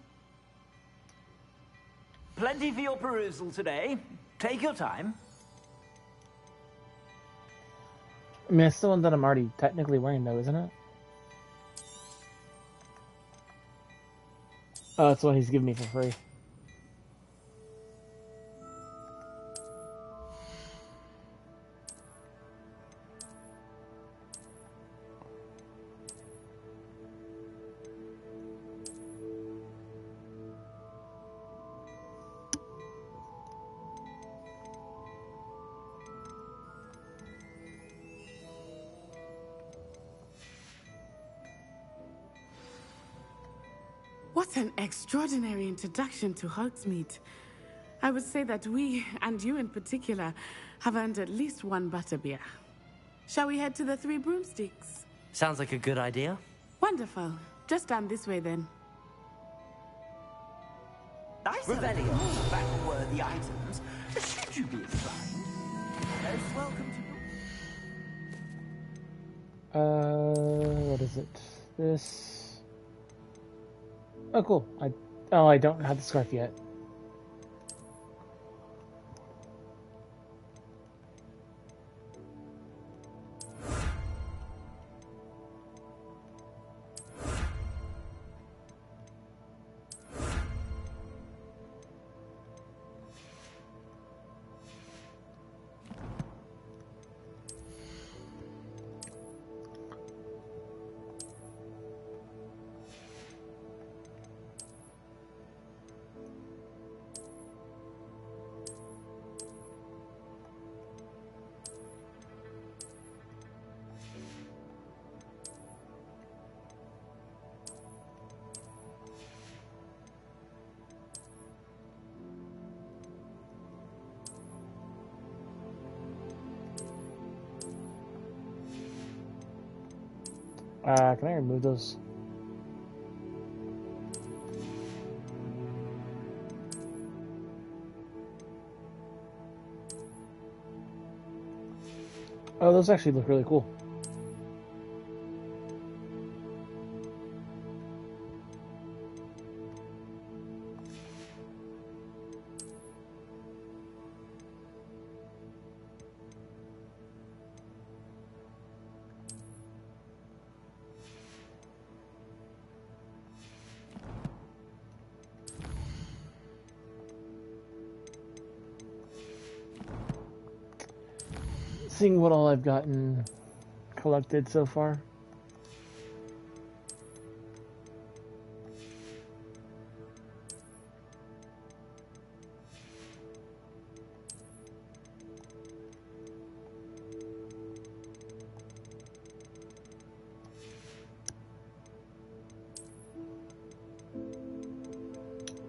Plenty for your perusal today. Take your time. I mean, it's the one that I'm already technically wearing, though, isn't it? Oh, it's the one he's giving me for free. What an extraordinary introduction to Hogsmeade. I would say that we, and you in particular, have earned at least one butterbeer. Shall we head to the Three Broomsticks? Sounds like a good idea. Wonderful. Just down this way then. I sell battle-worthy items. Should you be inclined? You're most welcome to... What is it? This... Oh, cool. I don't have the scarf yet. Can I remove those? Oh, those actually look really cool. seeing what all I've gotten collected so far.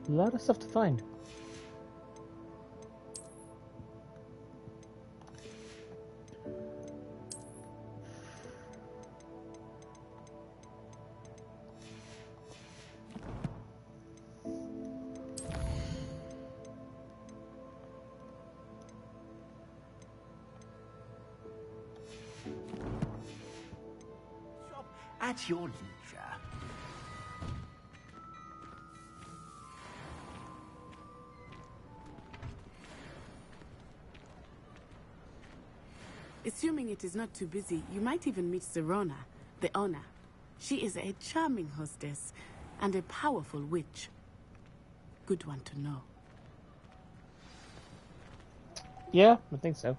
A lot of stuff to find. At your leisure. Assuming it is not too busy, you might even meet Serona, the owner. She is a charming hostess and a powerful witch. Good one to know. Yeah, I think so.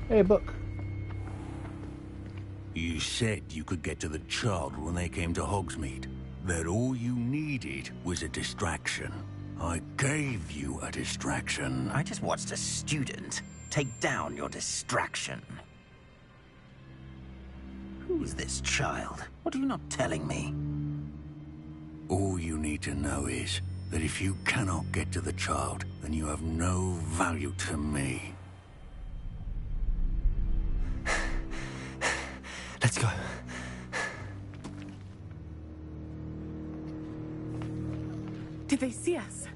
Hey, book. You said you could get to the child when they came to Hogsmeade. That all you needed was a distraction. I gave you a distraction. I just watched a student take down your distraction. Who's this child? What are you not telling me? All you need to know is that if you cannot get to the child, then you have no value to me. Let's go. Did they see us?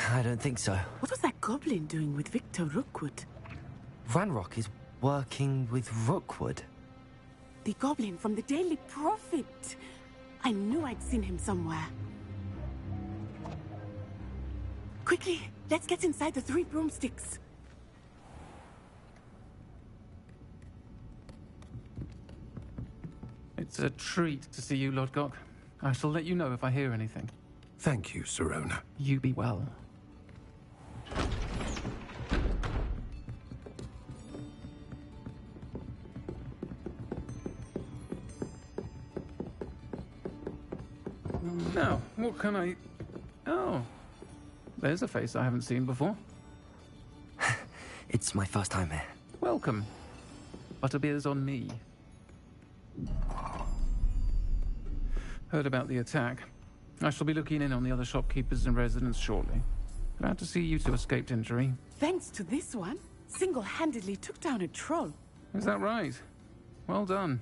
I don't think so. What was that goblin doing with Victor Rookwood? Ranrock is working with Rookwood. The goblin from the Daily Prophet. I knew I'd seen him somewhere. Quickly, let's get inside the 3 broomsticks. It's a treat to see you, Lodgok. I shall let you know if I hear anything. Thank you, Serona. You be well. Now, what can I... Oh, there's a face I haven't seen before. It's my first time here. Welcome. Butterbeer's on me. Heard about the attack. I shall be looking in on the other shopkeepers and residents shortly. Glad to see you two escaped injury. Thanks to this one, single-handedly took down a troll. Is that right? Well done.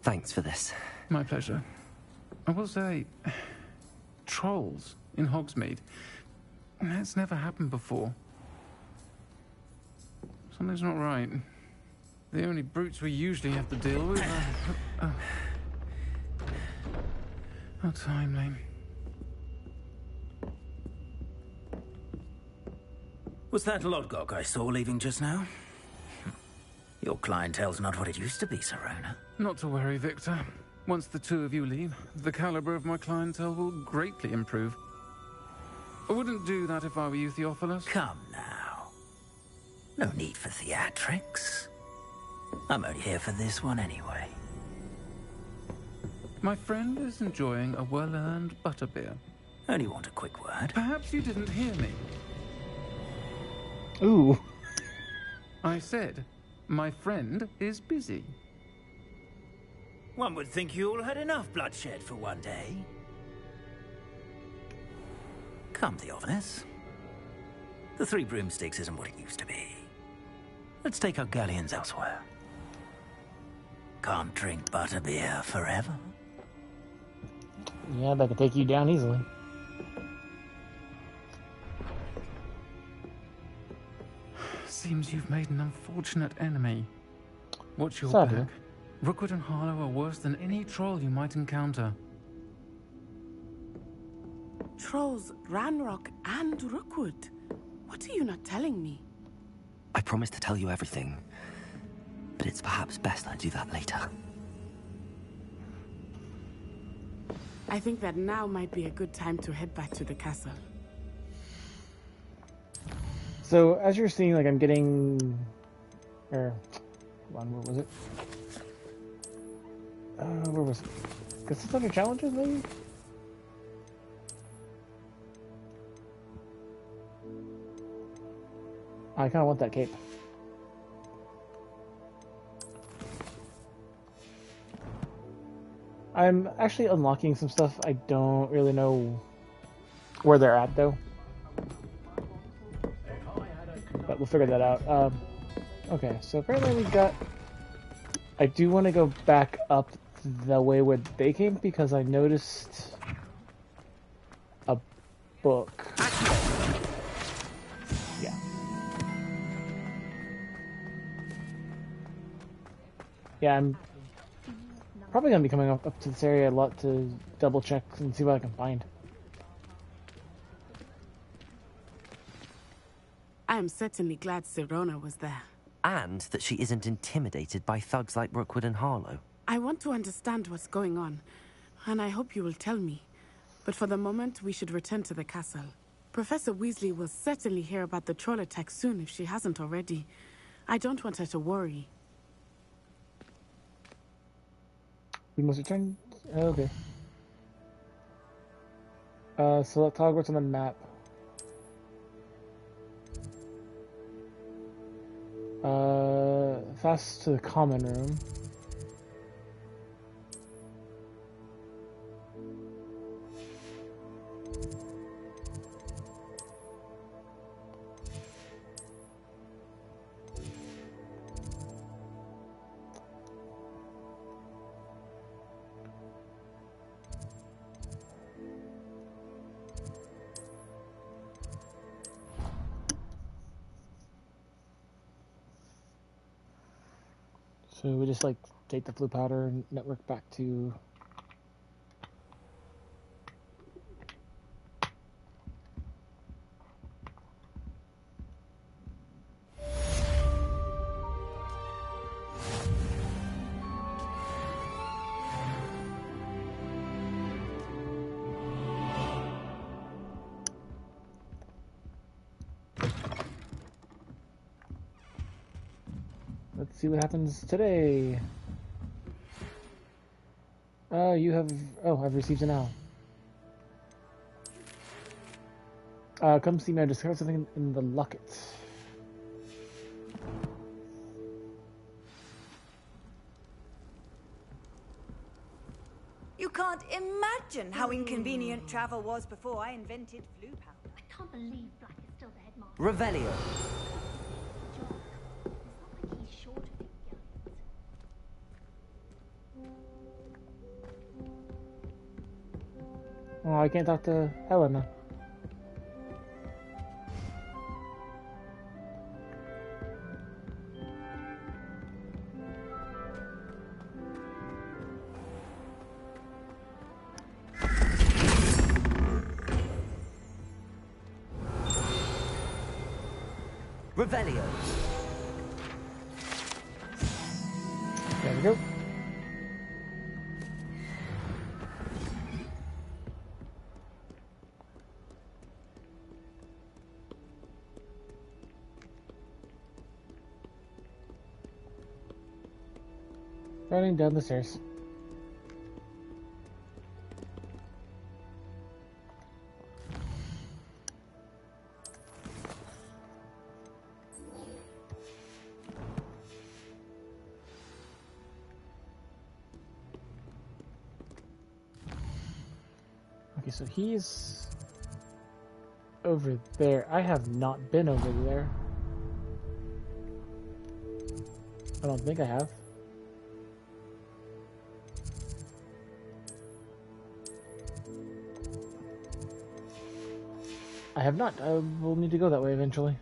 Thanks for this. My pleasure. I will say, trolls in Hogsmeade. That's never happened before. Something's not right. The only brutes we usually have to deal with are... How timely. Was that Lodgok I saw leaving just now? Your clientele's not what it used to be, Serona. Not to worry, Victor. Once the two of you leave, the caliber of my clientele will greatly improve. I wouldn't do that if I were you, Theophilus. Come now. No need for theatrics. I'm only here for this one anyway. My friend is enjoying a well-earned butterbeer. Only want a quick word. Perhaps you didn't hear me. Ooh. I said, my friend is busy. One would think you all had enough bloodshed for one day. Come, Theophilus. The 3 broomsticks isn't what it used to be. Let's take our galleons elsewhere. Can't drink butterbeer forever. Yeah, that could take you down easily. Seems you've made an unfortunate enemy. Watch your Sadly. back. Rookwood and Harlow are worse than any troll you might encounter. Trolls, Ranrock, and Rookwood. What are you not telling me? I promised to tell you everything, but it's perhaps best I do that later. I think that now might be a good time to head back to the castle. So, as you're seeing, like, I'm getting... Hold on, where was it? Where was it? Guess it's under challenges, maybe? I kind of want that cape. I'm actually unlocking some stuff. I don't really know where they're at, though. But we'll figure that out. Okay, so apparently we got... I do want to go back up the way where they came, because I noticed a book. Yeah. Yeah, I'm probably going to be coming up to this area a lot to double check and see what I can find. I am certainly glad Sirona was there. And that she isn't intimidated by thugs like Rookwood and Harlow. I want to understand what's going on, and I hope you will tell me. But for the moment, we should return to the castle. Professor Weasley will certainly hear about the troll attack soon if she hasn't already. I don't want her to worry. We must return... Okay. Select Hogwarts on the map. Fast to the common room. So we just like take the blue powder and network back to... Let's see what happens today. You have... Oh, I've received an owl. Come see me. I discovered something in the locket. You can't imagine how inconvenient travel was before I invented flu powder. I can't believe Black is still the headmaster. Revelio. Oh, I can't talk to Helena. Revelio. There we go. Running down the stairs. Okay, so he's over there. I have not been over there. I don't think I have. I have not. I will need to go that way eventually.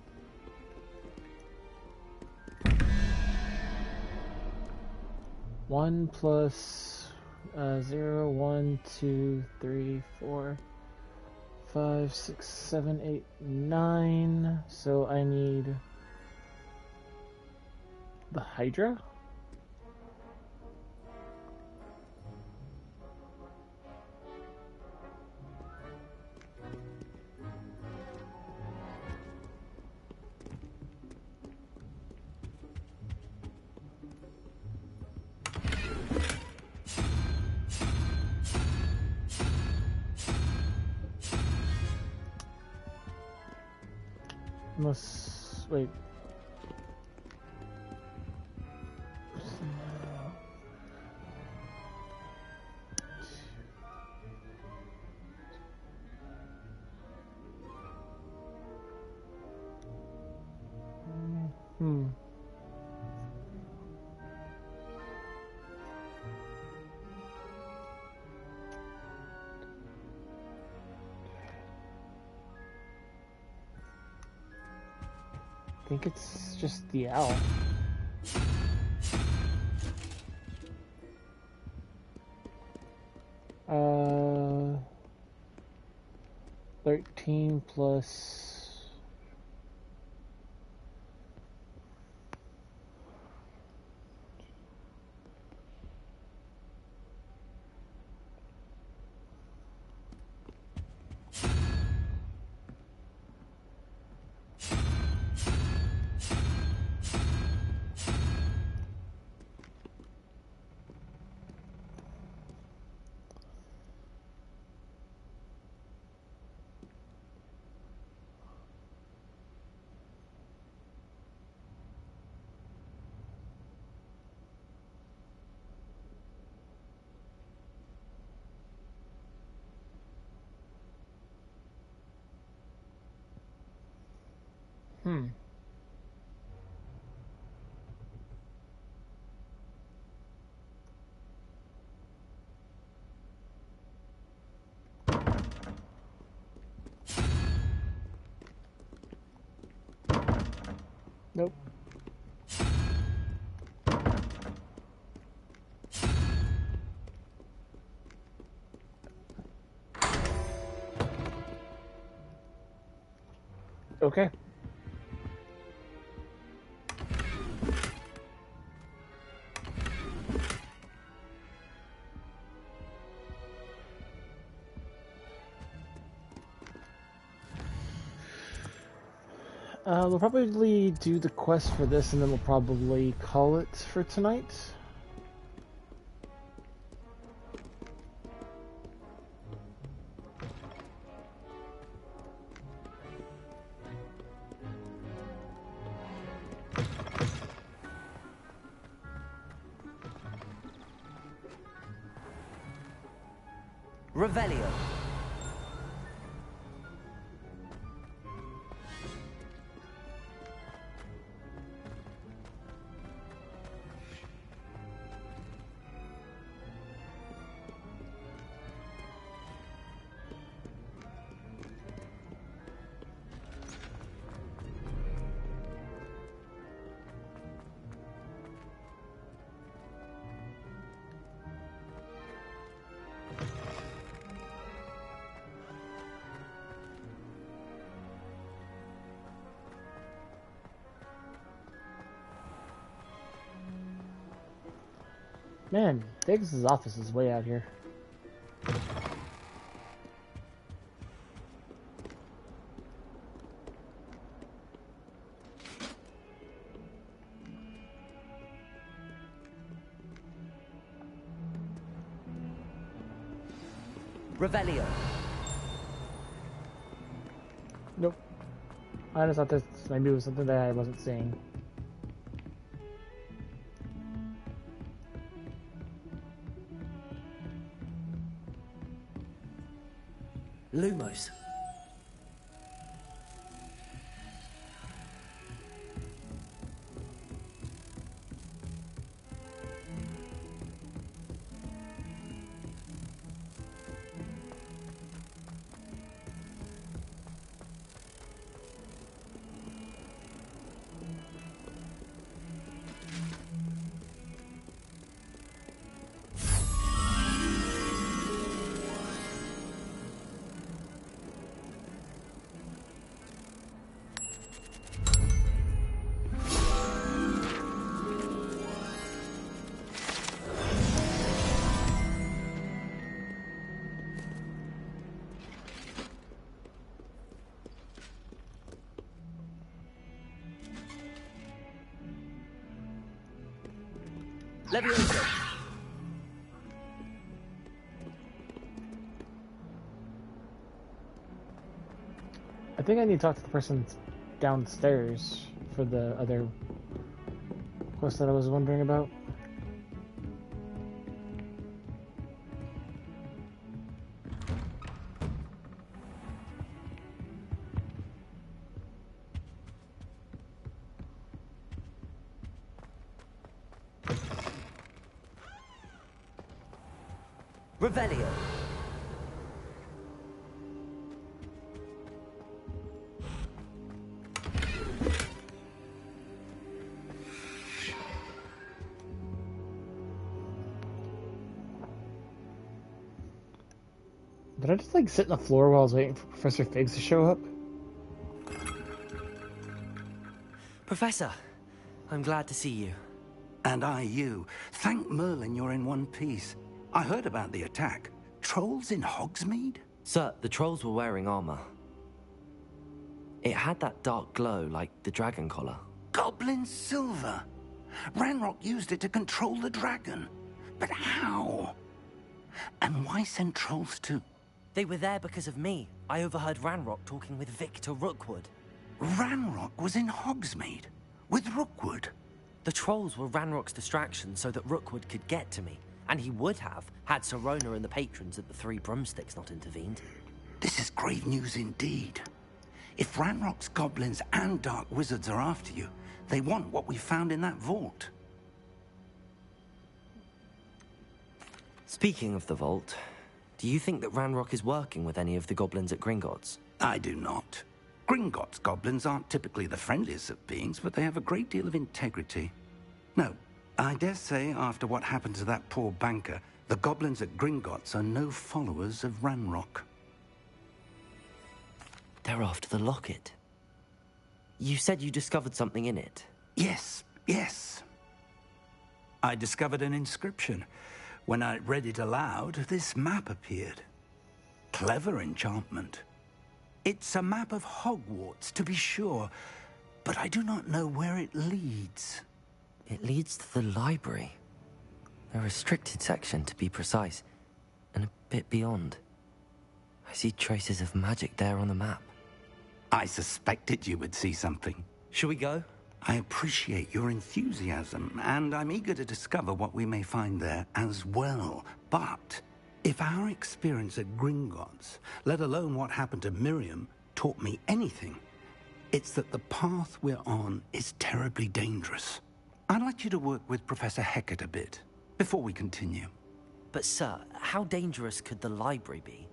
One plus 0, 1, 2, 3, 4, 5, 6, 7, 8, 9. So I need the Hydra. . Unless... wait. I think it's just the owl. Uh, 13 plus... Nope. Okay. We'll probably do the quest for this and then we'll probably call it for tonight. Revelio. Man, Diggs' office is way out here. Revelio. Nope. I just thought this maybe it was something that I wasn't seeing. Lumos. Levioso. I think I need to talk to the person downstairs for the other quest that I was wondering about. Revelio. Did I just like sit on the floor while I was waiting for Professor Figs to show up? Professor, I'm glad to see you. And I you. Thank Merlin you're in one piece. I heard about the attack. Trolls in Hogsmeade? Sir, the trolls were wearing armor. It had that dark glow like the dragon collar. Goblin silver. Ranrock used it to control the dragon. But how? And why send trolls to... They were there because of me. I overheard Ranrock talking with Victor Rookwood. Ranrock was in Hogsmeade? With Rookwood? The trolls were Ranrock's distraction so that Rookwood could get to me. And he would have, had Sirona and the patrons at the Three Broomsticks not intervened. This is grave news indeed. If Ranrock's goblins and dark wizards are after you, they want what we found in that vault. Speaking of the vault, do you think that Ranrock is working with any of the goblins at Gringotts? I do not. Gringotts goblins aren't typically the friendliest of beings, but they have a great deal of integrity. No, I dare say after what happened to that poor banker, the goblins at Gringotts are no followers of Ranrock. They're after the locket. You said you discovered something in it. Yes. I discovered an inscription. When I read it aloud, this map appeared. Clever enchantment. It's a map of Hogwarts, to be sure, but I do not know where it leads. It leads to the library. A restricted section, to be precise, and a bit beyond. I see traces of magic there on the map. I suspected you would see something. Shall we go? I appreciate your enthusiasm, and I'm eager to discover what we may find there as well. But if our experience at Gringotts, let alone what happened to Miriam, taught me anything, it's that the path we're on is terribly dangerous. I'd like you to work with Professor Hecat a bit, before we continue. But sir, how dangerous could the library be?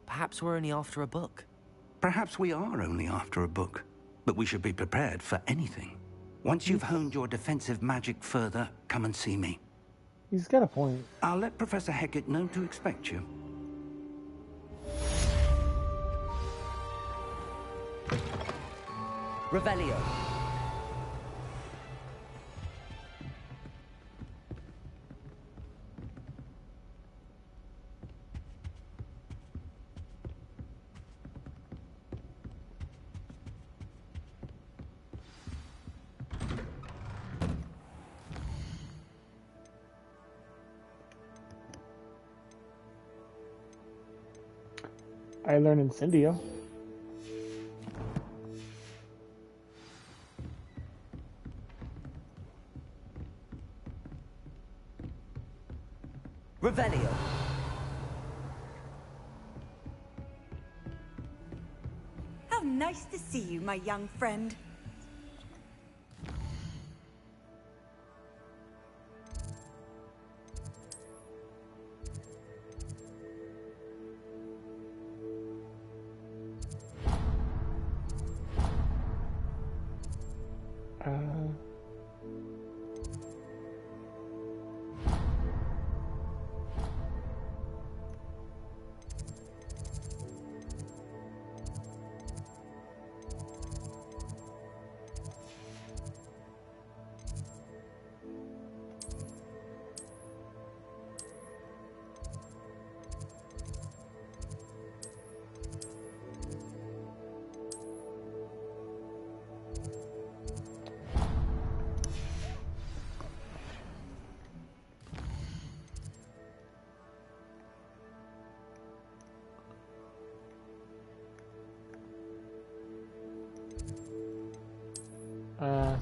Perhaps we're only after a book. Perhaps we are only after a book, but we should be prepared for anything. Once you've honed your defensive magic further, come and see me. He's got a point. I'll let Professor Hecat know to expect you. Revelio. I learned Incendio. Revelio. How nice to see you, my young friend.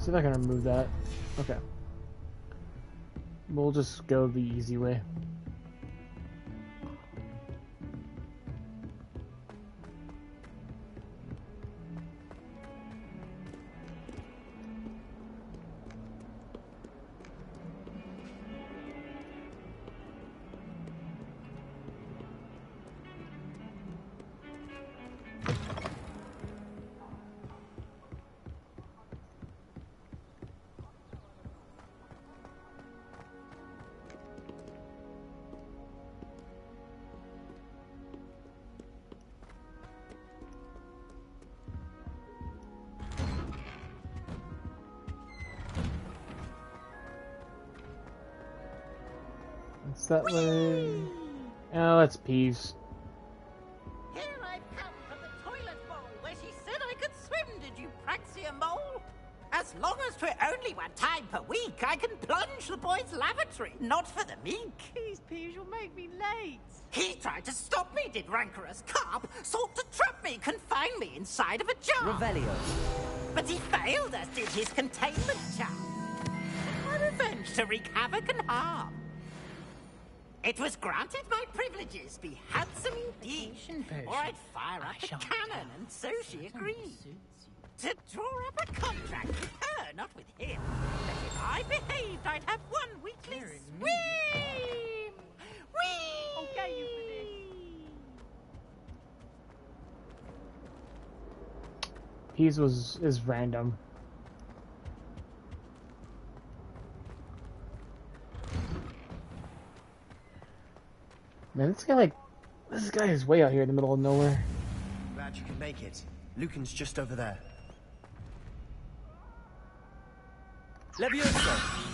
See if I can remove that. Okay. We'll just go the easy way. It's that way. Oh, that's Peeves. Here I've come from the toilet bowl where she said I could swim, did you Praxia mole? As long as 'twere only one time per week, I can plunge the boy's lavatory, not for the meek. Please, Peeves, you'll make me late. He tried to stop me, did rancorous carp, sought to trap me, confine me inside of a jar. Revelio. But he failed, as did his containment charm. My revenge to wreak havoc and harm. It was granted my privileges be handsome indeed, or I'd fire up a cannon, and so she agreed. To draw up a contract with her, not with him. That if I behaved, I'd have one weekly swim! Whee! Okay, you for this. Peeves is random. Man, this guy is way out here in the middle of nowhere. Glad you can make it. Lucan's just over there. Levioso!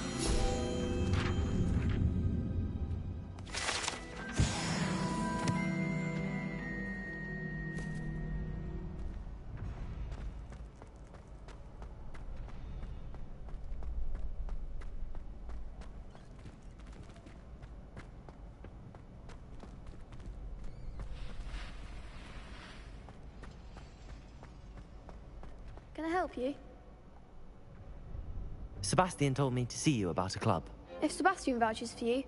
Can I help you? Sebastian told me to see you about a club. If Sebastian vouches for you,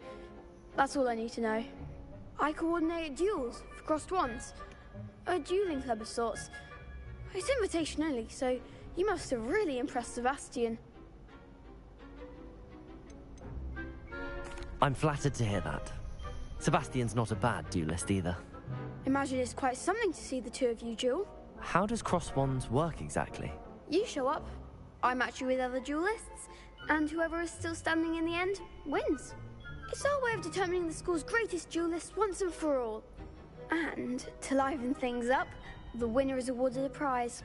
that's all I need to know. I coordinate duels for crossed wands. A dueling club of sorts. It's invitation only, so you must have really impressed Sebastian. I'm flattered to hear that. Sebastian's not a bad duelist either. Imagine it's quite something to see the two of you duel. How does cross wands work exactly? You show up, I match you with other duelists, and whoever is still standing in the end wins. It's our way of determining the school's greatest duelist once and for all. And to liven things up, the winner is awarded a prize.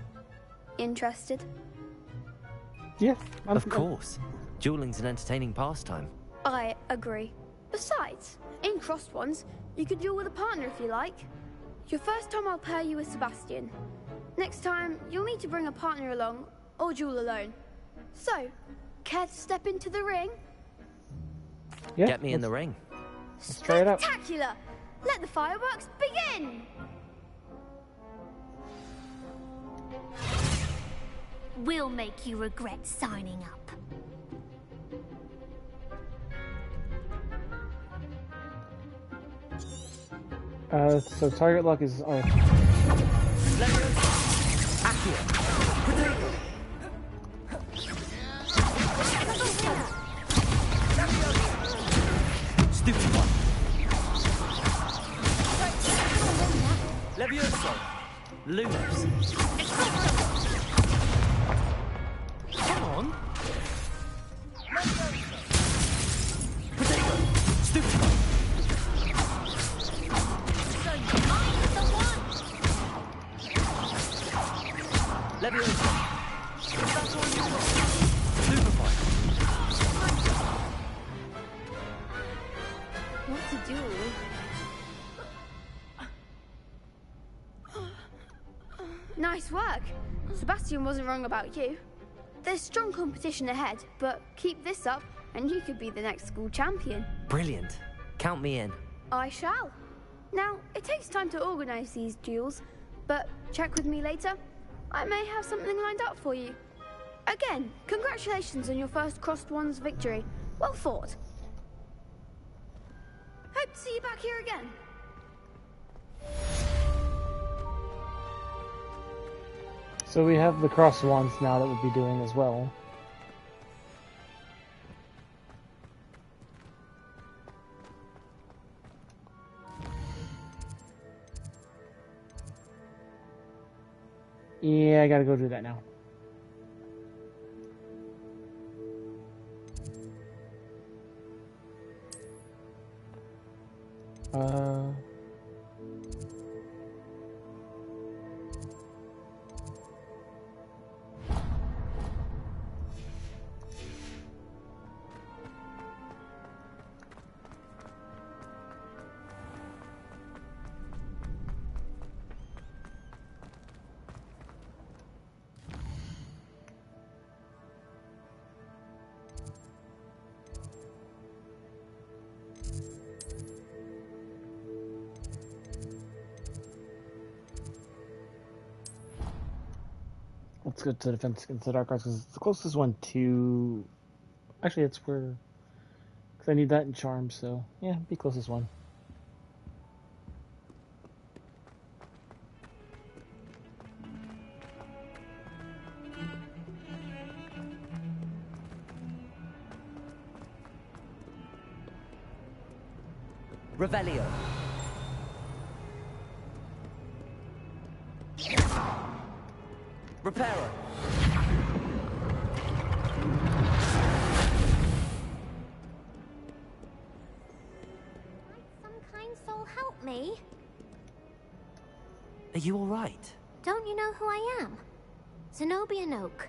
Interested? Yeah, of course. Dueling's an entertaining pastime. I agree. Besides, in crossed ones, you could duel with a partner if you like. Your first time I'll pair you with Sebastian. Next time, you'll need to bring a partner along, or duel alone. So, care to step into the ring? Yeah, get me in the ring. Let's try it out. Spectacular! Let the fireworks begin! We'll make you regret signing up. So target lock is on. Stupid one. Levioso! Lumos. Come on. Potato. Stupid one. So I'm the one. Levioso. That's all you got. Super fight. What's a duel? Nice work. Sebastian wasn't wrong about you. There's strong competition ahead, but keep this up and you could be the next school champion. Brilliant. Count me in. I shall. Now, it takes time to organise these duels, but check with me later. I may have something lined up for you. Again, congratulations on your first Crossed Ones victory. Well fought. Hope to see you back here again. So we have the cross wands now that we'll be doing as well. Yeah, I gotta go do that now. Let's go to Defense Against the Dark Arts because it's the closest one to... Actually, it's where... Because I need that in Charm, so... Yeah, be closest one. Revelio. Reparo. Some kind soul help me? Are you all right? Don't you know who I am? Zenobia Noak,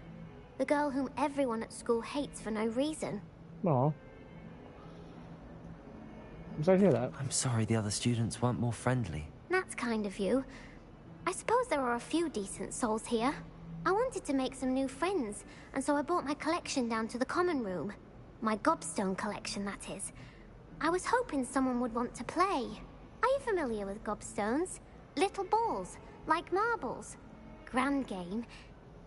the girl whom everyone at school hates for no reason. Aw. I'm sorry to hear that. I'm sorry the other students weren't more friendly. That's kind of you. I suppose there are a few decent souls here. I wanted to make some new friends, and so I brought my collection down to the common room. My gobstone collection, that is. I was hoping someone would want to play. Are you familiar with gobstones? Little balls, like marbles. Grand game.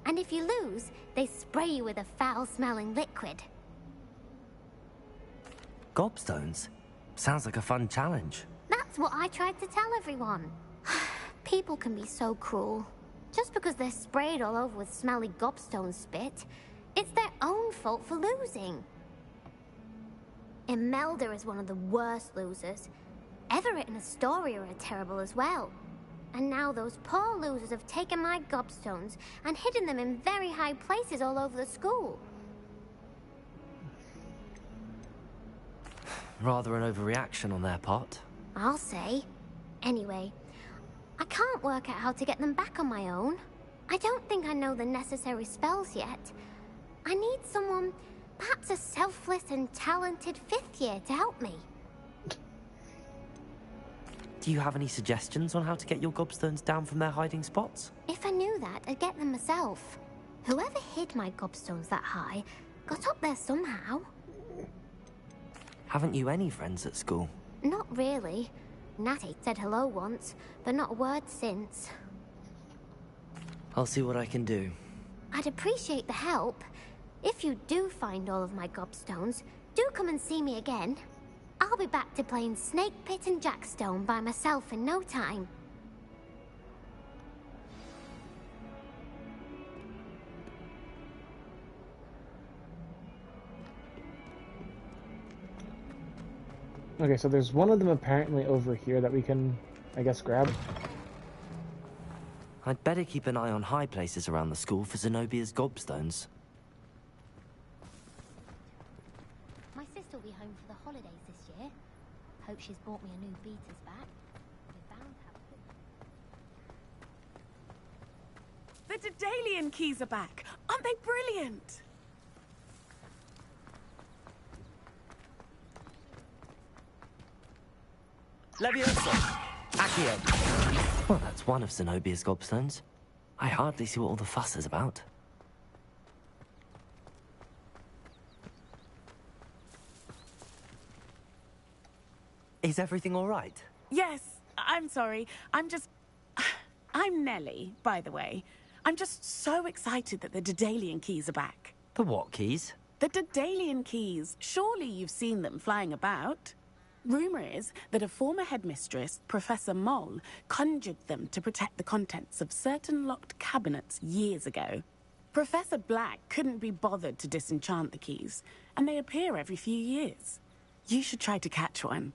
And if you lose, they spray you with a foul-smelling liquid. Gobstones? Sounds like a fun challenge. That's what I tried to tell everyone. People can be so cruel. Just because they're sprayed all over with smelly gobstone spit, it's their own fault for losing. Imelda is one of the worst losers. Everett and Astoria are terrible as well. And now those poor losers have taken my gobstones and hidden them in very high places all over the school. Rather an overreaction on their part. I'll say. Anyway, I can't work out how to get them back on my own. I don't think I know the necessary spells yet. I need someone, perhaps a selfless and talented 5th year to help me. Do you have any suggestions on how to get your gobstones down from their hiding spots? If I knew that, I'd get them myself. Whoever hid my gobstones that high got up there somehow. Haven't you any friends at school? Not really. Natty said hello once, but not a word since. I'll see what I can do. I'd appreciate the help. If you do find all of my gobstones, do come and see me again. I'll be back to playing Snake Pit and Jackstone by myself in no time. Okay, so there's one of them apparently over here that we can, I guess, grab. I'd better keep an eye on high places around the school for Zenobia's gobstones. My sister will be home for the holidays this year. Hope she's bought me a new beater's back. We're bound to have The Daedalian keys are back. Aren't they brilliant? Levioso! Accio! Well, that's one of Zenobia's gobstones. I hardly see what all the fuss is about. Is everything all right? Yes, I'm sorry. I'm Nellie, by the way. I'm just so excited that the Daedalian keys are back. The what keys? The Daedalian keys. Surely you've seen them flying about. Rumour is that a former headmistress, Professor Moll, conjured them to protect the contents of certain locked cabinets years ago. Professor Black couldn't be bothered to disenchant the keys, and they appear every few years. You should try to catch one.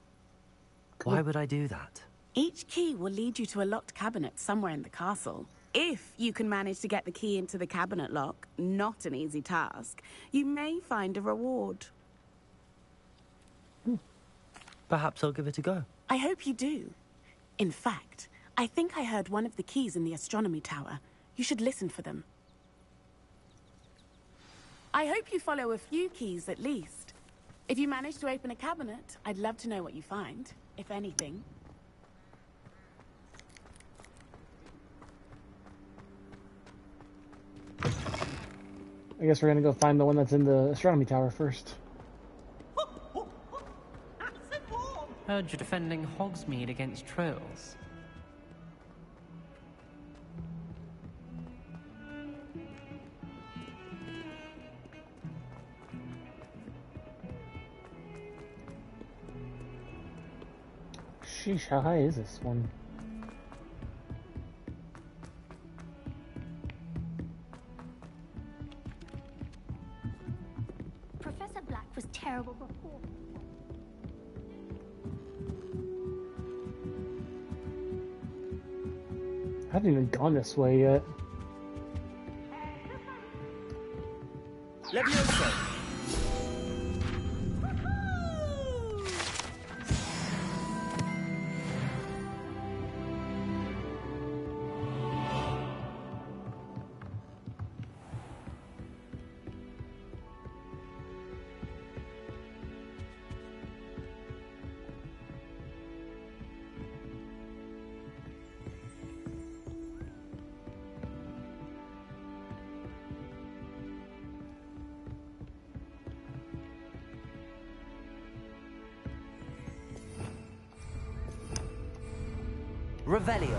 Why would I do that? Each key will lead you to a locked cabinet somewhere in the castle. If you can manage to get the key into the cabinet lock, not an easy task, you may find a reward. Perhaps I'll give it a go. I hope you do. In fact, I think I heard one of the keys in the astronomy tower. You should listen for them. I hope you follow a few keys at least. If you manage to open a cabinet, I'd love to know what you find, if anything. I guess we're gonna go find the one that's in the astronomy tower first. Heard you're defending Hogsmeade against trolls. Sheesh, how high is this one? Professor Black was terrible before. I haven't even gone this way yet. Levioso! Revelio.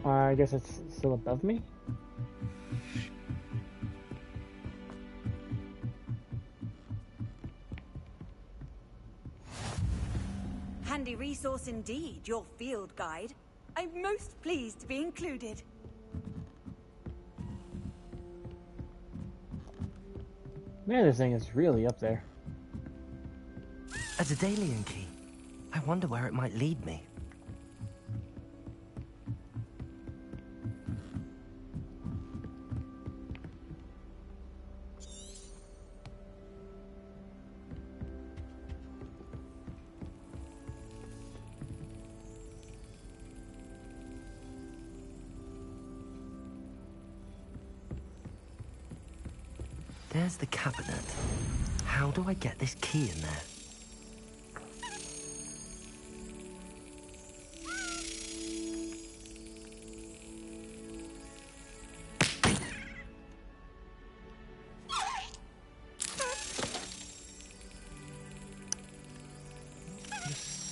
I guess it's still above me? Handy resource indeed, your field guide. I'm most pleased to be included. Man, this thing is really up there. A Daedalian key. I wonder where it might lead me. There's the cabinet. How do I get this key in there?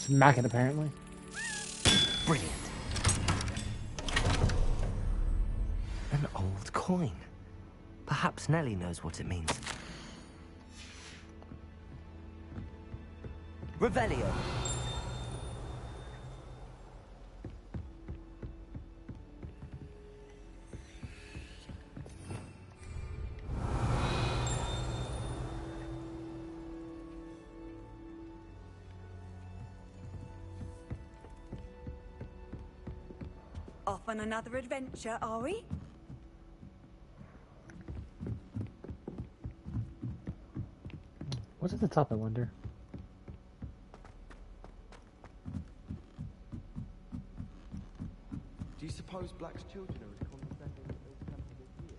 Smack it, apparently. Brilliant. An old coin. Perhaps Nellie knows what it means. Revelio. Off on another adventure, are we? What's at the top, I wonder? Do you suppose Black's children are as condescending as those campers here?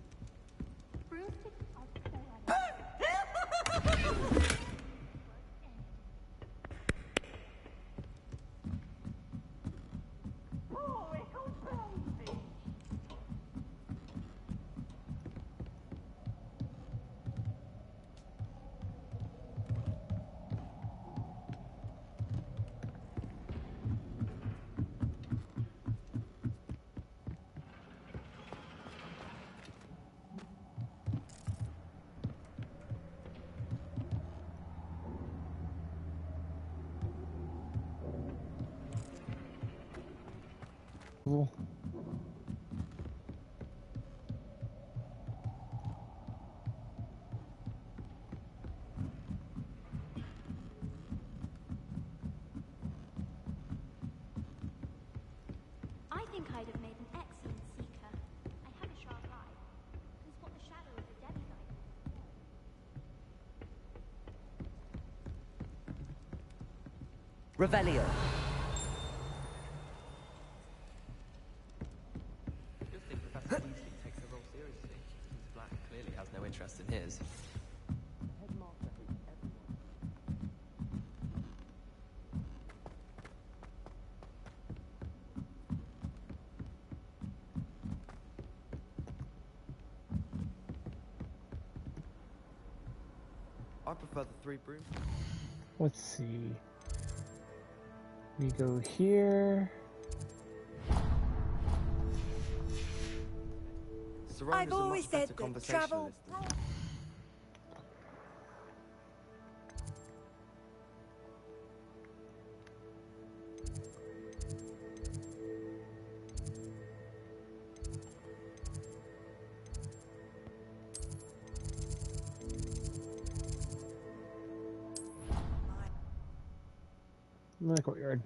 I think I'd have made an excellent seeker. I have a sharp eye. Can spot the shadow of the demigod. Revelio. You'll think Professor Weasley takes the role seriously, since Black clearly has no interest in his. I prefer the 3 brooms. Let's see. We go here. I've always said that travel. In the courtyard.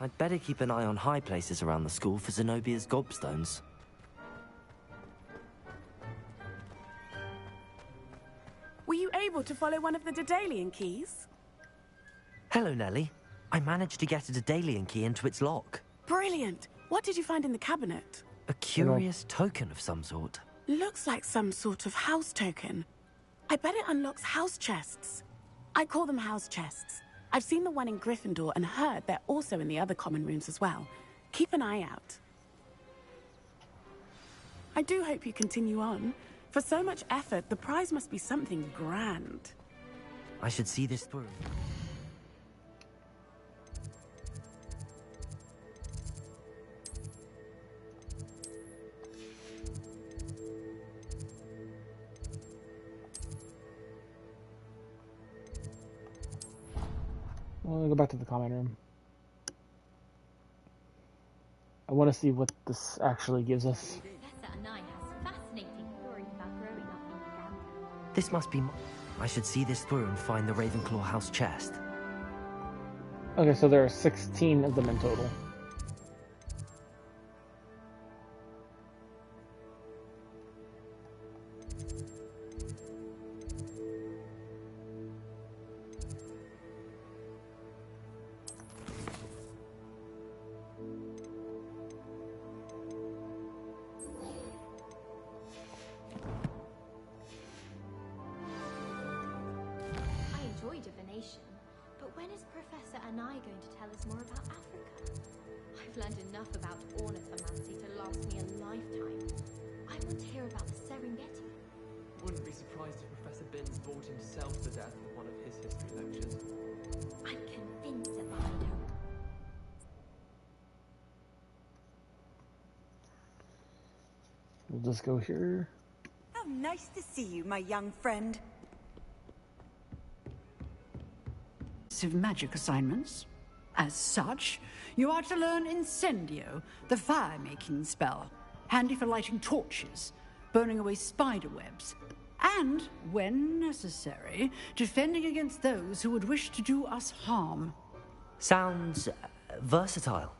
I'd better keep an eye on high places around the school for Zenobia's gobstones. Were you able to follow one of the Daedalian keys? Hello, Nellie. I managed to get a Daedalian key into its lock. Brilliant! What did you find in the cabinet? A curious token of some sort. Looks like some sort of house token. I bet it unlocks house chests. I call them house chests. I've seen the one in Gryffindor and heard they're also in the other common rooms as well. Keep an eye out. I do hope you continue on. For so much effort, the prize must be something grand. I should see this through. We'll go back to the common room. I want to see what this actually gives us. Professor Anai has fascinating stories about growing up in Uganda. This must be... I should see this through and find the Ravenclaw house chest. Okay, so there are 16 of them in total. But when is Professor Anai going to tell us more about Africa? I've learned enough about ornithomancy to last me a lifetime. I want to hear about the Serengeti. Wouldn't be surprised if Professor Binns bored himself to death with one of his history lectures. I'm convinced of Ido. We'll just go here. How nice to see you, my young friend. Of magic assignments. As such, you are to learn Incendio, the fire-making spell, handy for lighting torches, burning away spider webs, and, when necessary, defending against those who would wish to do us harm. Sounds versatile.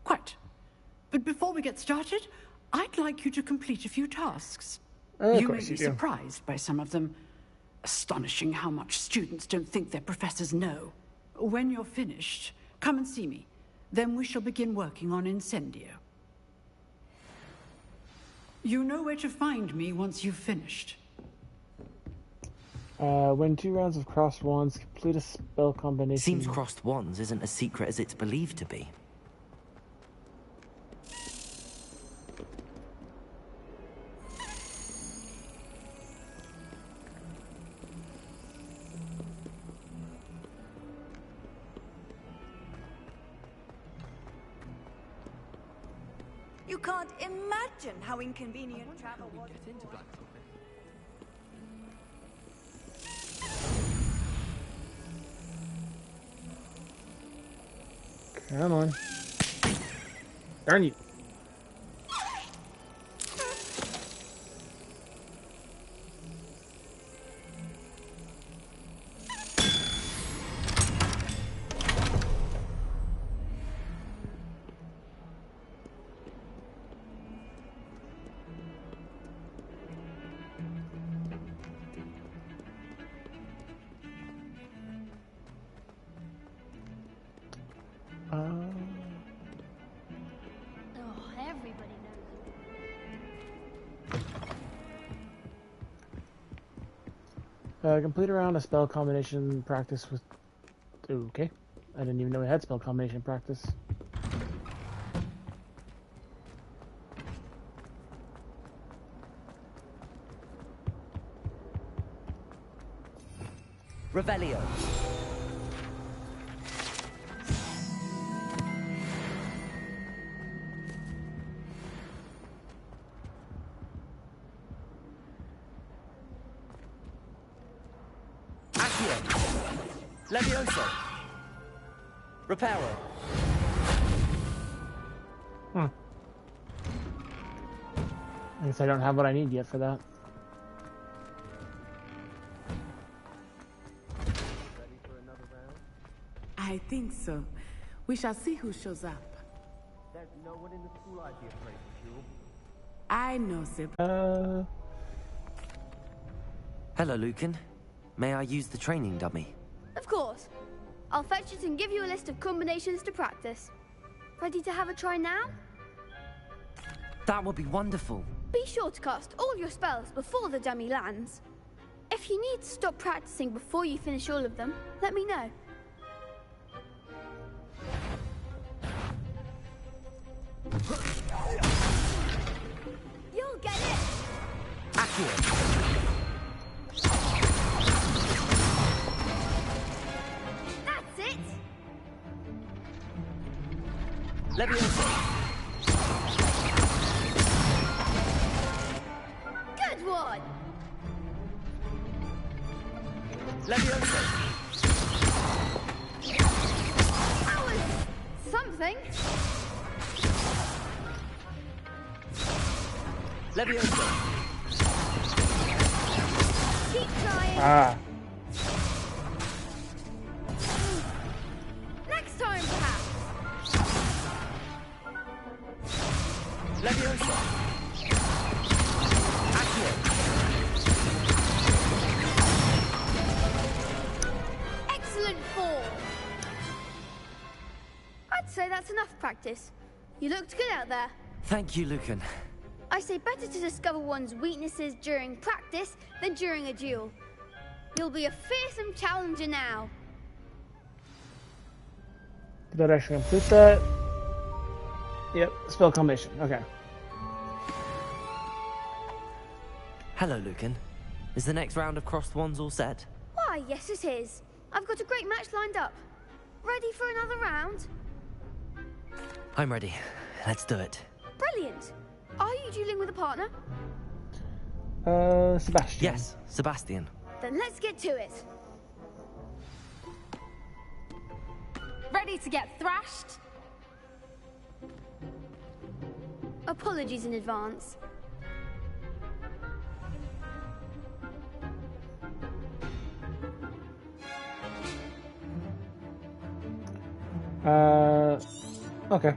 Quite. But before we get started, I'd like you to complete a few tasks. You may be surprised by some of them. Astonishing how much students don't think their professors know. When you're finished, come and see me. Then we shall begin working on Incendio. You know where to find me once you've finished. When 2 rounds of crossed wands, complete a spell combination. Seems crossed wands isn't as secret as it's believed to be. You can't imagine how inconvenient travel was. Get into Black's office. Come on. Darn you. Everybody knows. Complete a round of spell combination practice with... Okay. I didn't even know we had spell combination practice. Revelio. Levioso. Reparo. I guess I don't have what I need yet for that. Ready for another round? I think so. We shall see who shows up. There's no one in the school I'd be afraid of, Jewel. I know, Sib. Hello, Lucan. May I use the training dummy? Of course. I'll fetch it and give you a list of combinations to practice. Ready to have a try now? That would be wonderful. Be sure to cast all your spells before the dummy lands. If you need to stop practicing before you finish all of them, let me know. You'll get it! Accurate. That's it! Levioso. Good one! Levioso. That was something. Levioso. Keep trying. Next time, perhaps. Levioso. Accio. Excellent form. I'd say that's enough practice. You looked good out there. Thank you, Lucan. I say better to discover one's weaknesses during practice than during a duel. You'll be a fearsome challenger now. Did that actually complete that? Yep, spell combination. Okay. Hello, Lucan. Is the next round of crossed wands all set? Why, yes it is. I've got a great match lined up. Ready for another round? I'm ready. Let's do it. Brilliant. Are you dueling with a partner? Sebastian. Yes, Sebastian. Then let's get to it. Ready to get thrashed? Apologies in advance. Okay.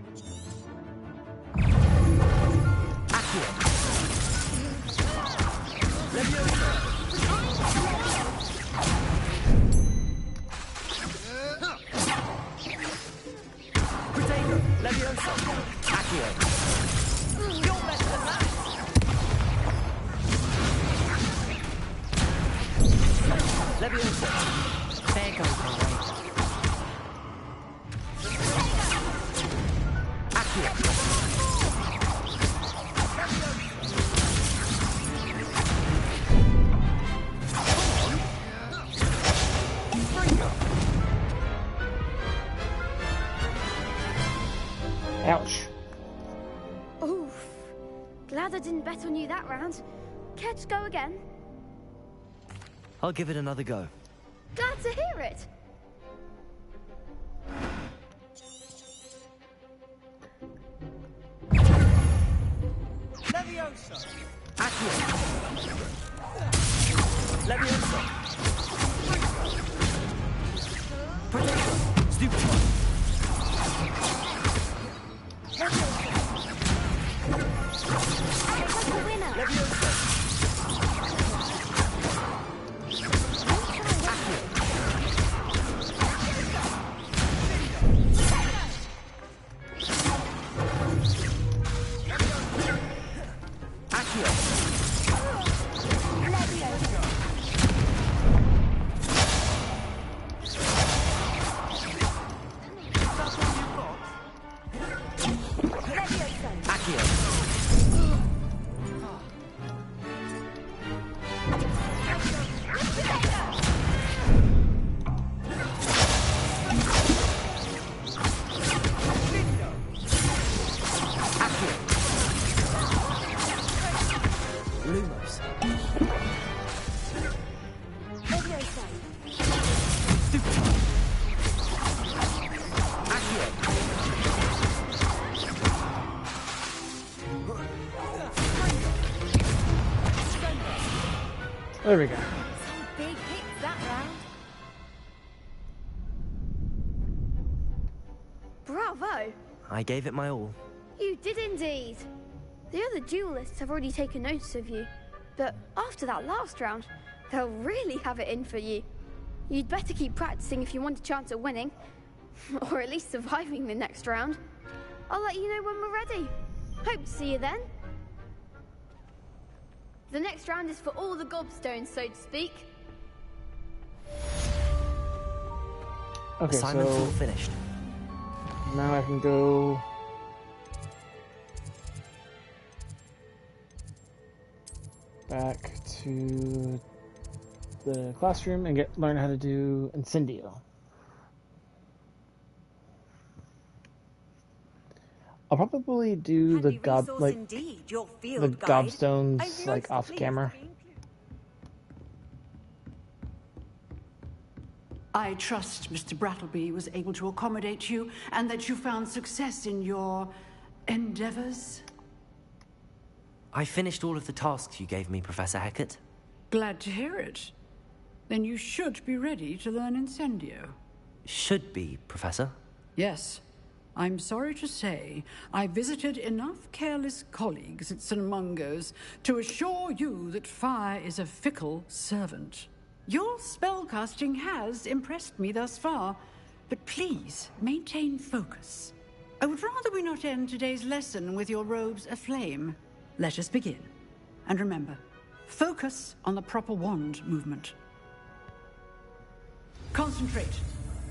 Potato, Levioso, Accio. You're better than that. Levioso. There goes my way. Accio. Ouch. Oof. Glad I didn't bet on you that round. Care to go again? I'll give it another go. Glad to hear it. Levioso! Accio! Levioso! Protection! Stupefy! Levioso! There we go. Some big hits that round. Bravo! I gave it my all. You did indeed. The other duelists have already taken notice of you, but after that last round, they'll really have it in for you. You'd better keep practicing if you want a chance at winning, or at least surviving the next round. I'll let you know when we're ready. Hope to see you then. The next round is for all the gobstones, so to speak. Okay, Assignment's all so finished. now I can go back to the classroom and learn how to do Incendio. I'll probably do the gobstones like off camera. I trust Mr. Brattleby was able to accommodate you and that you found success in your endeavors. I finished all of the tasks you gave me, Professor Hecat. Glad to hear it. Then you should be ready to learn Incendio. Should be, Professor. Yes. I'm sorry to say, I visited enough careless colleagues at St. Mungo's to assure you that fire is a fickle servant. Your spellcasting has impressed me thus far, but please maintain focus. I would rather we not end today's lesson with your robes aflame. Let us begin. And remember, focus on the proper wand movement. Concentrate,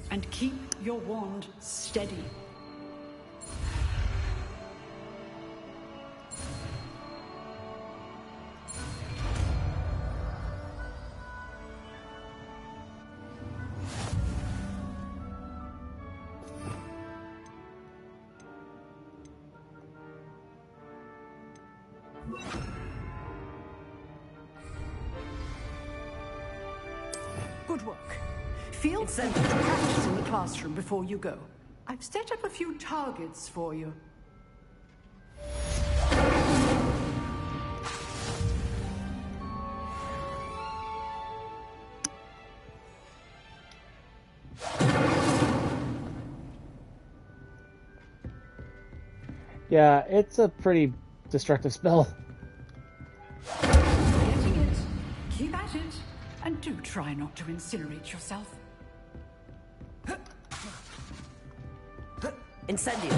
and keep your wand steady. Good work. Feel free to practice in the classroom before you go. I've set up a few targets for you. Yeah, it's a pretty destructive spell. Getting it. Keep at it. And do try not to incinerate yourself. Incendio.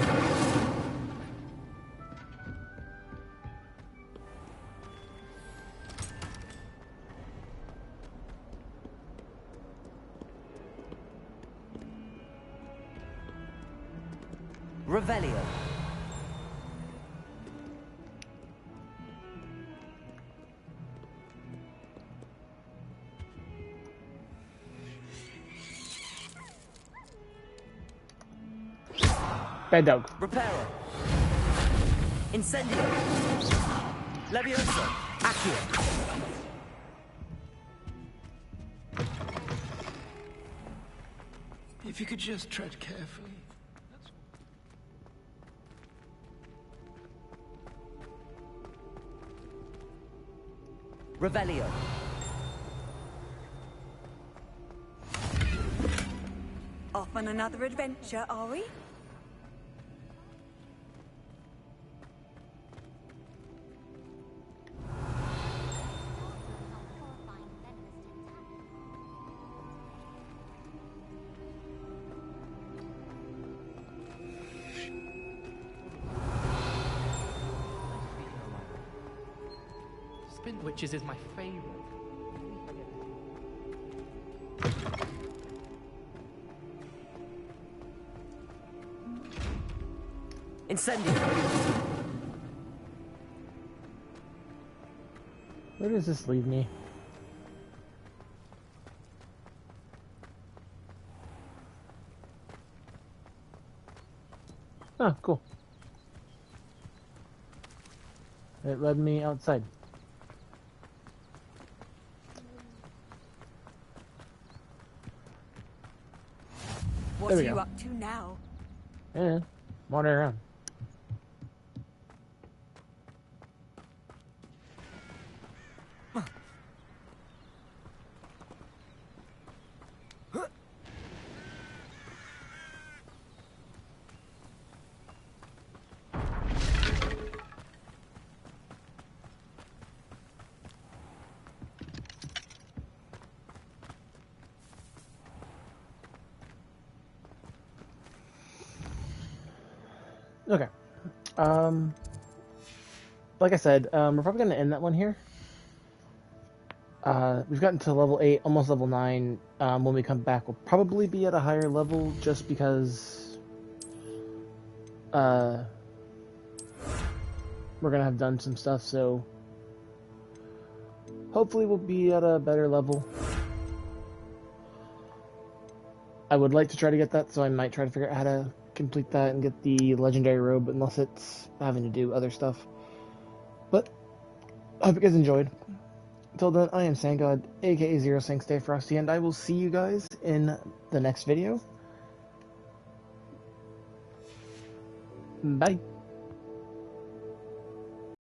Revelio. Bad dog. Reparo. Incendio. Levioso. Accio. If you could just tread carefully. Revelio. Off on another adventure, are we? Spin Witches is my favorite. Incendio. Where does this leave me? Oh, cool. It led me outside. What are you up to now? Yeah, wandering around. Okay. Like I said, we're probably going to end that one here. We've gotten to level 8, almost level 9. When we come back, we'll probably be at a higher level just because we're going to have done some stuff, so hopefully we'll be at a better level. I would like to try to get that, so I might try to figure out how to complete that and get the legendary robe, unless it's having to do other stuff. But I hope you guys enjoyed. Until then, I am SandGod, aka Zero Sync. Stay frosty, and I will see you guys in the next video. Bye.